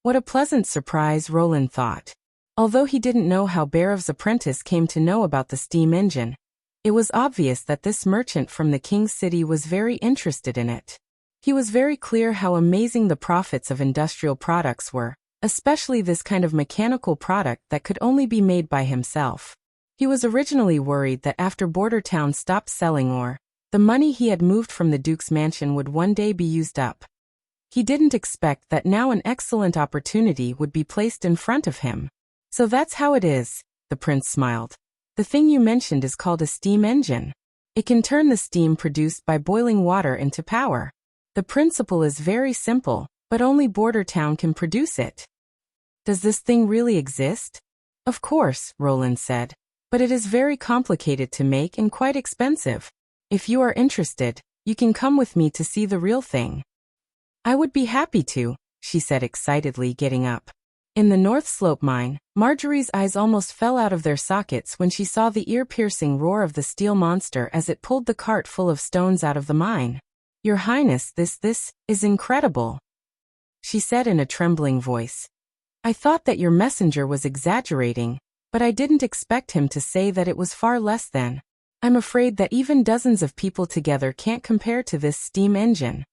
What a pleasant surprise, Roland thought. Although he didn't know how Barev's apprentice came to know about the steam engine, it was obvious that this merchant from the King's City was very interested in it. He was very clear how amazing the profits of industrial products were, especially this kind of mechanical product that could only be made by himself. He was originally worried that after Border Town stopped selling ore, the money he had moved from the Duke's mansion would one day be used up. He didn't expect that now an excellent opportunity would be placed in front of him. So that's how it is, the prince smiled. The thing you mentioned is called a steam engine. It can turn the steam produced by boiling water into power. The principle is very simple, but only Border Town can produce it. Does this thing really exist? Of course, Roland said, but it is very complicated to make and quite expensive. If you are interested, you can come with me to see the real thing. I would be happy to, she said excitedly, getting up. In the North Slope mine, Marjorie's eyes almost fell out of their sockets when she saw the ear-piercing roar of the steel monster as it pulled the cart full of stones out of the mine. Your Highness, this is incredible, she said in a trembling voice. I thought that your messenger was exaggerating, but I didn't expect him to say that it was far less than. I'm afraid that even dozens of people together can't compare to this steam engine.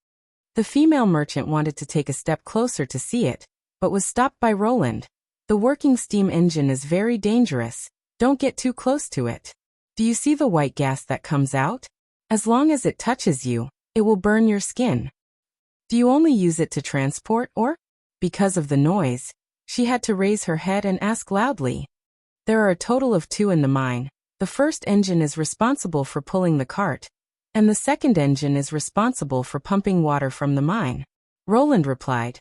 The female merchant wanted to take a step closer to see it, but was stopped by Roland. The working steam engine is very dangerous. Don't get too close to it. Do you see the white gas that comes out? As long as it touches you, it will burn your skin. Do you only use it to transport or? Because of the noise, she had to raise her head and ask loudly. There are a total of 2 in the mine. The first engine is responsible for pulling the cart, and the second engine is responsible for pumping water from the mine. Roland replied.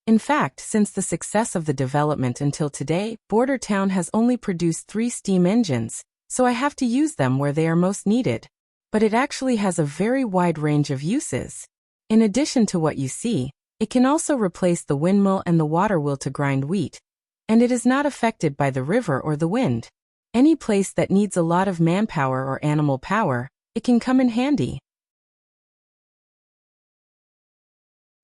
In fact, since the success of the development until today, Border Town has only produced 3 steam engines, so I have to use them where they are most needed. But it actually has a very wide range of uses. In addition to what you see, it can also replace the windmill and the water wheel to grind wheat, and it is not affected by the river or the wind. Any place that needs a lot of manpower or animal power, it can come in handy.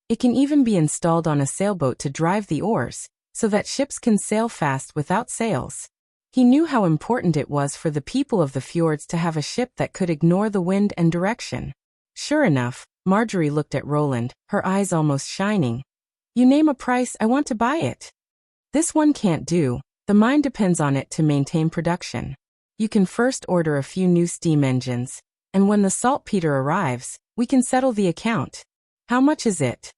It can even be installed on a sailboat to drive the oars, so that ships can sail fast without sails. He knew how important it was for the people of the fjords to have a ship that could ignore the wind and direction. Sure enough, Marjorie looked at Roland, her eyes almost shining. You name a price, I want to buy it. This one can't do. The mine depends on it to maintain production. You can first order a few new steam engines, and when the saltpeter arrives, we can settle the account. How much is it?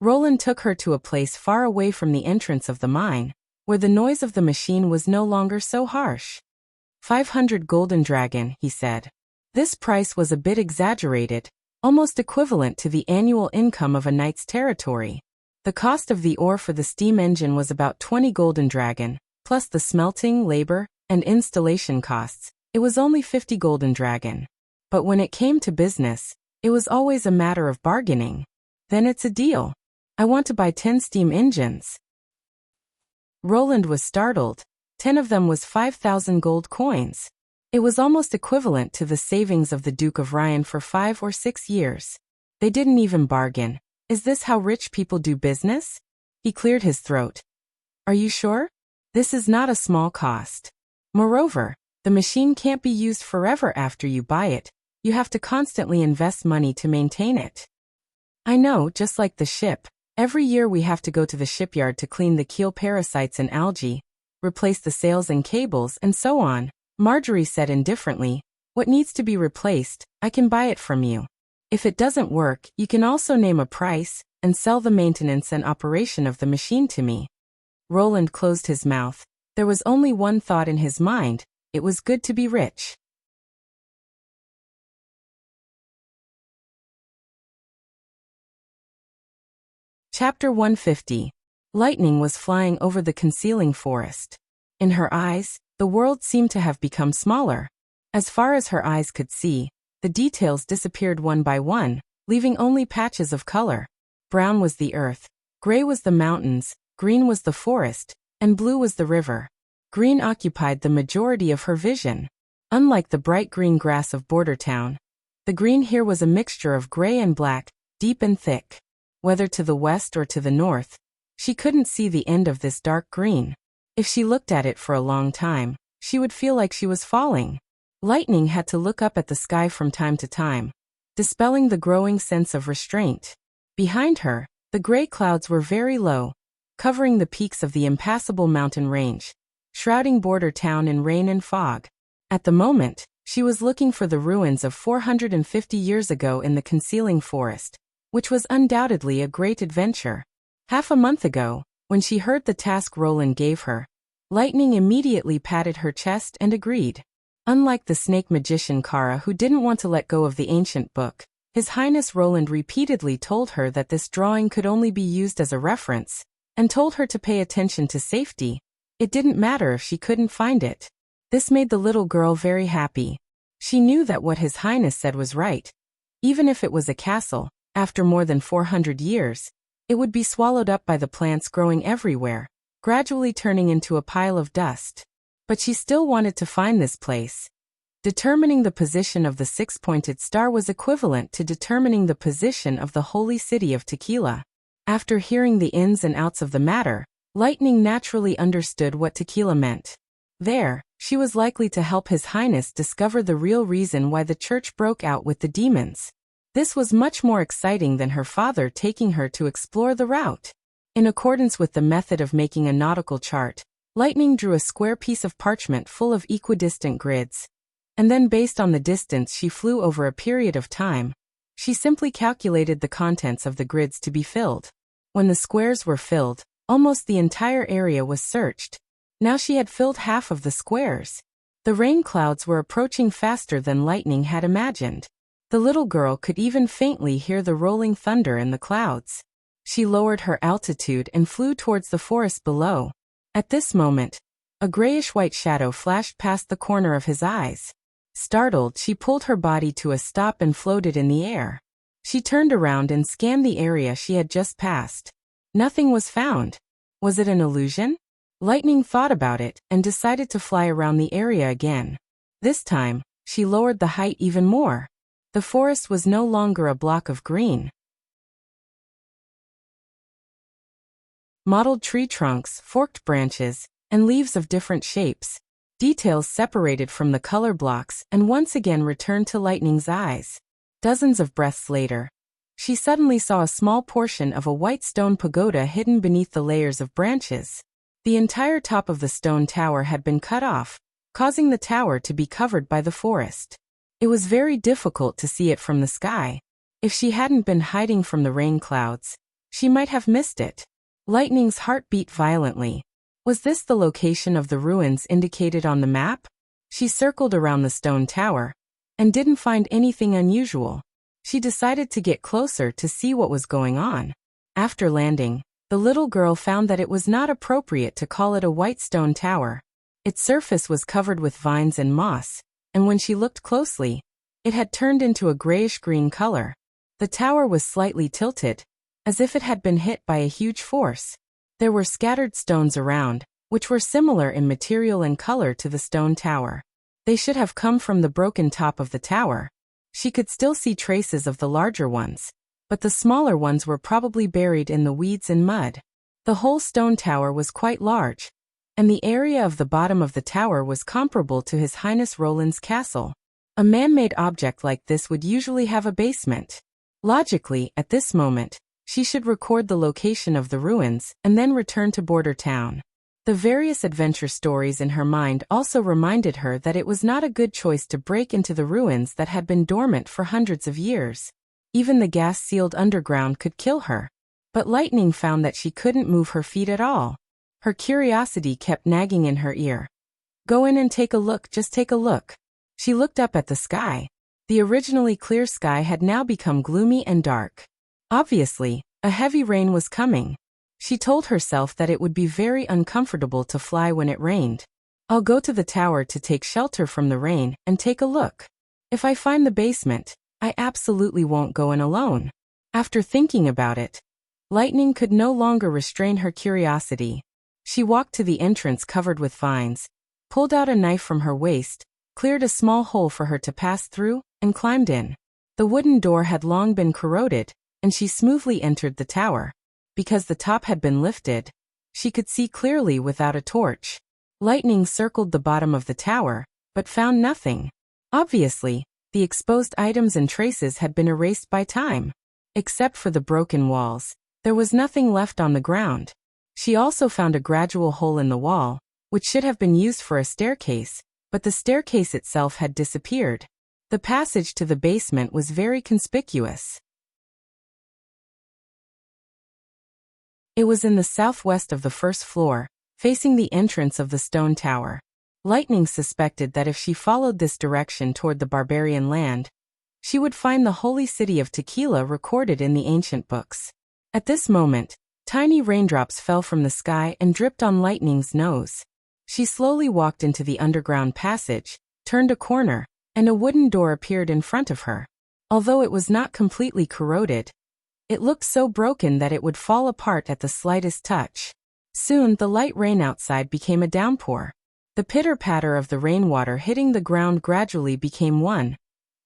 Roland took her to a place far away from the entrance of the mine, where the noise of the machine was no longer so harsh. 500 golden dragon, he said. This price was a bit exaggerated, almost equivalent to the annual income of a knight's territory. The cost of the ore for the steam engine was about 20 golden dragon, plus the smelting, labor, and installation costs. It was only 50 golden dragon. But when it came to business, it was always a matter of bargaining. Then it's a deal. I want to buy 10 steam engines. Roland was startled. 10 of them was 5,000 gold coins. It was almost equivalent to the savings of the Duke of Ryan for 5 or 6 years. They didn't even bargain. Is this how rich people do business? He cleared his throat. Are you sure? This is not a small cost. Moreover, the machine can't be used forever after you buy it. You have to constantly invest money to maintain it. I know, just like the ship. Every year we have to go to the shipyard to clean the keel parasites and algae, replace the sails and cables, and so on. Marjorie said indifferently, what needs to be replaced, I can buy it from you. If it doesn't work, you can also name a price, and sell the maintenance and operation of the machine to me. Roland closed his mouth. There was only one thought in his mind, it was good to be rich. Chapter 150. Lightning was flying over the concealing forest. In her eyes, the world seemed to have become smaller. As far as her eyes could see, the details disappeared one by one, leaving only patches of color. Brown was the earth, gray was the mountains, green was the forest, and blue was the river. Green occupied the majority of her vision. Unlike the bright green grass of Border Town, the green here was a mixture of gray and black, deep and thick. Whether to the west or to the north, she couldn't see the end of this dark green. If she looked at it for a long time, she would feel like she was falling. Lightning had to look up at the sky from time to time, dispelling the growing sense of restraint. Behind her, the gray clouds were very low, covering the peaks of the impassable mountain range, shrouding Border Town in rain and fog. At the moment, she was looking for the ruins of 450 years ago in the concealing forest, which was undoubtedly a great adventure. Half a month ago, when she heard the task Roland gave her, Lightning immediately patted her chest and agreed. Unlike the snake magician Kara, who didn't want to let go of the ancient book, His Highness Roland repeatedly told her that this drawing could only be used as a reference, and told her to pay attention to safety. It didn't matter if she couldn't find it. This made the little girl very happy. She knew that what His Highness said was right. Even if it was a castle, after more than 400 years, it would be swallowed up by the plants growing everywhere, gradually turning into a pile of dust. But she still wanted to find this place. Determining the position of the six-pointed star was equivalent to determining the position of the holy city of Tequila. After hearing the ins and outs of the matter, Lightning naturally understood what Tequila meant. There, she was likely to help His Highness discover the real reason why the church broke out with the demons. This was much more exciting than her father taking her to explore the route. In accordance with the method of making a nautical chart, Lightning drew a square piece of parchment full of equidistant grids. And then based on the distance she flew over a period of time, she simply calculated the contents of the grids to be filled. When the squares were filled, almost the entire area was searched. Now she had filled half of the squares. The rain clouds were approaching faster than lightning had imagined. The little girl could even faintly hear the rolling thunder in the clouds. She lowered her altitude and flew towards the forest below. At this moment, a grayish-white shadow flashed past the corner of his eyes. Startled, she pulled her body to a stop and floated in the air. She turned around and scanned the area she had just passed. Nothing was found. Was it an illusion? Lightning thought about it and decided to fly around the area again. This time, she lowered the height even more. The forest was no longer a block of green. Mottled tree trunks, forked branches, and leaves of different shapes. Details separated from the color blocks and once again returned to Lightning's eyes. Dozens of breaths later, she suddenly saw a small portion of a white stone pagoda hidden beneath the layers of branches. The entire top of the stone tower had been cut off, causing the tower to be covered by the forest. It was very difficult to see it from the sky. If she hadn't been hiding from the rain clouds, she might have missed it. Lightning's heart beat violently. Was this the location of the ruins indicated on the map? She circled around the stone tower and didn't find anything unusual. She decided to get closer to see what was going on. After landing, the little girl found that it was not appropriate to call it a white stone tower. Its surface was covered with vines and moss, and when she looked closely, it had turned into a grayish-green color. The tower was slightly tilted, as if it had been hit by a huge force. There were scattered stones around, which were similar in material and color to the stone tower. They should have come from the broken top of the tower. She could still see traces of the larger ones, but the smaller ones were probably buried in the weeds and mud. The whole stone tower was quite large, and the area of the bottom of the tower was comparable to His Highness Roland's castle. A man-made object like this would usually have a basement. Logically, at this moment, she should record the location of the ruins and then return to Border Town. The various adventure stories in her mind also reminded her that it was not a good choice to break into the ruins that had been dormant for hundreds of years. Even the gas-sealed underground could kill her. But Lightning found that she couldn't move her feet at all. Her curiosity kept nagging in her ear. Go in and take a look, just take a look. She looked up at the sky. The originally clear sky had now become gloomy and dark. Obviously, a heavy rain was coming. She told herself that it would be very uncomfortable to fly when it rained. I'll go to the tower to take shelter from the rain and take a look. If I find the basement, I absolutely won't go in alone. After thinking about it, Lightning could no longer restrain her curiosity. She walked to the entrance covered with vines, pulled out a knife from her waist, cleared a small hole for her to pass through, and climbed in. The wooden door had long been corroded, and she smoothly entered the tower. Because the top had been lifted, she could see clearly without a torch. Lightning circled the bottom of the tower, but found nothing. Obviously, the exposed items and traces had been erased by time. Except for the broken walls, there was nothing left on the ground. She also found a gradual hole in the wall, which should have been used for a staircase, but the staircase itself had disappeared. The passage to the basement was very conspicuous. It was in the southwest of the first floor, facing the entrance of the stone tower. Lightning suspected that if she followed this direction toward the barbarian land, she would find the holy city of Tequila recorded in the ancient books. At this moment, tiny raindrops fell from the sky and dripped on Lightning's nose. She slowly walked into the underground passage, turned a corner, and a wooden door appeared in front of her. Although it was not completely corroded, it looked so broken that it would fall apart at the slightest touch. Soon the light rain outside became a downpour. The pitter-patter of the rainwater hitting the ground gradually became one,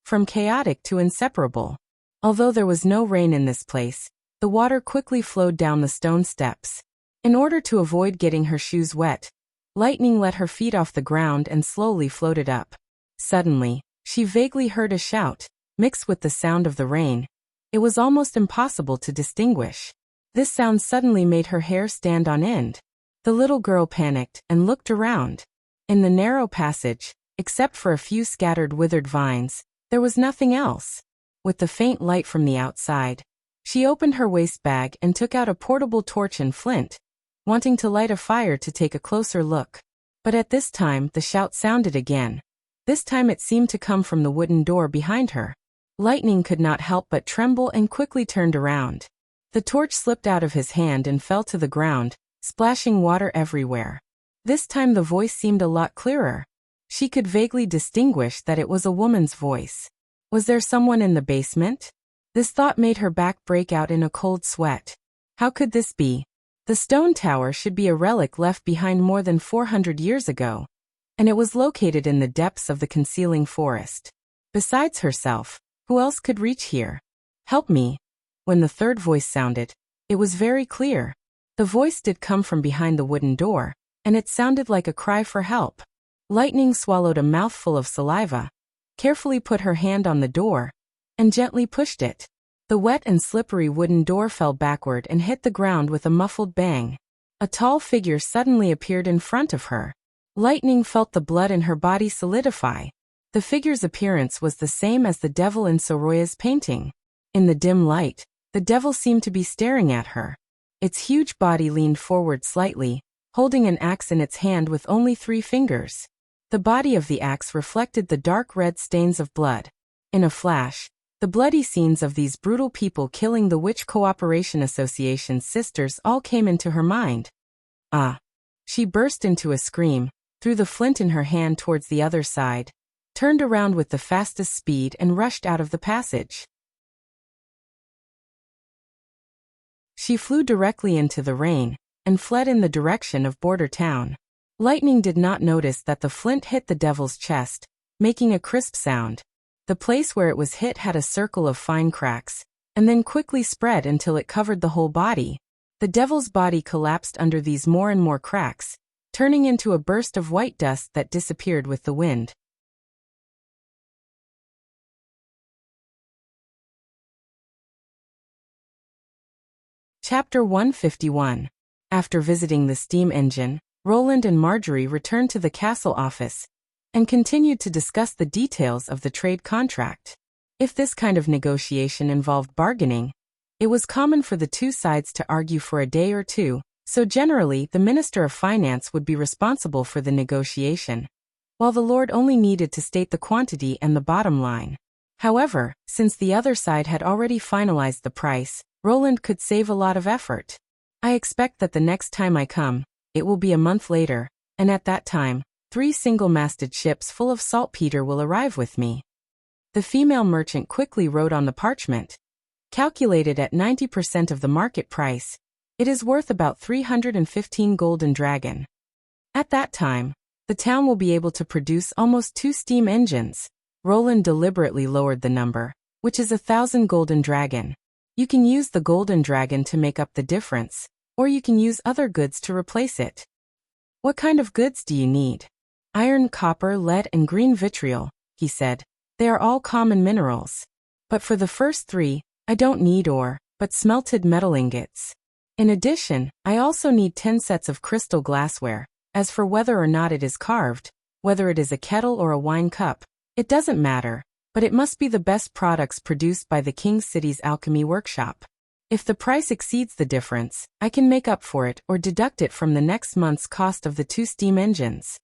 from chaotic to inseparable. Although there was no rain in this place, the water quickly flowed down the stone steps. In order to avoid getting her shoes wet, Lightning let her feet off the ground and slowly floated up. Suddenly, she vaguely heard a shout, mixed with the sound of the rain. It was almost impossible to distinguish. This sound suddenly made her hair stand on end. The little girl panicked and looked around. In the narrow passage, Except for a few scattered withered vines, there was nothing else. With the faint light from the outside, she opened her waist bag and took out a portable torch and flint, wanting to light a fire to take a closer look. But at this time the shout sounded again. This time it seemed to come from the wooden door behind her. Lightning could not help but tremble and quickly turned around. The torch slipped out of his hand and fell to the ground, splashing water everywhere. This time the voice seemed a lot clearer. She could vaguely distinguish that it was a woman's voice. Was there someone in the basement? This thought made her back break out in a cold sweat. How could this be? The stone tower should be a relic left behind more than 400 years ago, and it was located in the depths of the concealing forest. Besides herself, who else could reach here? Help me. When the third voice sounded, it was very clear. The voice did come from behind the wooden door, and it sounded like a cry for help. Lightning swallowed a mouthful of saliva, carefully put her hand on the door, and gently pushed it. The wet and slippery wooden door fell backward and hit the ground with a muffled bang. A tall figure suddenly appeared in front of her. Lightning felt the blood in her body solidify. The figure's appearance was the same as the devil in Soroya's painting. In the dim light, the devil seemed to be staring at her. Its huge body leaned forward slightly, holding an axe in its hand with only 3 fingers. The body of the axe reflected the dark red stains of blood. In a flash, the bloody scenes of these brutal people killing the Witch Cooperation Association's sisters all came into her mind. Ah! She burst into a scream, threw the flint in her hand towards the other side, turned around with the fastest speed and rushed out of the passage. She flew directly into the rain, and fled in the direction of Border Town. Lightning did not notice that the flint hit the devil's chest, making a crisp sound. The place where it was hit had a circle of fine cracks, and then quickly spread until it covered the whole body. The devil's body collapsed under these more and more cracks, turning into a burst of white dust that disappeared with the wind. Chapter 151. After visiting the steam engine, Roland and Marjorie returned to the castle office and continued to discuss the details of the trade contract. If this kind of negotiation involved bargaining, it was common for the two sides to argue for a day or two, so generally the Minister of Finance would be responsible for the negotiation, while the Lord only needed to state the quantity and the bottom line. However, since the other side had already finalized the price, Roland could save a lot of effort. I expect that the next time I come, it will be a month later, and at that time, 3 single-masted ships full of saltpeter will arrive with me. The female merchant quickly wrote on the parchment. Calculated at 90% of the market price, it is worth about 315 golden dragon. At that time, the town will be able to produce almost 2 steam engines. Roland deliberately lowered the number, which is 1,000 golden dragon. You can use the golden dragon to make up the difference, or you can use other goods to replace it. What kind of goods do you need? Iron, copper, lead, and green vitriol, he said. They are all common minerals. But for the first 3, I don't need ore, but smelted metal ingots. In addition, I also need 10 sets of crystal glassware. As for whether or not it is carved, whether it is a kettle or a wine cup, it doesn't matter, but it must be the best products produced by the King's City's alchemy workshop. If the price exceeds the difference, I can make up for it or deduct it from the next month's cost of the 2 steam engines.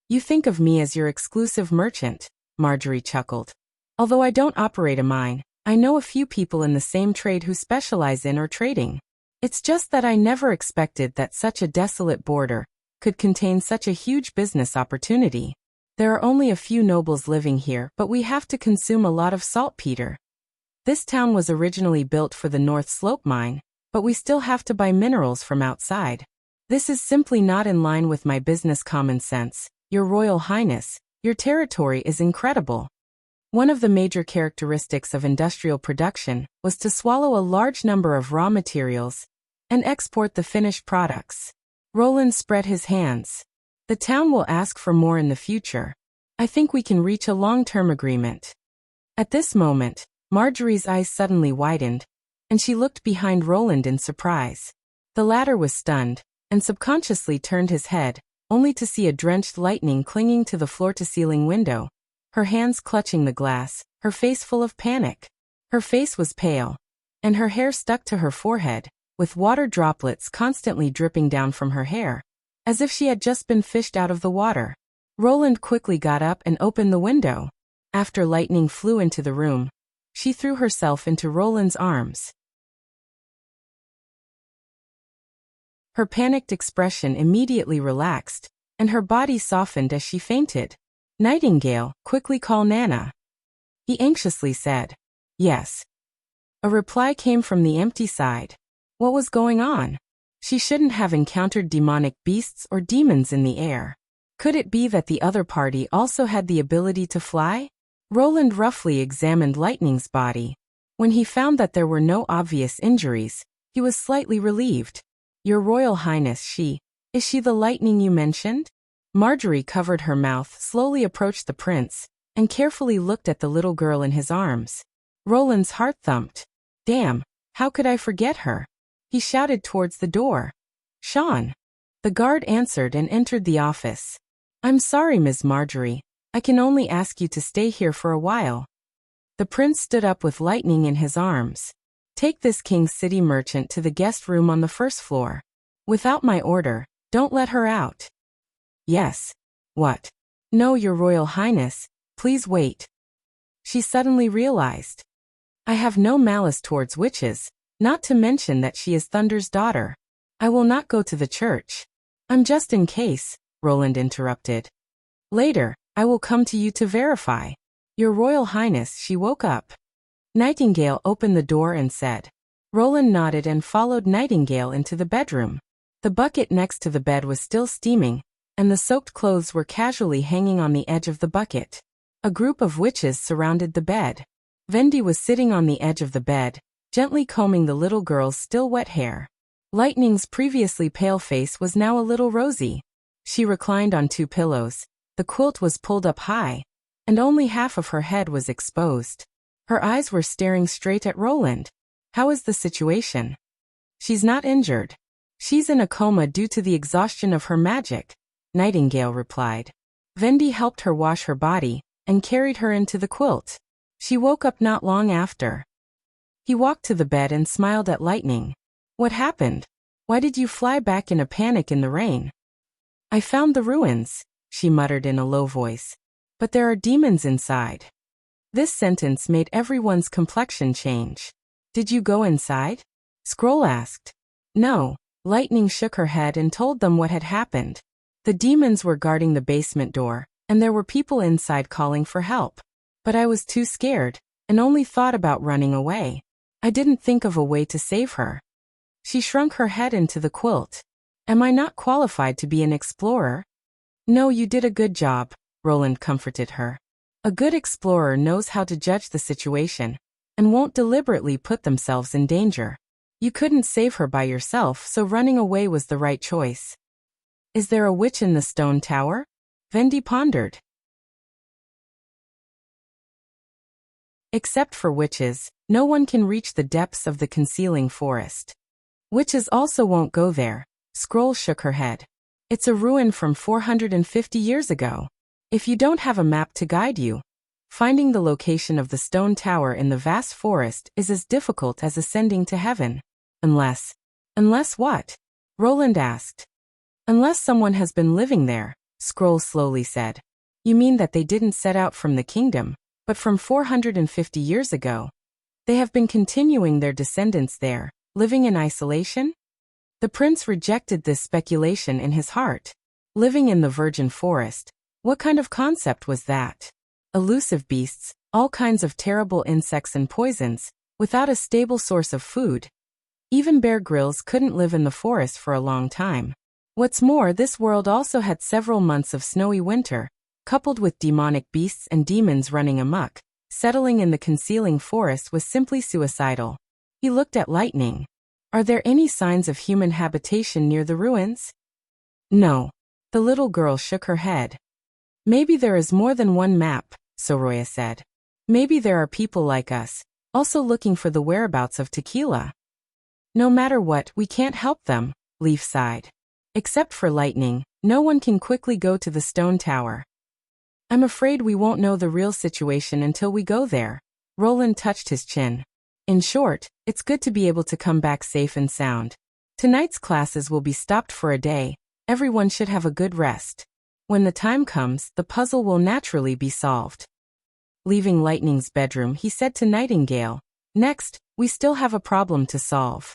You think of me as your exclusive merchant, Marjorie chuckled. Although I don't operate a mine, I know a few people in the same trade who specialize in or trading. It's just that I never expected that such a desolate border could contain such a huge business opportunity. There are only a few nobles living here, but we have to consume a lot of saltpeter. This town was originally built for the North Slope mine, but we still have to buy minerals from outside. This is simply not in line with my business common sense. Your Royal Highness, your territory is incredible. One of the major characteristics of industrial production was to swallow a large number of raw materials and export the finished products. Roland spread his hands. The town will ask for more in the future. I think we can reach a long-term agreement. At this moment, Marjorie's eyes suddenly widened, and she looked behind Roland in surprise. The latter was stunned, and subconsciously turned his head, only to see a drenched Lightning clinging to the floor-to-ceiling window, her hands clutching the glass, her face full of panic. Her face was pale, and her hair stuck to her forehead, with water droplets constantly dripping down from her hair, as if she had just been fished out of the water. Roland quickly got up and opened the window. After Lightning flew into the room, she threw herself into Roland's arms. Her panicked expression immediately relaxed, and her body softened as she fainted. "Nightingale, quickly call Nana," he anxiously said. "Yes." A reply came from the empty side. What was going on? She shouldn't have encountered demonic beasts or demons in the air. Could it be that the other party also had the ability to fly? Roland roughly examined Lightning's body. When he found that there were no obvious injuries, he was slightly relieved. "Your Royal Highness, is she the Lightning you mentioned?" Marjorie covered her mouth, slowly approached the prince, and carefully looked at the little girl in his arms. Roland's heart thumped. "Damn, how could I forget her?" He shouted towards the door. "Sean." The guard answered and entered the office. "I'm sorry, Ms. Marjorie. I can only ask you to stay here for a while." The prince stood up with Lightning in his arms. "Take this King City merchant to the guest room on the first floor. Without my order, don't let her out." "Yes." "What?" "No, Your Royal Highness, please wait." She suddenly realized. "I have no malice towards witches, not to mention that she is Thunder's daughter. I will not go to the church." "I'm just in case," Roland interrupted. "Later, I will come to you to verify." "Your Royal Highness." She woke up. Nightingale opened the door and said. Roland nodded and followed Nightingale into the bedroom. The bucket next to the bed was still steaming, and the soaked clothes were casually hanging on the edge of the bucket. A group of witches surrounded the bed. Vendi was sitting on the edge of the bed, gently combing the little girl's still wet hair. Lightning's previously pale face was now a little rosy. She reclined on two pillows. The quilt was pulled up high, and only half of her head was exposed. Her eyes were staring straight at Roland. "How is the situation?" "She's not injured. She's in a coma due to the exhaustion of her magic," Nightingale replied. Vendi helped her wash her body, and carried her into the quilt. She woke up not long after. He walked to the bed and smiled at Lightning. "What happened? Why did you fly back in a panic in the rain?" "I found the ruins," she muttered in a low voice. "But there are demons inside." This sentence made everyone's complexion change. "Did you go inside?" Scroll asked. "No." Lightning shook her head and told them what had happened. The demons were guarding the basement door, and there were people inside calling for help. But I was too scared, and only thought about running away. I didn't think of a way to save her. She shrunk her head into the quilt. "Am I not qualified to be an explorer?" "No, you did a good job," Roland comforted her. "A good explorer knows how to judge the situation, and won't deliberately put themselves in danger. You couldn't save her by yourself, so running away was the right choice." "Is there a witch in the stone tower?" Vendi pondered. "Except for witches, no one can reach the depths of the concealing forest. Witches also won't go there." Scroll shook her head. "It's a ruin from 450 years ago. If you don't have a map to guide you, finding the location of the stone tower in the vast forest is as difficult as ascending to heaven. Unless what?" Roland asked. "Unless someone has been living there," Scroll slowly said. "You mean that they didn't set out from the kingdom, but from 450 years ago? They have been continuing their descendants there, living in isolation?" The prince rejected this speculation in his heart. Living in the virgin forest, what kind of concept was that? Elusive beasts, all kinds of terrible insects and poisons, without a stable source of food. Even Bear Grylls couldn't live in the forest for a long time. What's more, this world also had several months of snowy winter, coupled with demonic beasts and demons running amok. Settling in the concealing forest was simply suicidal. He looked at Lightning. "Are there any signs of human habitation near the ruins?" "No." The little girl shook her head. "Maybe there is more than one map," Soroya said. "Maybe there are people like us, also looking for the whereabouts of Tequila." "No matter what, we can't help them," Leaf sighed. "Except for Lightning, No one can quickly go to the stone tower. I'm afraid we won't know the real situation until we go there. Roland touched his chin. In short, it's good to be able to come back safe and sound. Tonight's classes will be stopped for a day. Everyone should have a good rest. When the time comes, the puzzle will naturally be solved. Leaving Lightning's bedroom, he said to Nightingale, "Next, we still have a problem to solve."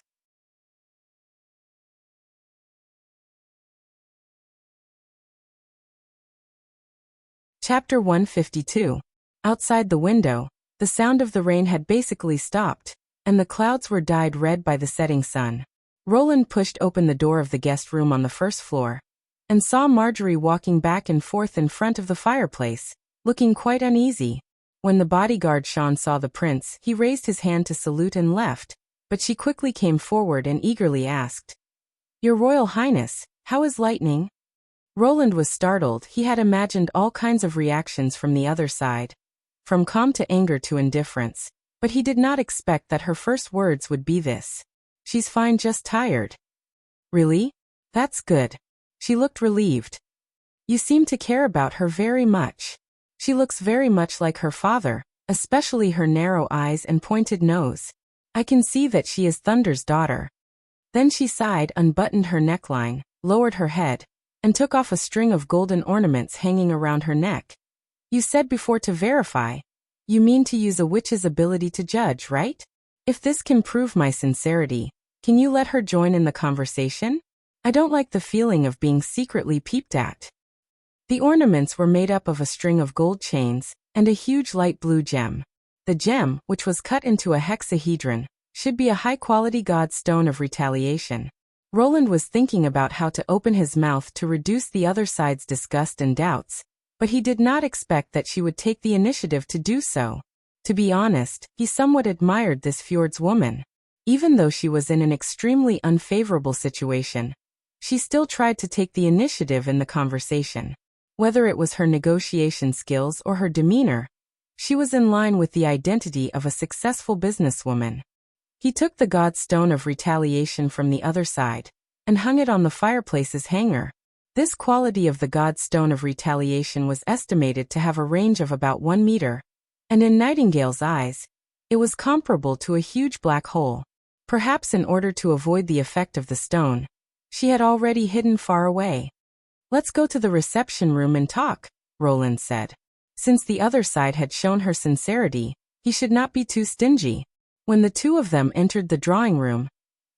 Chapter 152. Outside the window, the sound of the rain had basically stopped, and the clouds were dyed red by the setting sun. Roland pushed open the door of the guest room on the first floor, and saw Marjorie walking back and forth in front of the fireplace, looking quite uneasy. When the bodyguard Sean saw the prince, he raised his hand to salute and left, but she quickly came forward and eagerly asked, "Your Royal Highness, how is Lightning?" Roland was startled. He had imagined all kinds of reactions from the other side, from calm to anger to indifference, but he did not expect that her first words would be this. "She's fine, just tired." "Really? That's good." She looked relieved. "You seem to care about her very much. She looks very much like her father, especially her narrow eyes and pointed nose. I can see that she is Thunder's daughter." Then she sighed, unbuttoned her neckline, lowered her head, and took off a string of golden ornaments hanging around her neck. "You said before to verify. You mean to use a witch's ability to judge, right? If this can prove my sincerity, can you let her join in the conversation? I don't like the feeling of being secretly peeped at." The ornaments were made up of a string of gold chains and a huge light blue gem. The gem, which was cut into a hexahedron, should be a high-quality god stone of retaliation. Roland was thinking about how to open his mouth to reduce the other side's disgust and doubts, but he did not expect that she would take the initiative to do so. To be honest, he somewhat admired this Fjord's woman. Even though she was in an extremely unfavorable situation, she still tried to take the initiative in the conversation. Whether it was her negotiation skills or her demeanor, she was in line with the identity of a successful businesswoman. He took the god stone of retaliation from the other side and hung it on the fireplace's hanger. This quality of the god stone of retaliation was estimated to have a range of about 1 meter, and in Nightingale's eyes, it was comparable to a huge black hole. Perhaps in order to avoid the effect of the stone, she had already hidden far away. "Let's go to the reception room and talk," Roland said. Since the other side had shown her sincerity, he should not be too stingy. When the two of them entered the drawing room,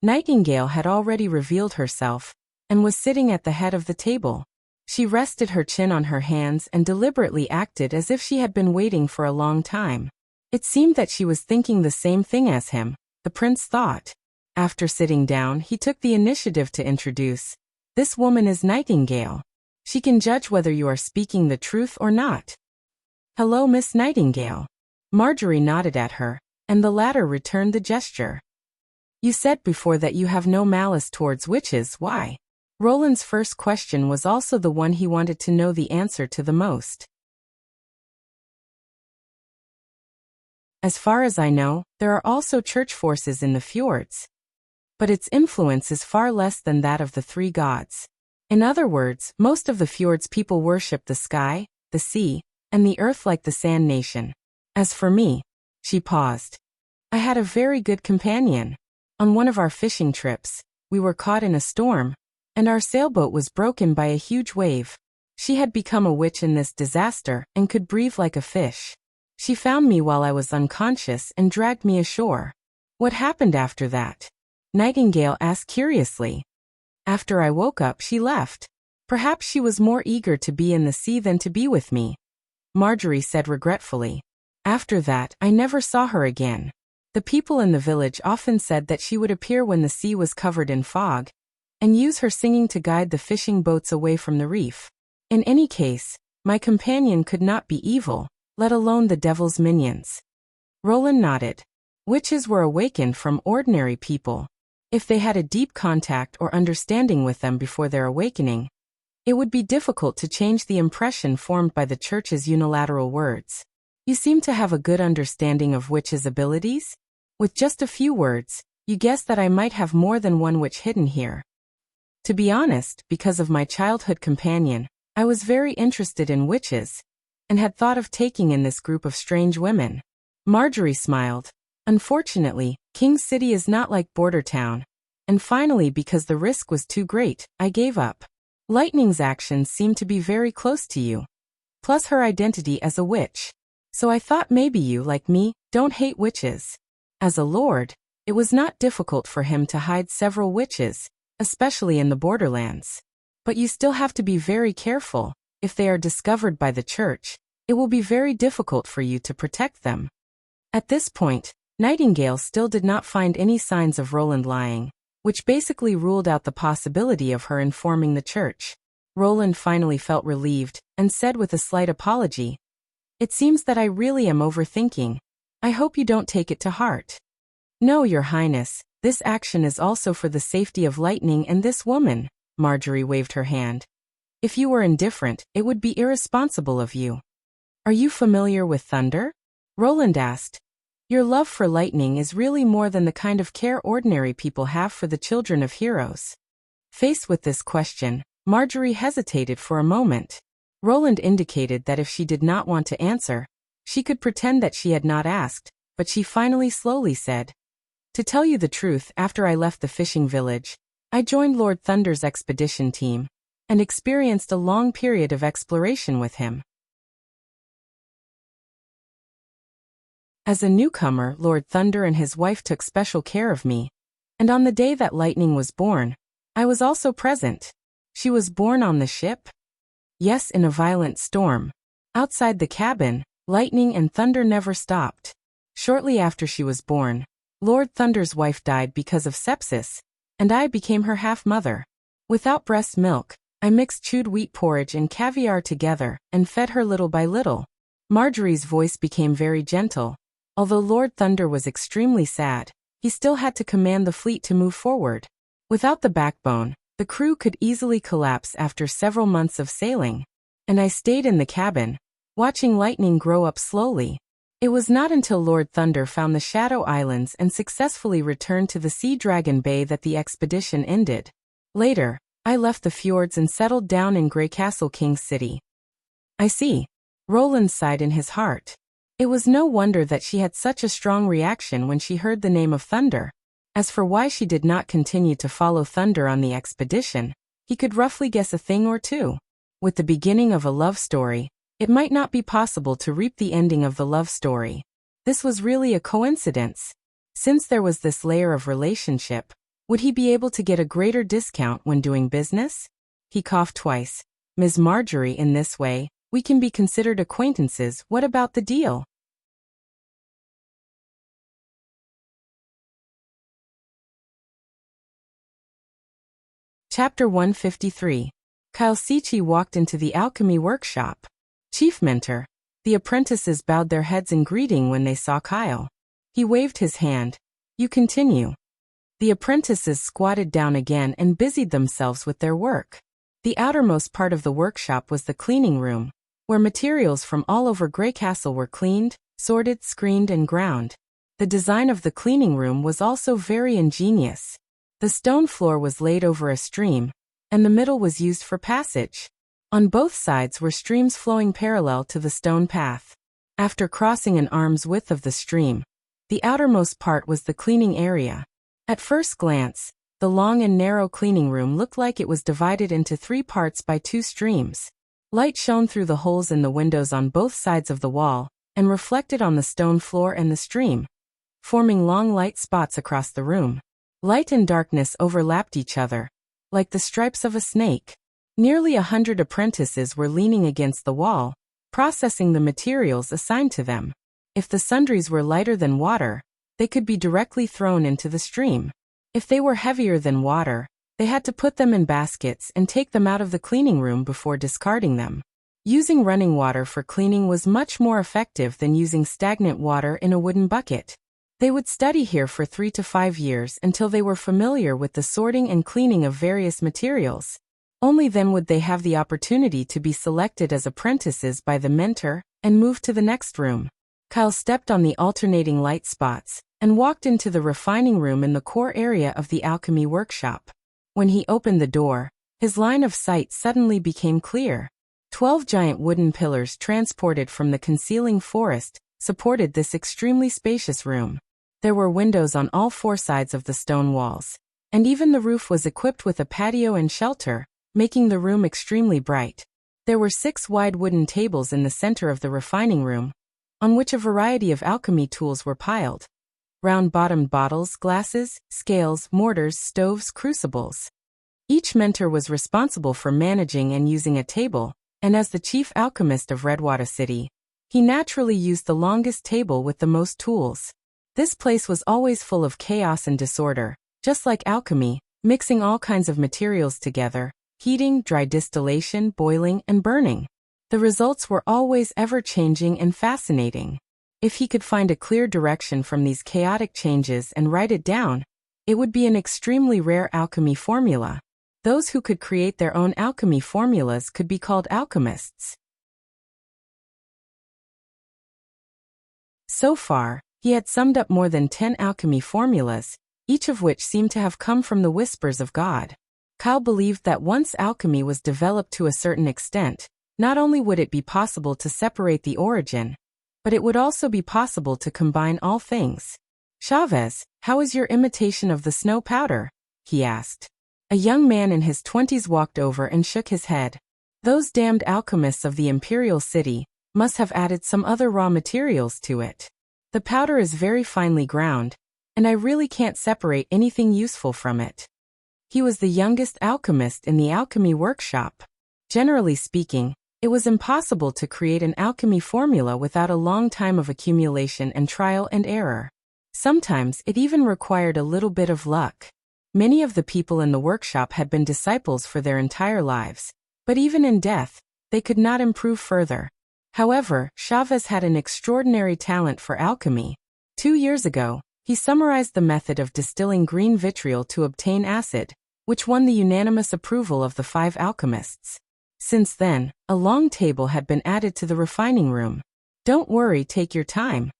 Nightingale had already revealed herself and was sitting at the head of the table. She rested her chin on her hands and deliberately acted as if she had been waiting for a long time. It seemed that she was thinking the same thing as him, the prince thought. After sitting down, he took the initiative to introduce, "This woman is Nightingale. She can judge whether you are speaking the truth or not." "Hello, Miss Nightingale." Marjorie nodded at her, and the latter returned the gesture. "You said before that you have no malice towards witches, why?" Roland's first question was also the one he wanted to know the answer to the most. "As far as I know, there are also church forces in the fjords, but its influence is far less than that of the three gods. In other words, most of the fjords people worship the sky, the sea, and the earth like the Sand Nation. As for me," she paused, "I had a very good companion. On one of our fishing trips, we were caught in a storm, and our sailboat was broken by a huge wave. She had become a witch in this disaster and could breathe like a fish. She found me while I was unconscious and dragged me ashore." "What happened after that?" Nightingale asked curiously. "After I woke up, she left. Perhaps she was more eager to be in the sea than to be with me," Marjorie said regretfully. "After that, I never saw her again. The people in the village often said that she would appear when the sea was covered in fog, and use her singing to guide the fishing boats away from the reef. In any case, my companion could not be evil, let alone the devil's minions." Roland nodded. Witches were awakened from ordinary people. If they had a deep contact or understanding with them before their awakening, it would be difficult to change the impression formed by the church's unilateral words. "You seem to have a good understanding of witches' abilities? With just a few words, you guess that I might have more than one witch hidden here." To be honest, because of my childhood companion, I was very interested in witches, and had thought of taking in this group of strange women. Marjorie smiled. Unfortunately, King City is not like Border Town, and finally because the risk was too great, I gave up. Lightning's actions seem to be very close to you, plus her identity as a witch. So I thought maybe you, like me, don't hate witches. As a lord, it was not difficult for him to hide several witches, especially in the borderlands. But you still have to be very careful. If they are discovered by the church, it will be very difficult for you to protect them. At this point, Nightingale still did not find any signs of Roland lying, which basically ruled out the possibility of her informing the church. Roland finally felt relieved, and said with a slight apology, "It seems that I really am overthinking. I hope you don't take it to heart." "No, Your Highness, this action is also for the safety of Lightning and this woman." Marjorie waved her hand. "If you were indifferent, it would be irresponsible of you." "Are you familiar with thunder?" Roland asked. "Your love for lightning is really more than the kind of care ordinary people have for the children of heroes." Faced with this question, Marjorie hesitated for a moment. Roland indicated that if she did not want to answer, she could pretend that she had not asked, but she finally slowly said, "To tell you the truth, after I left the fishing village, I joined Lord Thunder's expedition team, and experienced a long period of exploration with him. As a newcomer, Lord Thunder and his wife took special care of me, and on the day that Lightning was born, I was also present." "She was born on the ship?" "Yes, in a violent storm. Outside the cabin, Lightning and Thunder never stopped. Shortly after she was born, Lord Thunder's wife died because of sepsis, and I became her half-mother. Without breast milk, I mixed chewed wheat porridge and caviar together and fed her little by little." Marjorie's voice became very gentle. Although Lord Thunder was extremely sad, he still had to command the fleet to move forward. Without the backbone, the crew could easily collapse after several months of sailing, and I stayed in the cabin, watching Lightning grow up slowly. It was not until Lord Thunder found the Shadow Islands and successfully returned to the Sea Dragon Bay that the expedition ended. Later, I left the fjords and settled down in Grey Castle King's City. "I see." Roland sighed in his heart. It was no wonder that she had such a strong reaction when she heard the name of Thunder. As for why she did not continue to follow Thunder on the expedition, he could roughly guess a thing or two. With the beginning of a love story, it might not be possible to reap the ending of the love story. This was really a coincidence. Since there was this layer of relationship, would he be able to get a greater discount when doing business? He coughed twice. "Ms. Marjorie, in this way, we can be considered acquaintances. What about the deal?" Chapter 153. Kyle Sichi walked into the alchemy workshop. "Chief Mentor." The apprentices bowed their heads in greeting when they saw Kyle. He waved his hand. "You continue." The apprentices squatted down again and busied themselves with their work. The outermost part of the workshop was the cleaning room, where materials from all over Grey Castle were cleaned, sorted, screened, and ground. The design of the cleaning room was also very ingenious. The stone floor was laid over a stream, and the middle was used for passage. On both sides were streams flowing parallel to the stone path. After crossing an arm's width of the stream, the outermost part was the cleaning area. At first glance, the long and narrow cleaning room looked like it was divided into 3 parts by 2 streams. Light shone through the holes in the windows on both sides of the wall, and reflected on the stone floor and the stream, forming long light spots across the room. Light and darkness overlapped each other, like the stripes of a snake. Nearly 100 apprentices were leaning against the wall, processing the materials assigned to them. If the sundries were lighter than water, they could be directly thrown into the stream. If they were heavier than water, they had to put them in baskets and take them out of the cleaning room before discarding them. Using running water for cleaning was much more effective than using stagnant water in a wooden bucket. They would study here for 3 to 5 years until they were familiar with the sorting and cleaning of various materials. Only then would they have the opportunity to be selected as apprentices by the mentor and move to the next room. Kyle stepped on the alternating light spots and walked into the refining room in the core area of the alchemy workshop. When he opened the door, his line of sight suddenly became clear. 12 giant wooden pillars transported from the concealing forest supported this extremely spacious room. There were windows on all 4 sides of the stone walls, and even the roof was equipped with a patio and shelter, making the room extremely bright. There were 6 wide wooden tables in the center of the refining room, on which a variety of alchemy tools were piled. Round-bottomed bottles, glasses, scales, mortars, stoves, crucibles. Each mentor was responsible for managing and using a table, and as the chief alchemist of Redwater City, he naturally used the longest table with the most tools. This place was always full of chaos and disorder, just like alchemy, mixing all kinds of materials together, heating, dry distillation, boiling, and burning. The results were always ever-changing and fascinating. If he could find a clear direction from these chaotic changes and write it down, it would be an extremely rare alchemy formula. Those who could create their own alchemy formulas could be called alchemists. So far, he had summed up more than 10 alchemy formulas, each of which seemed to have come from the whispers of God. Kyle believed that once alchemy was developed to a certain extent, not only would it be possible to separate the origin, but it would also be possible to combine all things. "Chavez, how is your imitation of the snow powder?" he asked. A young man in his 20s walked over and shook his head. "Those damned alchemists of the Imperial City must have added some other raw materials to it. The powder is very finely ground, and I really can't separate anything useful from it." He was the youngest alchemist in the alchemy workshop. Generally speaking, it was impossible to create an alchemy formula without a long time of accumulation and trial and error. Sometimes it even required a little bit of luck. Many of the people in the workshop had been disciples for their entire lives, but even in death, they could not improve further. However, Chavez had an extraordinary talent for alchemy. 2 years ago, he summarized the method of distilling green vitriol to obtain acid, which won the unanimous approval of the 5 alchemists. Since then, a long table had been added to the refining room. "Don't worry, take your time."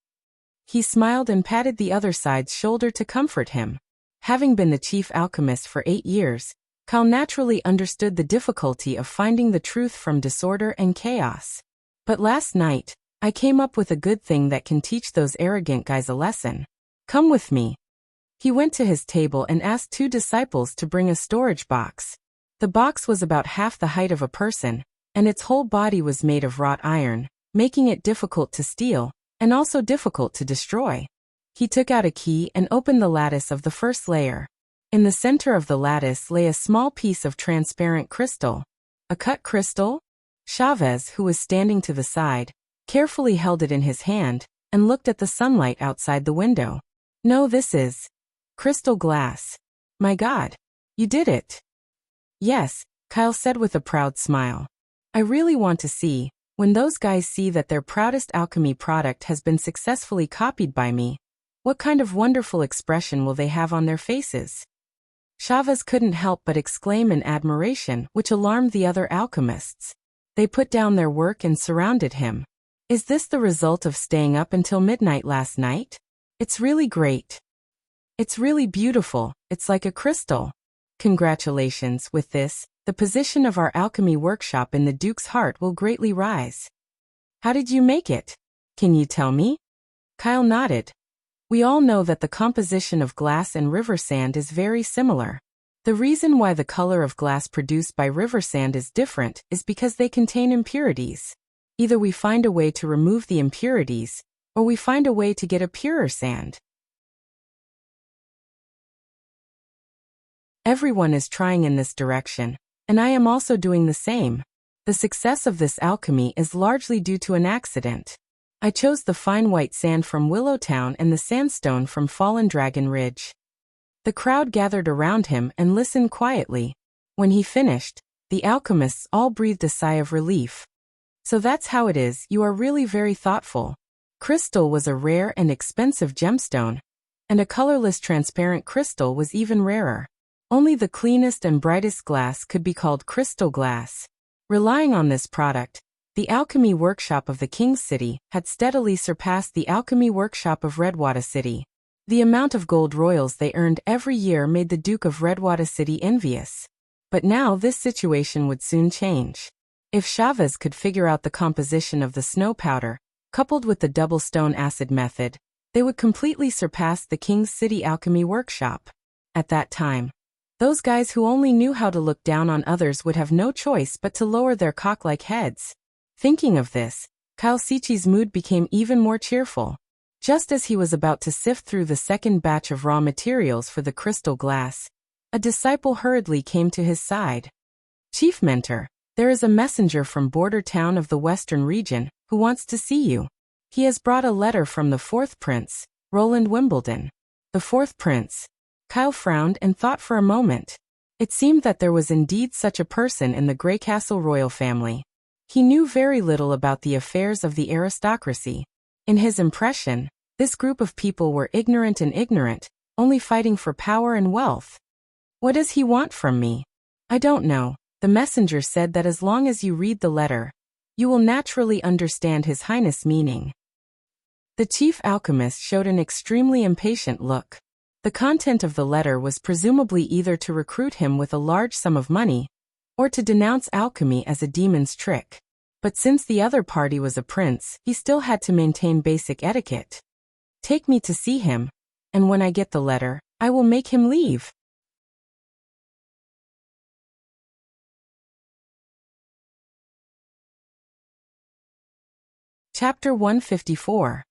He smiled and patted the other side's shoulder to comfort him. Having been the chief alchemist for 8 years, Kyle naturally understood the difficulty of finding the truth from disorder and chaos. "But last night, I came up with a good thing that can teach those arrogant guys a lesson. Come with me." He went to his table and asked 2 disciples to bring a storage box. The box was about half the height of a person, and its whole body was made of wrought iron, making it difficult to steal, and also difficult to destroy. He took out a key and opened the lattice of the first layer. In the center of the lattice lay a small piece of transparent crystal. A cut crystal? Chavez, who was standing to the side, carefully held it in his hand and looked at the sunlight outside the window. "No, this is crystal glass. My God, you did it." "Yes," Kyle said with a proud smile. "I really want to see, when those guys see that their proudest alchemy product has been successfully copied by me, what kind of wonderful expression will they have on their faces?" Chavez couldn't help but exclaim in admiration, which alarmed the other alchemists. They put down their work and surrounded him. "Is this the result of staying up until midnight last night? It's really great. It's really beautiful, it's like a crystal. Congratulations, with this, the position of our alchemy workshop in the Duke's heart will greatly rise. How did you make it? Can you tell me?" Kyle nodded. "We all know that the composition of glass and river sand is very similar. The reason why the color of glass produced by river sand is different is because they contain impurities. Either we find a way to remove the impurities, or we find a way to get a purer sand. Everyone is trying in this direction, and I am also doing the same. The success of this alchemy is largely due to an accident. I chose the fine white sand from Willowtown and the sandstone from Fallen Dragon Ridge." The crowd gathered around him and listened quietly. When he finished, the alchemists all breathed a sigh of relief. "So that's how it is, you are really very thoughtful." Crystal was a rare and expensive gemstone, and a colorless transparent crystal was even rarer. Only the cleanest and brightest glass could be called crystal glass. Relying on this product, the alchemy workshop of the King's City had steadily surpassed the alchemy workshop of Redwater City. The amount of gold royals they earned every year made the Duke of Redwater City envious. But now this situation would soon change. If Chavez could figure out the composition of the snow powder, coupled with the double stone acid method, they would completely surpass the King's City alchemy workshop. At that time, those guys who only knew how to look down on others would have no choice but to lower their cock-like heads. Thinking of this, Kyle Sichi's mood became even more cheerful. Just as he was about to sift through the second batch of raw materials for the crystal glass, a disciple hurriedly came to his side. "Chief Mentor, there is a messenger from border town of the western region who wants to see you. He has brought a letter from the fourth prince, Roland Wimbledon." The fourth prince. Kyle frowned and thought for a moment. It seemed that there was indeed such a person in the Greycastle royal family. He knew very little about the affairs of the aristocracy. In his impression, this group of people were ignorant, only fighting for power and wealth. "What does he want from me?" "I don't know." The messenger said that as long as you read the letter, you will naturally understand His Highness' meaning. The chief alchemist showed an extremely impatient look. The content of the letter was presumably either to recruit him with a large sum of money, or to denounce alchemy as a demon's trick. But since the other party was a prince, he still had to maintain basic etiquette. "Take me to see him, and when I get the letter, I will make him leave." Chapter 154.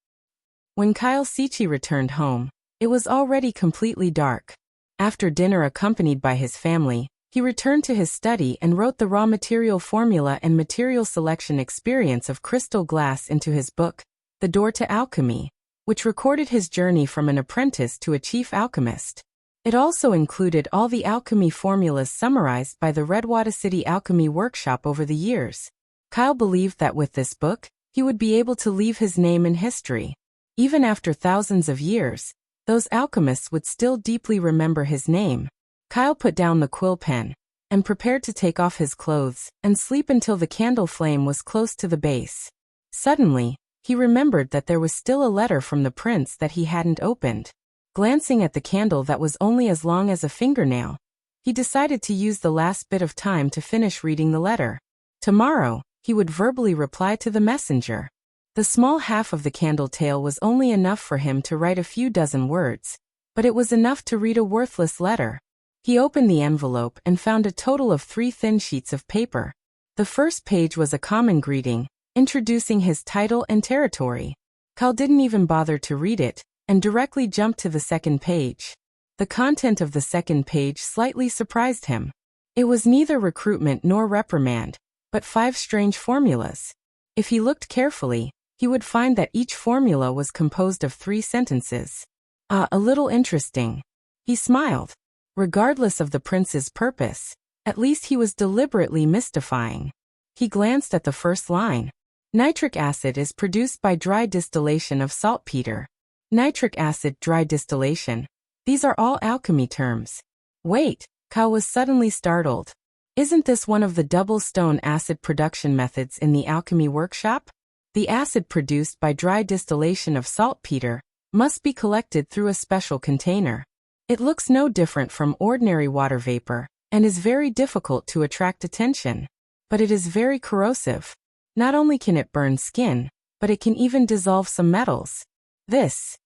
When Kyle Sichi returned home, it was already completely dark. After dinner, accompanied by his family, he returned to his study and wrote the raw material formula and material selection experience of crystal glass into his book, The Door to Alchemy, which recorded his journey from an apprentice to a chief alchemist. It also included all the alchemy formulas summarized by the Redwater City Alchemy Workshop over the years. Kyle believed that with this book, he would be able to leave his name in history. Even after thousands of years, those alchemists would still deeply remember his name. Kyle put down the quill pen and prepared to take off his clothes and sleep until the candle flame was close to the base. Suddenly, he remembered that there was still a letter from the prince that he hadn't opened. Glancing at the candle that was only as long as a fingernail, he decided to use the last bit of time to finish reading the letter. Tomorrow, he would verbally reply to the messenger. The small half of the candle tail was only enough for him to write a few dozen words, but it was enough to read a worthless letter. He opened the envelope and found a total of 3 thin sheets of paper. The first page was a common greeting, introducing his title and territory. Kyle didn't even bother to read it, and directly jumped to the second page. The content of the second page slightly surprised him. It was neither recruitment nor reprimand, but 5 strange formulas. If he looked carefully, he would find that each formula was composed of 3 sentences. A little interesting. He smiled. Regardless of the prince's purpose, at least he was deliberately mystifying. He glanced at the first line. Nitric acid is produced by dry distillation of saltpeter. Nitric acid, dry distillation. These are all alchemy terms. Wait, Kyle was suddenly startled. Isn't this one of the double stone acid production methods in the alchemy workshop? The acid produced by dry distillation of saltpeter must be collected through a special container. It looks no different from ordinary water vapor and is very difficult to attract attention. But it is very corrosive. Not only can it burn skin, but it can even dissolve some metals. This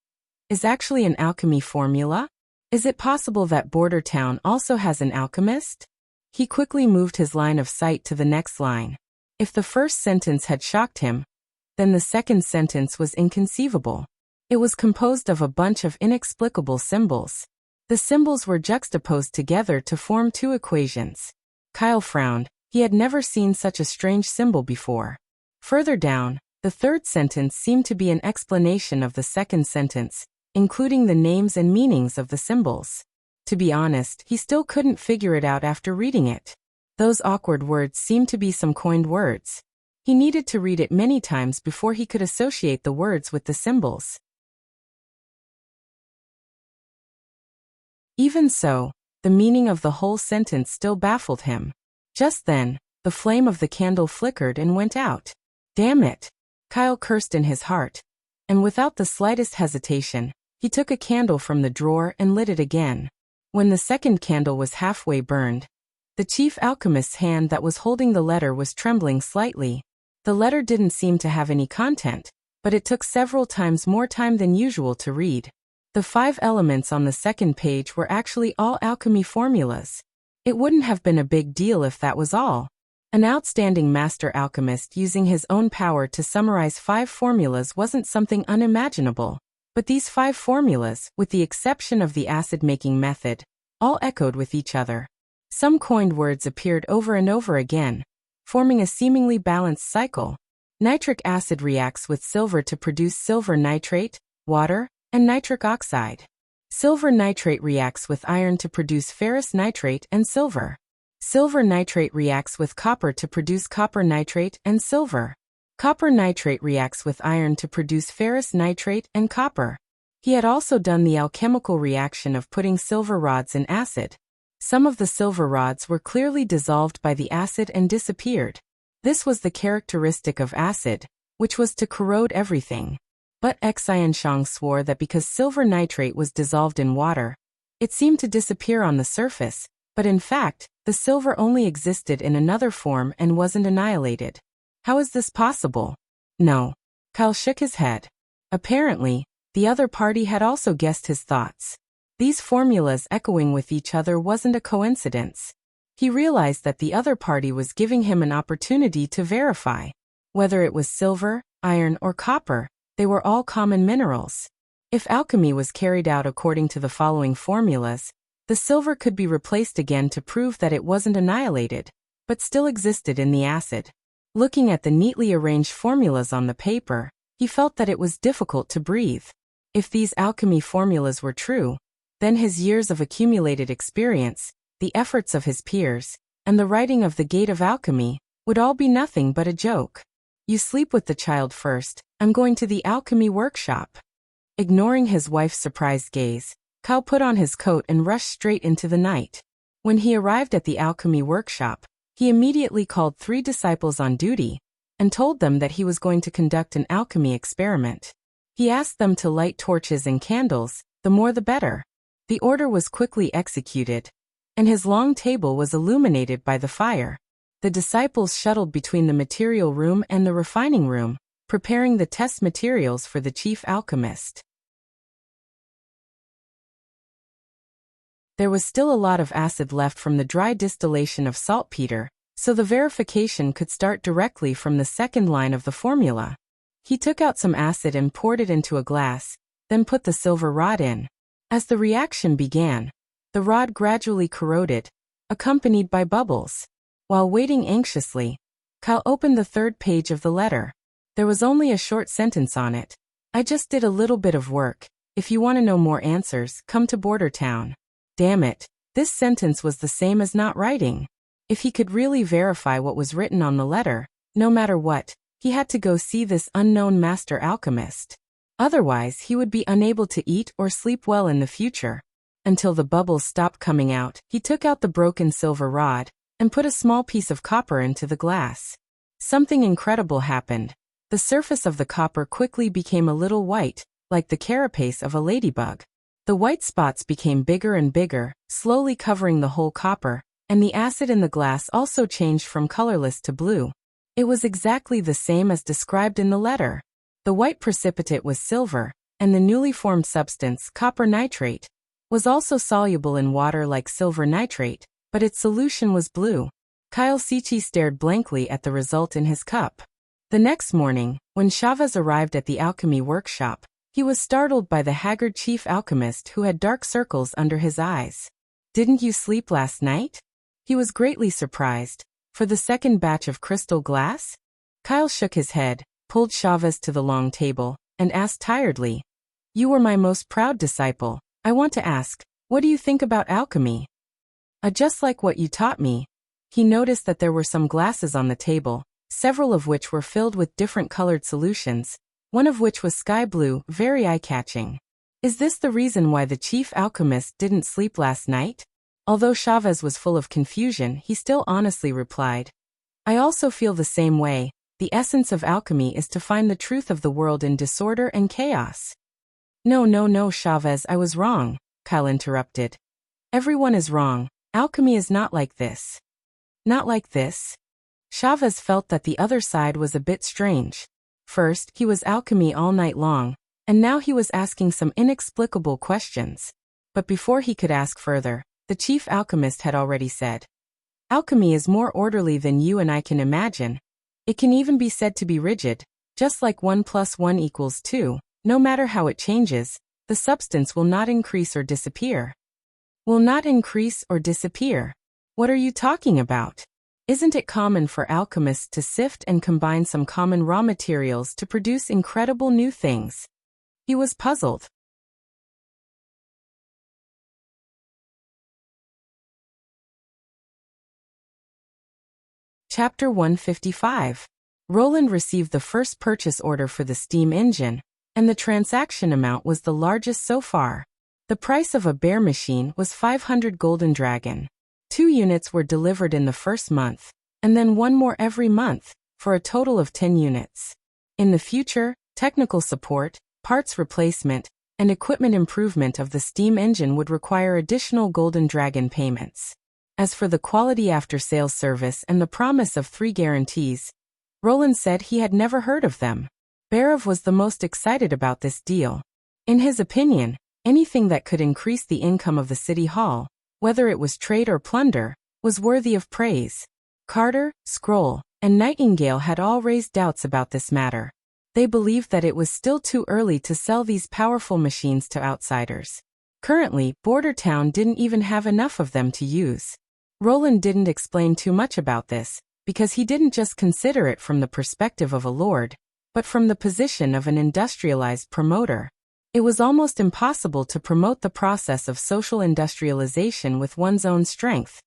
is actually an alchemy formula? Is it possible that Border Town also has an alchemist? He quickly moved his line of sight to the next line. If the first sentence had shocked him, then the second sentence was inconceivable. It was composed of a bunch of inexplicable symbols. The symbols were juxtaposed together to form 2 equations. Kyle frowned. He had never seen such a strange symbol before. Further down, the third sentence seemed to be an explanation of the second sentence, including the names and meanings of the symbols. To be honest, he still couldn't figure it out after reading it. Those awkward words seemed to be some coined words. He needed to read it many times before he could associate the words with the symbols. Even so, the meaning of the whole sentence still baffled him. Just then, the flame of the candle flickered and went out. Damn it! Kyle cursed in his heart, and without the slightest hesitation, He took a candle from the drawer and lit it again. When the second candle was halfway burned, the chief alchemist's hand that was holding the letter was trembling slightly. The letter didn't seem to have any content, but it took several times more time than usual to read. The 5 elements on the second page were actually all alchemy formulas. It wouldn't have been a big deal if that was all. An outstanding master alchemist using his own power to summarize 5 formulas wasn't something unimaginable. But these 5 formulas, with the exception of the acid-making method, all echoed with each other. Some coined words appeared over and over again, forming a seemingly balanced cycle. Nitric acid reacts with silver to produce silver nitrate, water, and nitric oxide. Silver nitrate reacts with iron to produce ferrous nitrate and silver. Silver nitrate reacts with copper to produce copper nitrate and silver. Copper nitrate reacts with iron to produce ferrous nitrate and copper. He had also done the alchemical reaction of putting silver rods in acid. Some of the silver rods were clearly dissolved by the acid and disappeared. This was the characteristic of acid, which was to corrode everything. But Xianshang swore that because silver nitrate was dissolved in water, it seemed to disappear on the surface, but in fact, the silver only existed in another form and wasn't annihilated. How is this possible? No. Kyle shook his head. Apparently, the other party had also guessed his thoughts. These formulas echoing with each other wasn't a coincidence. He realized that the other party was giving him an opportunity to verify. Whether it was silver, iron, or copper, they were all common minerals. If alchemy was carried out according to the following formulas, the silver could be replaced again to prove that it wasn't annihilated, but still existed in the acid. Looking at the neatly arranged formulas on the paper, he felt that it was difficult to breathe. If these alchemy formulas were true, then his years of accumulated experience, the efforts of his peers, and the writing of the Gate of Alchemy would all be nothing but a joke. You sleep with the child first, I'm going to the alchemy workshop. Ignoring his wife's surprised gaze, Kyle put on his coat and rushed straight into the night. When he arrived at the alchemy workshop, he immediately called 3 disciples on duty and told them that he was going to conduct an alchemy experiment. He asked them to light torches and candles, the more the better. The order was quickly executed, and his long table was illuminated by the fire. The disciples shuttled between the material room and the refining room, preparing the test materials for the chief alchemist. There was still a lot of acid left from the dry distillation of saltpeter, so the verification could start directly from the second line of the formula. He took out some acid and poured it into a glass, then put the silver rod in. As the reaction began, the rod gradually corroded, accompanied by bubbles. While waiting anxiously, Kyle opened the 3rd page of the letter. There was only a short sentence on it. I just did a little bit of work. If you want to know more answers, come to Border Town. Damn it, this sentence was the same as not writing. If he could really verify what was written on the letter, no matter what, he had to go see this unknown master alchemist. Otherwise, he would be unable to eat or sleep well in the future. Until the bubbles stopped coming out, he took out the broken silver rod and put a small piece of copper into the glass. Something incredible happened. The surface of the copper quickly became a little white, like the carapace of a ladybug. The white spots became bigger and bigger, slowly covering the whole copper, and the acid in the glass also changed from colorless to blue. It was exactly the same as described in the letter. The white precipitate was silver, and the newly formed substance, copper nitrate, was also soluble in water like silver nitrate, but its solution was blue. Kyle Sichi stared blankly at the result in his cup. The next morning, when Chavez arrived at the alchemy workshop, he was startled by the haggard chief alchemist who had dark circles under his eyes. Didn't you sleep last night? He was greatly surprised. For the second batch of crystal glass? Kyle shook his head, pulled Chavez to the long table, and asked tiredly, You were my most proud disciple. I want to ask, what do you think about alchemy? Just like what you taught me. He noticed that there were some glasses on the table, several of which were filled with different colored solutions, one of which was sky blue, very eye-catching. Is this the reason why the chief alchemist didn't sleep last night? Although Chavez was full of confusion, he still honestly replied, I also feel the same way. The essence of alchemy is to find the truth of the world in disorder and chaos. No, no, no, Chavez, I was wrong, Kyle interrupted. Everyone is wrong. Alchemy is not like this. Not like this? Chavez felt that the other side was a bit strange. First, he was alchemy all night long, and now he was asking some inexplicable questions. But before he could ask further, the chief alchemist had already said, alchemy is more orderly than you and I can imagine. It can even be said to be rigid, just like 1 + 1 = 2, no matter how it changes, the substance will not increase or disappear. Will not increase or disappear? What are you talking about? Isn't it common for alchemists to sift and combine some common raw materials to produce incredible new things? He was puzzled. Chapter 155. Roland received the first purchase order for the steam engine, and the transaction amount was the largest so far. The price of a bare machine was 500 golden dragon. 2 units were delivered in the first month, and then 1 more every month, for a total of 10 units. In the future, technical support, parts replacement, and equipment improvement of the steam engine would require additional golden dragon payments. As for the quality after-sales service and the promise of 3 guarantees, Roland said he had never heard of them. Barav was the most excited about this deal. In his opinion, anything that could increase the income of the city hall, whether it was trade or plunder, was worthy of praise. Carter, Scroll, and Nightingale had all raised doubts about this matter. They believed that it was still too early to sell these powerful machines to outsiders. Currently, Border Town didn't even have enough of them to use. Roland didn't explain too much about this, because he didn't just consider it from the perspective of a lord, but from the position of an industrialized promoter. It was almost impossible to promote the process of social industrialization with one's own strength,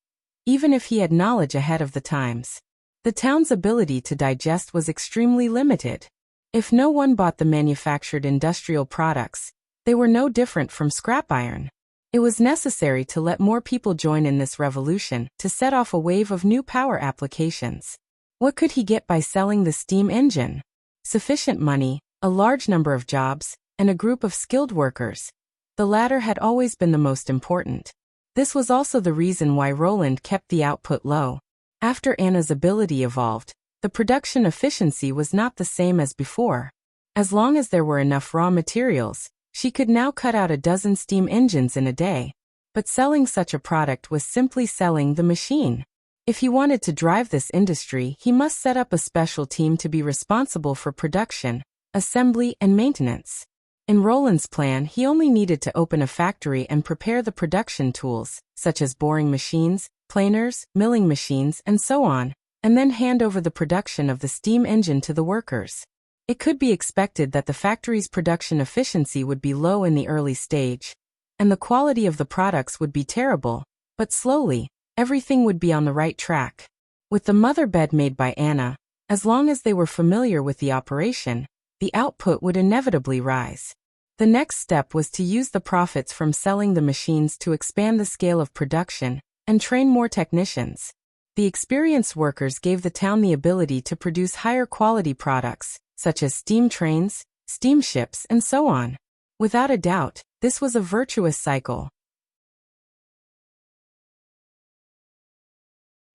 even if he had knowledge ahead of the times. The town's ability to digest was extremely limited. If no one bought the manufactured industrial products, they were no different from scrap iron. It was necessary to let more people join in this revolution to set off a wave of new power applications. What could he get by selling the steam engine? Sufficient money, a large number of jobs, and a group of skilled workers. The latter had always been the most important. This was also the reason why Roland kept the output low. After Anna's ability evolved, the production efficiency was not the same as before. As long as there were enough raw materials, she could now cut out a dozen steam engines in a day. But selling such a product was simply selling the machine. If he wanted to drive this industry, he must set up a special team to be responsible for production, assembly, and maintenance. In Roland's plan, he only needed to open a factory and prepare the production tools, such as boring machines, planers, milling machines, and so on, and then hand over the production of the steam engine to the workers. It could be expected that the factory's production efficiency would be low in the early stage, and the quality of the products would be terrible, but slowly, everything would be on the right track. With the mother bed made by Anna, as long as they were familiar with the operation, the output would inevitably rise. The next step was to use the profits from selling the machines to expand the scale of production and train more technicians. The experienced workers gave the town the ability to produce higher quality products, such as steam trains, steamships, and so on. Without a doubt, this was a virtuous cycle.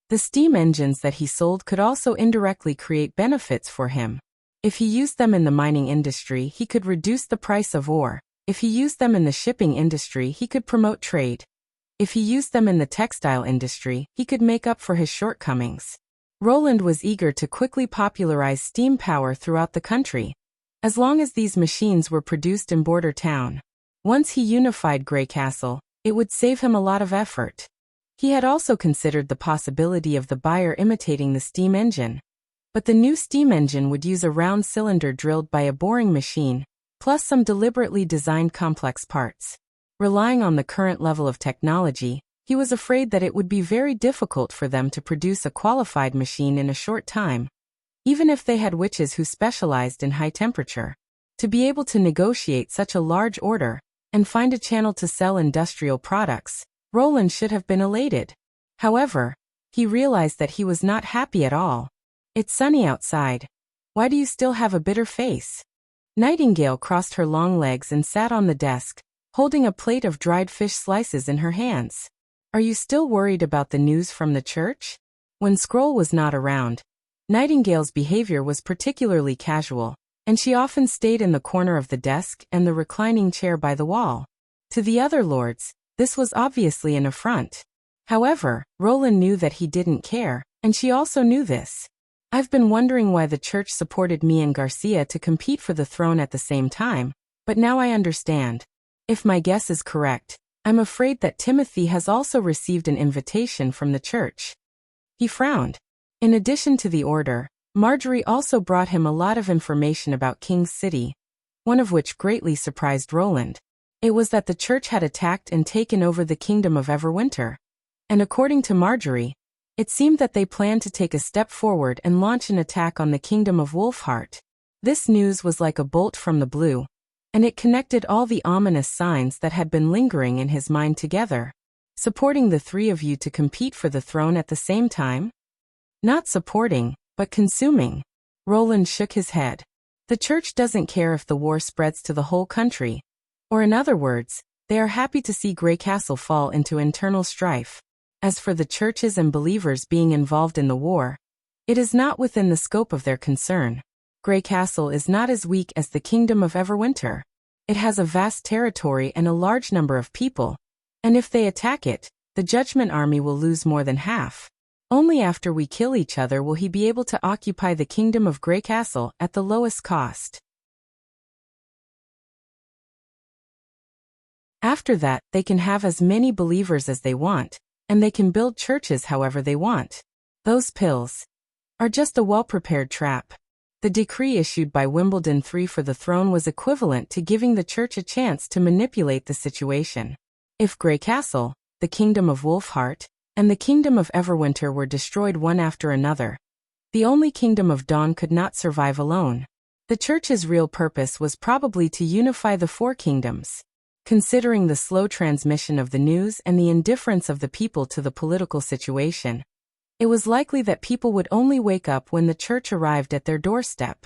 The steam engines that he sold could also indirectly create benefits for him. If he used them in the mining industry, he could reduce the price of ore. If he used them in the shipping industry, he could promote trade. If he used them in the textile industry, he could make up for his shortcomings. Roland was eager to quickly popularize steam power throughout the country, as long as these machines were produced in Border Town. Once he unified Grey Castle, it would save him a lot of effort. He had also considered the possibility of the buyer imitating the steam engine. But the new steam engine would use a round cylinder drilled by a boring machine, plus some deliberately designed complex parts. Relying on the current level of technology, he was afraid that it would be very difficult for them to produce a qualified machine in a short time, even if they had witches who specialized in high temperature. To be able to negotiate such a large order and find a channel to sell industrial products, Roland should have been elated. However, he realized that he was not happy at all. It's sunny outside. Why do you still have a bitter face? Nightingale crossed her long legs and sat on the desk, holding a plate of dried fish slices in her hands. Are you still worried about the news from the church? When Scroll was not around, Nightingale's behavior was particularly casual, and she often stayed in the corner of the desk and the reclining chair by the wall. To the other lords, this was obviously an affront. However, Roland knew that he didn't care, and she also knew this. I've been wondering why the church supported me and Garcia to compete for the throne at the same time, but now I understand. If my guess is correct, I'm afraid that Timothy has also received an invitation from the church. He frowned. In addition to the order, Marjorie also brought him a lot of information about King's City, one of which greatly surprised Roland. It was that the church had attacked and taken over the kingdom of Everwinter. And according to Marjorie, it seemed that they planned to take a step forward and launch an attack on the kingdom of Wolfheart. This news was like a bolt from the blue, and it connected all the ominous signs that had been lingering in his mind together. Supporting the three of you to compete for the throne at the same time? Not supporting, but consuming. Roland shook his head. The church doesn't care if the war spreads to the whole country. Or in other words, they are happy to see Grey Castle fall into internal strife. As for the churches and believers being involved in the war, it is not within the scope of their concern. Grey Castle is not as weak as the kingdom of Everwinter. It has a vast territory and a large number of people, and if they attack it, the Judgment Army will lose more than half. Only after we kill each other will he be able to occupy the kingdom of Grey Castle at the lowest cost. After that, they can have as many believers as they want, and they can build churches however they want. Those pills are just a well-prepared trap. The decree issued by Wimbledon III for the throne was equivalent to giving the church a chance to manipulate the situation. If Grey Castle, the kingdom of Wolfheart, and the kingdom of Everwinter were destroyed one after another, the only kingdom of Dawn could not survive alone. The church's real purpose was probably to unify the four kingdoms. Considering the slow transmission of the news and the indifference of the people to the political situation, it was likely that people would only wake up when the church arrived at their doorstep.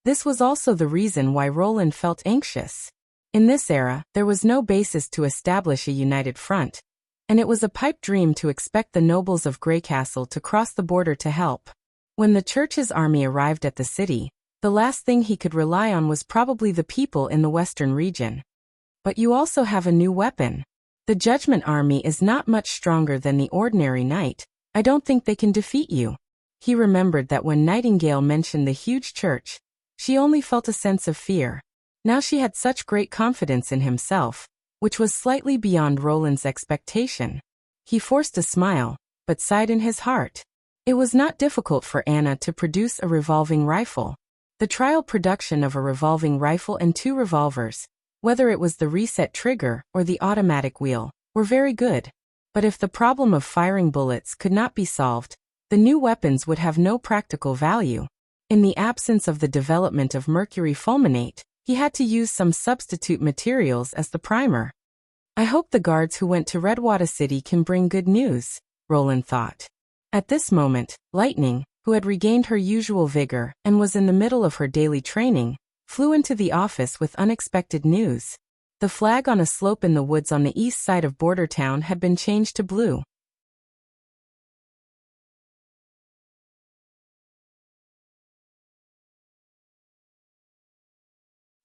This was also the reason why Roland felt anxious. In this era, there was no basis to establish a united front, and it was a pipe dream to expect the nobles of Grey Castle to cross the border to help. When the church's army arrived at the city, the last thing he could rely on was probably the people in the western region. But you also have a new weapon. The Judgment Army is not much stronger than the ordinary knight. I don't think they can defeat you. He remembered that when Nightingale mentioned the huge church, she only felt a sense of fear. Now she had such great confidence in himself, which was slightly beyond Roland's expectation. He forced a smile, but sighed in his heart. It was not difficult for Anna to produce a revolving rifle. The trial production of a revolving rifle and 2 revolvers, whether it was the reset trigger or the automatic wheel, were very good. But if the problem of firing bullets could not be solved, the new weapons would have no practical value. In the absence of the development of mercury fulminate, he had to use some substitute materials as the primer. I hope the guards who went to Redwater City can bring good news, Roland thought. At this moment, Lightning, who had regained her usual vigor and was in the middle of her daily training, flew into the office with unexpected news. The flag on a slope in the woods on the east side of Border Town had been changed to blue.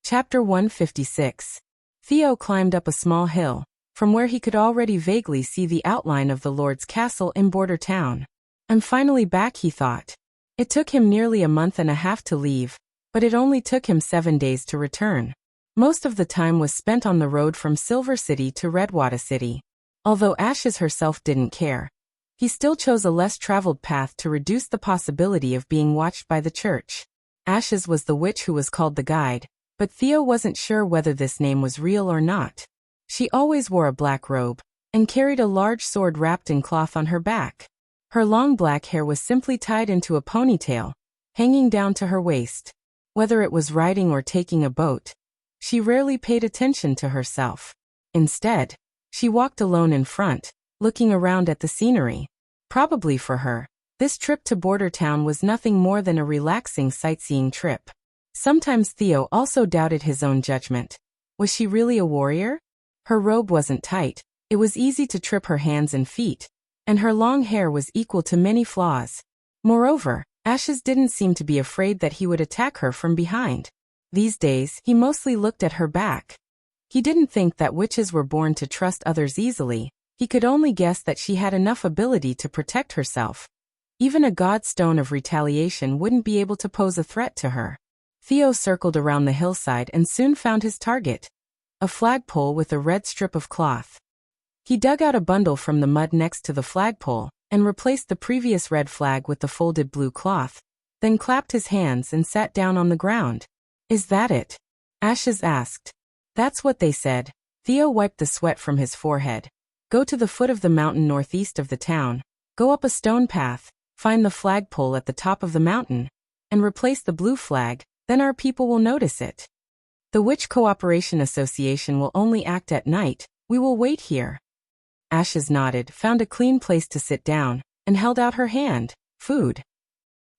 Chapter 156. Theo climbed up a small hill, from where he could already vaguely see the outline of the Lord's castle in Border Town. I'm finally back, he thought. It took him nearly a month and a half to leave, but it only took him 7 days to return. Most of the time was spent on the road from Silver City to Redwater City. Although Ashes herself didn't care, he still chose a less traveled path to reduce the possibility of being watched by the church. Ashes was the witch who was called the guide, but Theo wasn't sure whether this name was real or not. She always wore a black robe, and carried a large sword wrapped in cloth on her back. Her long black hair was simply tied into a ponytail, hanging down to her waist. Whether it was riding or taking a boat, she rarely paid attention to herself. Instead, she walked alone in front, looking around at the scenery. Probably for her, this trip to Border Town was nothing more than a relaxing sightseeing trip. Sometimes Theo also doubted his own judgment. Was she really a warrior? Her robe wasn't tight, it was easy to trip her hands and feet, and her long hair was equal to many flaws. Moreover, Ashes didn't seem to be afraid that he would attack her from behind. These days, he mostly looked at her back. He didn't think that witches were born to trust others easily. He could only guess that she had enough ability to protect herself. Even a god stone of retaliation wouldn't be able to pose a threat to her. Theo circled around the hillside and soon found his target. A flagpole with a red strip of cloth. He dug out a bundle from the mud next to the flagpole and replaced the previous red flag with the folded blue cloth, then clapped his hands and sat down on the ground. Is that it? Ashes asked. That's what they said. Theo wiped the sweat from his forehead. Go to the foot of the mountain northeast of the town, go up a stone path, find the flagpole at the top of the mountain, and replace the blue flag, then our people will notice it. The Witch Cooperation Association will only act at night, we will wait here. Ashes nodded, found a clean place to sit down, and held out her hand. Food.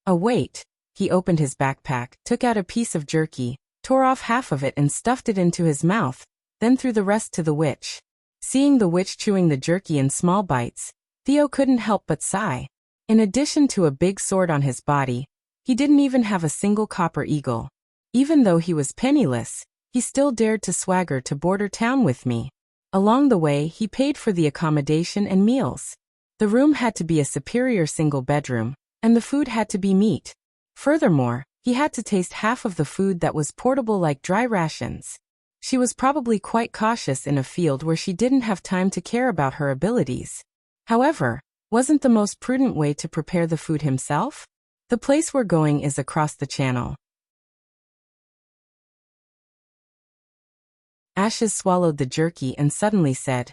Wait. He opened his backpack, took out a piece of jerky, tore off half of it and stuffed it into his mouth, then threw the rest to the witch. Seeing the witch chewing the jerky in small bites, Theo couldn't help but sigh. In addition to a big sword on his body, he didn't even have a single copper eagle. Even though he was penniless, he still dared to swagger to border town with me. Along the way, he paid for the accommodation and meals. The room had to be a superior single bedroom, and the food had to be meat. Furthermore, he had to taste half of the food that was portable like dry rations. She was probably quite cautious in a field where she didn't have time to care about her abilities. However, wasn't the most prudent way to prepare the food himself? The place we're going is across the channel. Ashes swallowed the jerky and suddenly said,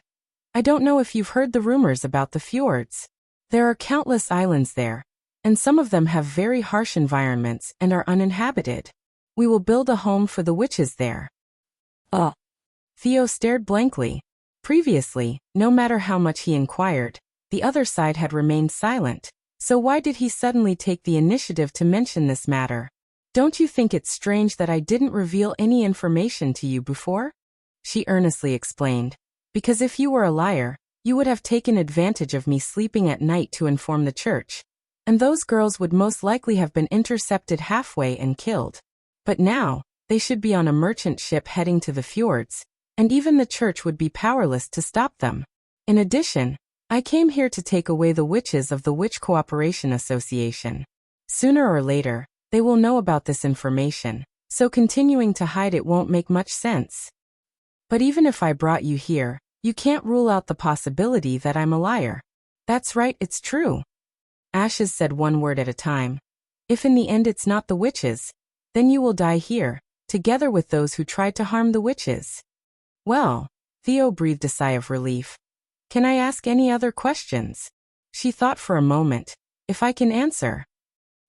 I don't know if you've heard the rumors about the fjords. There are countless islands there, and some of them have very harsh environments and are uninhabited. We will build a home for the witches there. Theo stared blankly. Previously, no matter how much he inquired, the other side had remained silent. So why did he suddenly take the initiative to mention this matter? Don't you think it's strange that I didn't reveal any information to you before? She earnestly explained. Because if you were a liar, you would have taken advantage of me sleeping at night to inform the church. And those girls would most likely have been intercepted halfway and killed. But now, they should be on a merchant ship heading to the fjords, and even the church would be powerless to stop them. In addition, I came here to take away the witches of the Witch Cooperation Association. Sooner or later, they will know about this information, so continuing to hide it won't make much sense. But even if I brought you here, you can't rule out the possibility that I'm a liar. That's right, it's true. Ashes said one word at a time. If in the end it's not the witches, then you will die here, together with those who tried to harm the witches. Well, Theo breathed a sigh of relief. Can I ask any other questions? She thought for a moment. If I can answer.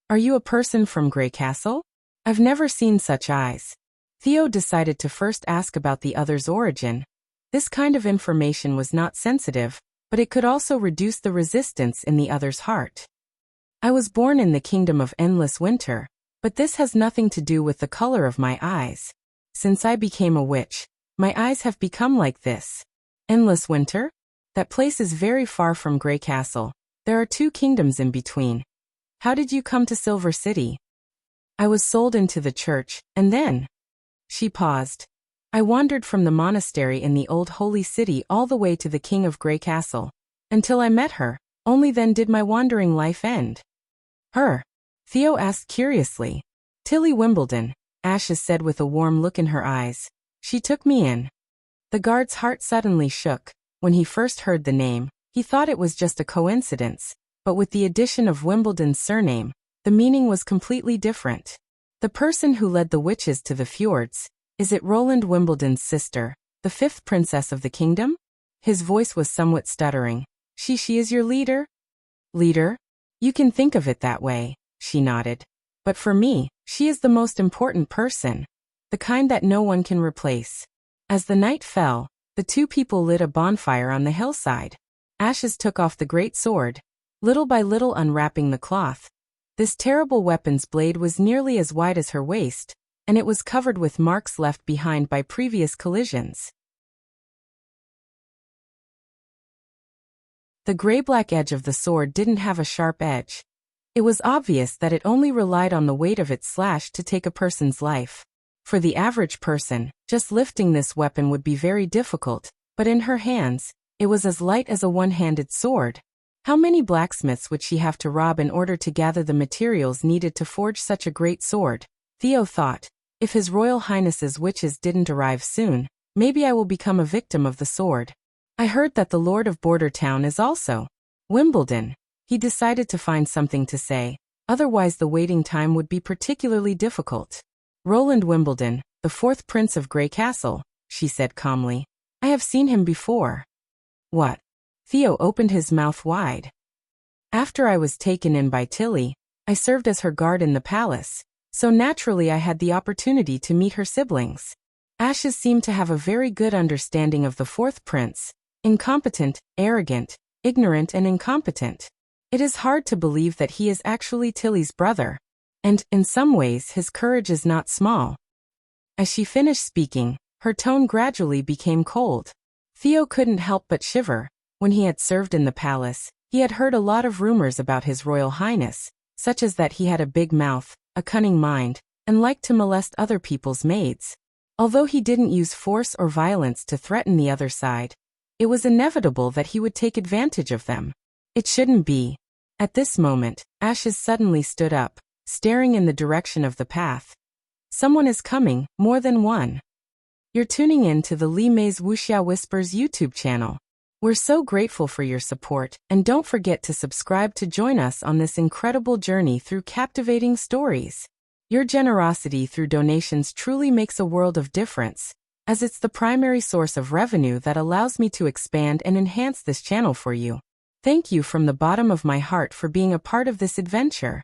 Are you a person from Grey Castle? I've never seen such eyes. Theo decided to first ask about the other's origin. This kind of information was not sensitive, but it could also reduce the resistance in the other's heart. I was born in the kingdom of endless winter, but this has nothing to do with the color of my eyes. Since I became a witch, my eyes have become like this. Endless winter? That place is very far from Grey Castle. There are 2 kingdoms in between. How did you come to Silver City? I was sold into the church, and then... She paused. I wandered from the monastery in the old holy city all the way to the king of Grey Castle. Until I met her, only then did my wandering life end. Her? Theo asked curiously. Tilly Wimbledon, Ashes said with a warm look in her eyes. She took me in. The guard's heart suddenly shook. When he first heard the name, he thought it was just a coincidence, but with the addition of Wimbledon's surname, the meaning was completely different. The person who led the witches to the fjords, is it Roland Wimbledon's sister, the 5th princess of the kingdom? His voice was somewhat stuttering. She is your leader? Leader? You can think of it that way, she nodded. But for me, she is the most important person. The kind that no one can replace. As the night fell, the 2 people lit a bonfire on the hillside. Ashes took off the great sword, little by little unwrapping the cloth. This terrible weapon's blade was nearly as wide as her waist, and it was covered with marks left behind by previous collisions. The gray-black edge of the sword didn't have a sharp edge. It was obvious that it only relied on the weight of its slash to take a person's life. For the average person, just lifting this weapon would be very difficult, but in her hands, it was as light as a one-handed sword. How many blacksmiths would she have to rob in order to gather the materials needed to forge such a great sword? Theo thought, if His Royal Highness's witches didn't arrive soon, maybe I will become a victim of the sword. I heard that the Lord of Border Town is also Wimbledon. He decided to find something to say, otherwise the waiting time would be particularly difficult. Roland Wimbledon, the fourth Prince of Grey Castle, she said calmly. I have seen him before. What? Theo opened his mouth wide. After I was taken in by Tilly, I served as her guard in the palace, so naturally I had the opportunity to meet her siblings. Ashes seemed to have a very good understanding of the fourth prince. Incompetent, arrogant, ignorant and incompetent. It is hard to believe that he is actually Tilly's brother. And, in some ways, his courage is not small. As she finished speaking, her tone gradually became cold. Theo couldn't help but shiver. When he had served in the palace, he had heard a lot of rumors about His Royal Highness, such as that he had a big mouth, a cunning mind, and liked to molest other people's maids. Although he didn't use force or violence to threaten the other side, it was inevitable that he would take advantage of them. It shouldn't be. At this moment, Ashes suddenly stood up, staring in the direction of the path. Someone is coming, more than one. You're tuning in to the Li Mei's Wuxia Whispers YouTube channel. We're so grateful for your support, and don't forget to subscribe to join us on this incredible journey through captivating stories. Your generosity through donations truly makes a world of difference, as it's the primary source of revenue that allows me to expand and enhance this channel for you. Thank you from the bottom of my heart for being a part of this adventure.